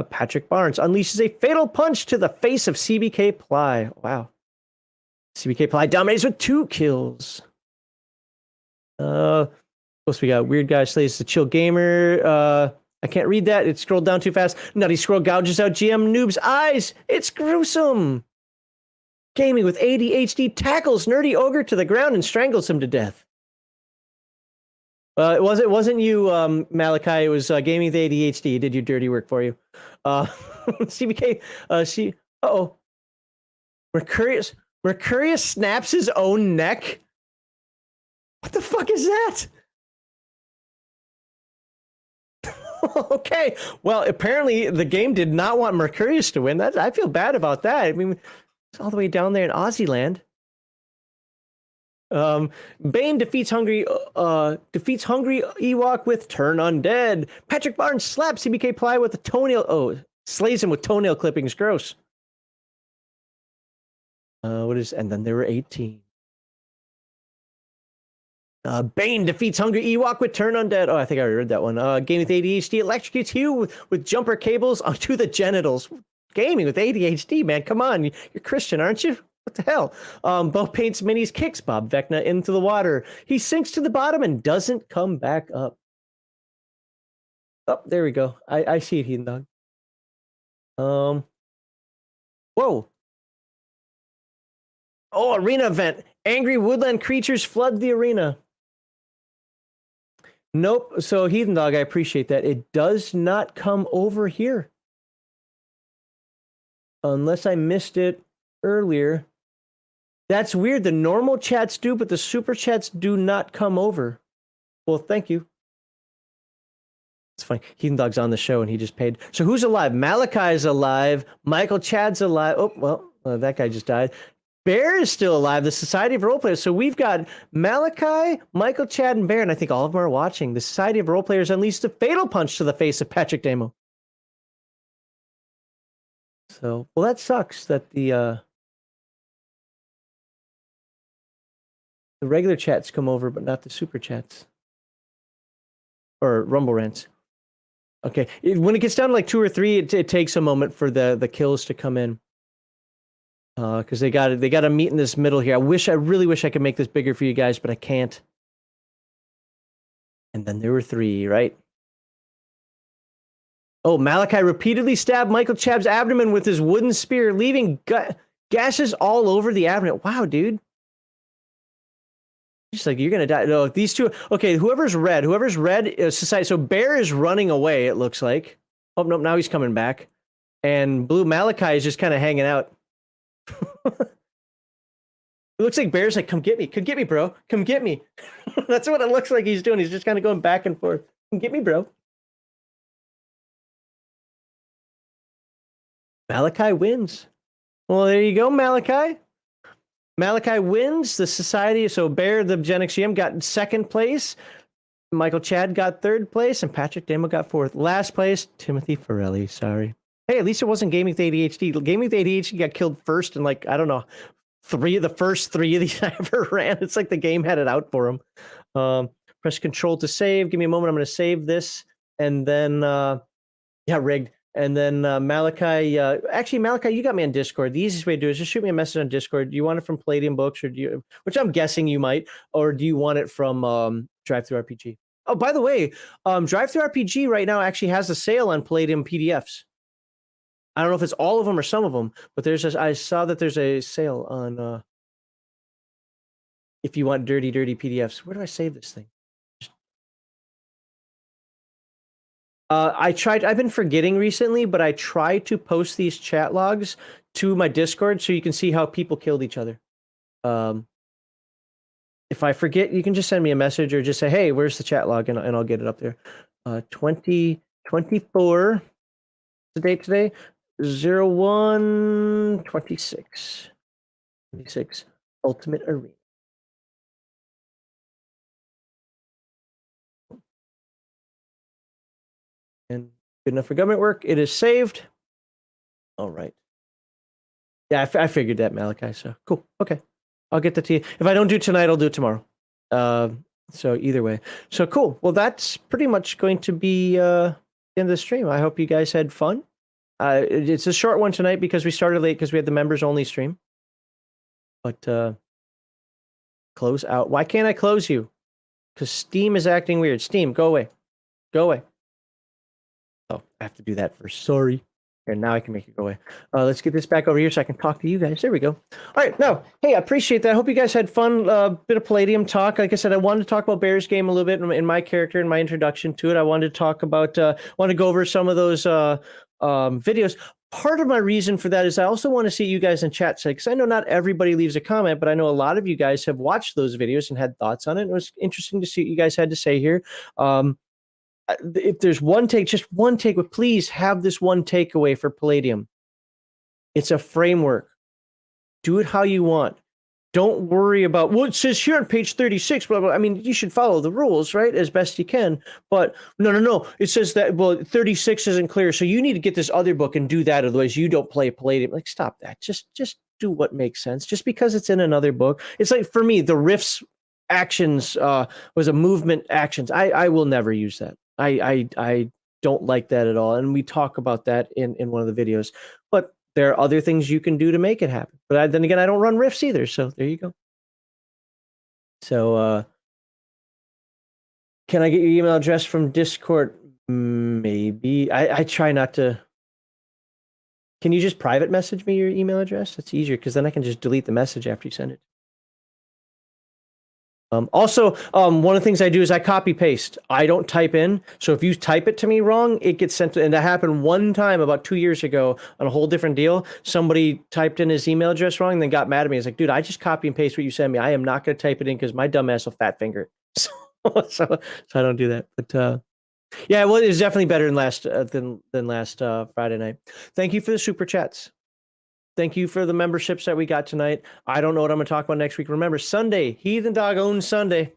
Patrick Barnes unleashes a fatal punch to the face of CBK Ply. Wow. CBK Ply dominates with 2 kills. What else we got? Weird guy slays the chill gamer. I can't read that. It scrolled down too fast. Nutty Scroll gouges out GM Noob's eyes. It's gruesome. Gaming with ADHD tackles Nerdy Ogre to the ground and strangles him to death. It wasn't you, Malachi. It was Gaming with ADHD. He did your dirty work for you. CBK. Uh-oh. Mercurius snaps his own neck. What the fuck is that? Okay. Well, apparently the game did not want Mercurius to win. I feel bad about that. I mean, it's all the way down there in Aussie land. Bane defeats Hungry Ewok with Turn Undead. Patrick Barnes slaps CBK Ply with a toenail. Oh, slays him with toenail clippings. Gross. And then there were 18. Bane defeats Hungry Ewok with Turn Undead. Oh, I think I already read that one. Gaming with ADHD electrocutes Hugh with jumper cables onto the genitals. Gaming with ADHD, man. Come on. You're Christian, aren't you? What the hell? Bo Paints Minis kicks Bob Vecna into the water. He sinks to the bottom and doesn't come back up. Oh, there we go. I see it, Heathen Dog. Whoa. Oh, arena event. Angry woodland creatures flood the arena. Nope. So, Heathen Dog, I appreciate that. It does not come over here. Unless I missed it earlier. That's weird. The normal chats do, but the super chats do not come over. Well, thank you. It's funny. Heathen Dog's on the show and he just paid. So who's alive? Malachi's alive. Michael Chad's alive. Oh, well, that guy just died. Bear is still alive. The Society of Roleplayers. So we've got Malachi, Michael, Chad, and Bear, and I think all of them are watching. The Society of Roleplayers unleashed a fatal punch to the face of Patrick Damo. So, well, that sucks that the The regular chats come over, but not the super chats or Rumble rants. Okay, when it gets down to like 2 or 3, it takes a moment for the kills to come in. Because they got to meet in this middle here. I really wish I could make this bigger for you guys, but I can't. And then there were 3, right? Oh, Malachi repeatedly stabbed Michael Chab's abdomen with his wooden spear, leaving gashes all over the abdomen. Wow, dude. Just like, you're gonna die. No, these two. Okay, whoever's red is society. So Bear is running away, it looks like. Oh, no, now he's coming back. And blue Malachi is just kind of hanging out. It looks like Bear's like, come get me, bro. Come get me. That's what it looks like he's doing. He's just kind of going back and forth. Come get me, bro. Malachi wins. Well, there you go, Malachi. Malachi wins the society. So Bear, the Gen X GM, got 2nd place. Michael Chad got 3rd place, and Patrick Demo got 4th. Last place, Timothy Farelli. Sorry. Hey, at least it wasn't Gaming with ADHD. Gaming with ADHD got killed first in like, I don't know, the first 3 of these I ever ran. It's like the game had it out for him. Press Control to save. Give me a moment. I'm going to save this, and then rigged. And then Malachi, actually Malachi, you got me on Discord. The easiest way to do it is just shoot me a message on Discord. Do you want it from Palladium Books, or which I'm guessing you might, or do you want it from Drive-Thru RPG? Oh, by the way, Drive-Thru RPG right now actually has a sale on Palladium PDFs. I don't know if it's all of them or some of them, but I saw that there's a sale on if you want dirty PDFs. Where do I save this thing? I've been forgetting recently, but I tried to post these chat logs to my Discord so you can see how people killed each other. If I forget, you can just send me a message or just say, hey, where's the chat log? And I'll get it up there. 2024, the date today, 01/26. 26, Ultimate Arena. And good enough for government work. It is saved. All right. Yeah, I figured that, Malachi. So cool. Okay. I'll get that to you. If I don't do it tonight, I'll do it tomorrow. So either way. So cool. Well, that's pretty much going to be the end of the stream. I hope you guys had fun. It's a short one tonight because we started late because we had the members only stream. But close out. Why can't I close you? Because Steam is acting weird. Steam, go away. Go away. Oh, I have to do that first. Sorry. And now I can make it go away. Let's get this back over here so I can talk to you guys. There we go. All right. No, hey, I appreciate that. I hope you guys had fun. Bit of Palladium talk. Like I said, I wanted to talk about Bear's game a little bit in my character and my introduction to it. I wanted to talk about, want to go over some of those videos. Part of my reason for that is I also want to see you guys in chat say, because I know not everybody leaves a comment, but I know a lot of you guys have watched those videos and had thoughts on it. It was interesting to see what you guys had to say here. If there's one take, just one take, but please have this one takeaway for Palladium. It's a framework. Do it how you want. Don't worry about what it says here on page 36, blah, blah. I mean, you should follow the rules, right? As best you can. But no. It says that, 36 isn't clear. So you need to get this other book and do that. Otherwise you don't play Palladium. Like, stop that. Just do what makes sense. Just because it's in another book. It's like, for me, the riffs actions was a movement actions. I will never use that. I don't like that at all. And we talk about that in one of the videos. But there are other things you can do to make it happen. But then again, I don't run riffs either. So there you go. So can I get your email address from Discord? Maybe. I try not to. Can you just private message me your email address? That's easier because then I can just delete the message after you send it. Also, one of the things I do is I copy paste. I don't type in. So if you type it to me wrong, it gets sent to, and that happened one time about 2 years ago on a whole different deal. Somebody typed in his email address wrong and then got mad at me. It's like, dude, I just copy and paste what you send me. I am not going to type it in because my dumb ass will fat finger it. So I don't do that. But yeah, well, it's definitely better than last Friday night. Thank you for the super chats. Thank you for the memberships that we got tonight. I don't know what I'm going to talk about next week. Remember, Sunday, Heathen Dog owns Sunday.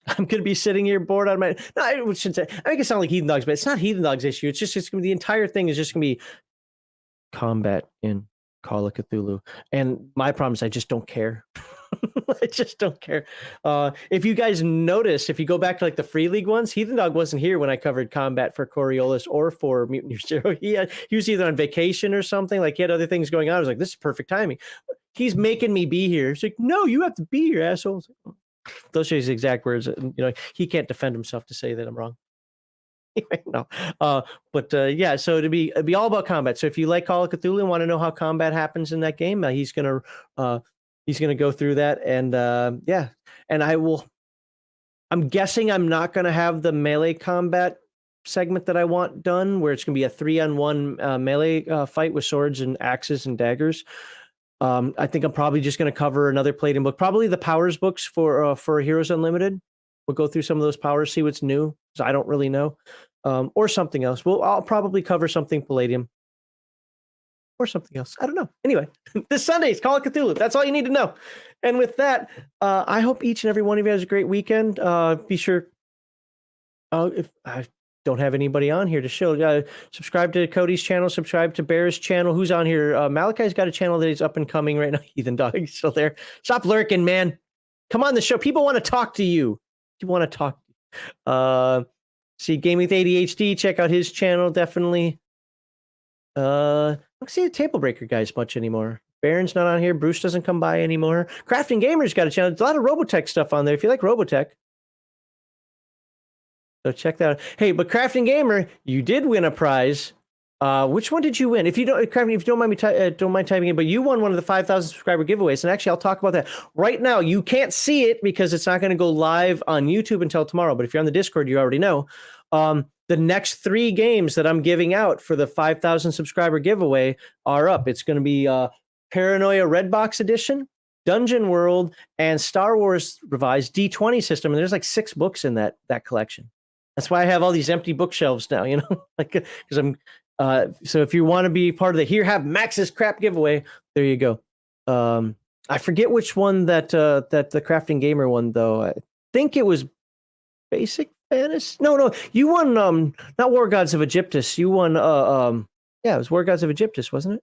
I'm going to be sitting here bored out of my... No, I shouldn't say... I make it sound like Heathen Dog's, but it's not Heathen Dog's issue. It's going to be... The entire thing is just going to be combat in Call of Cthulhu. And my problem is I just don't care. I just don't care. If you guys notice, if you go back to like the Free League ones, Heathen Dog wasn't here when I covered combat for Coriolis or for Mutant Year Zero. He was either on vacation or something. Like he had other things going on. I was like, this is perfect timing. He's making me be here. He's like, no, you have to be here, assholes. Those are his exact words. You know, he can't defend himself to say that I'm wrong. No, yeah. So it'd be all about combat. So if you like Call of Cthulhu and want to know how combat happens in that game, he's gonna go through that, and yeah. And I'm guessing I'm not gonna have the melee combat segment that I want done, where it's gonna be a 3-on-1 melee fight with swords and axes and daggers. I think I'm probably just gonna cover another Palladium book, probably the Powers books for Heroes Unlimited. We'll go through some of those powers, see what's new. So I don't really know. Or something else. I'll probably cover something Palladium or something else. I don't know. Anyway, this Sunday's Call of Cthulhu. That's all you need to know. And with that, I hope each and every one of you has a great weekend. Be sure, if I don't have anybody on here to show, subscribe to Cody's channel, subscribe to Bear's channel. Who's on here? Malachi's got a channel that is up and coming right now. Heathen Dog, he's still there. Stop lurking, man. Come on the show. People want to talk to you. You want to talk. See Game with ADHD, check out his channel, definitely. I don't see the Table Breaker guys much anymore. Baron's not on here. Bruce doesn't come by anymore. Crafting Gamer's got a channel. There's a lot of Robotech stuff on there. If you like Robotech, so check that out. Hey, but Crafting Gamer, you did win a prize. Which one did you win? If you don't mind me don't mind typing in, but you won one of the 5,000 subscriber giveaways, and actually I'll talk about that right now. You can't see it because it's not going to go live on YouTube until tomorrow. But if you're on the Discord, you already know. The next 3 games that I'm giving out for the 5,000 subscriber giveaway are up. It's going to be Paranoia Redbox Edition, Dungeon World, and Star Wars Revised D20 System. And there's like 6 books in that collection. That's why I have all these empty bookshelves now. You know, like because I'm. So if you want to be part of the Here Have Max's crap giveaway, there you go. I forget which one that the Crafting Gamer one though. I think it was Basic Fantasy. No, you won not War Gods of Egyptus. You won yeah, it was War Gods of Egyptus, wasn't it?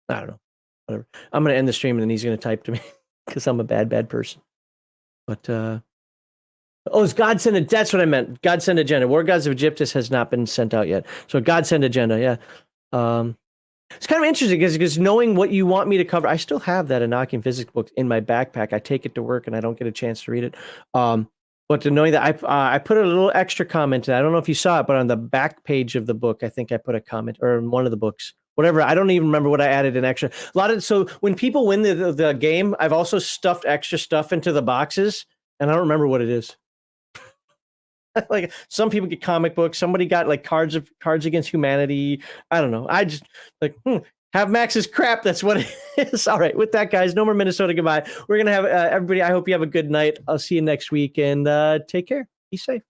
I don't know. Whatever. I'm gonna end the stream and then he's gonna type to me because I'm a bad person. But oh, it's Godsend Agenda. That's what I meant. Godsend Agenda. War Gods of Egyptus has not been sent out yet. So Godsend Agenda, yeah. It's kind of interesting because knowing what you want me to cover, I still have that Enochian physics book in my backpack. I take it to work and I don't get a chance to read it. But to knowing that I put a little extra comment. I don't know if you saw it, but on the back page of the book, I think I put a comment, or in one of the books. Whatever, I don't even remember what I added in extra. So when people win the game, I've also stuffed extra stuff into the boxes, and I don't remember what it is. Like some people get comic books, somebody got like Cards Against Humanity. I don't know. I just like have Max's crap. That's what it is. All right, with that, guys, no more Minnesota. Goodbye. We're gonna have everybody. I hope you have a good night. I'll see you next week, and take care. Be safe.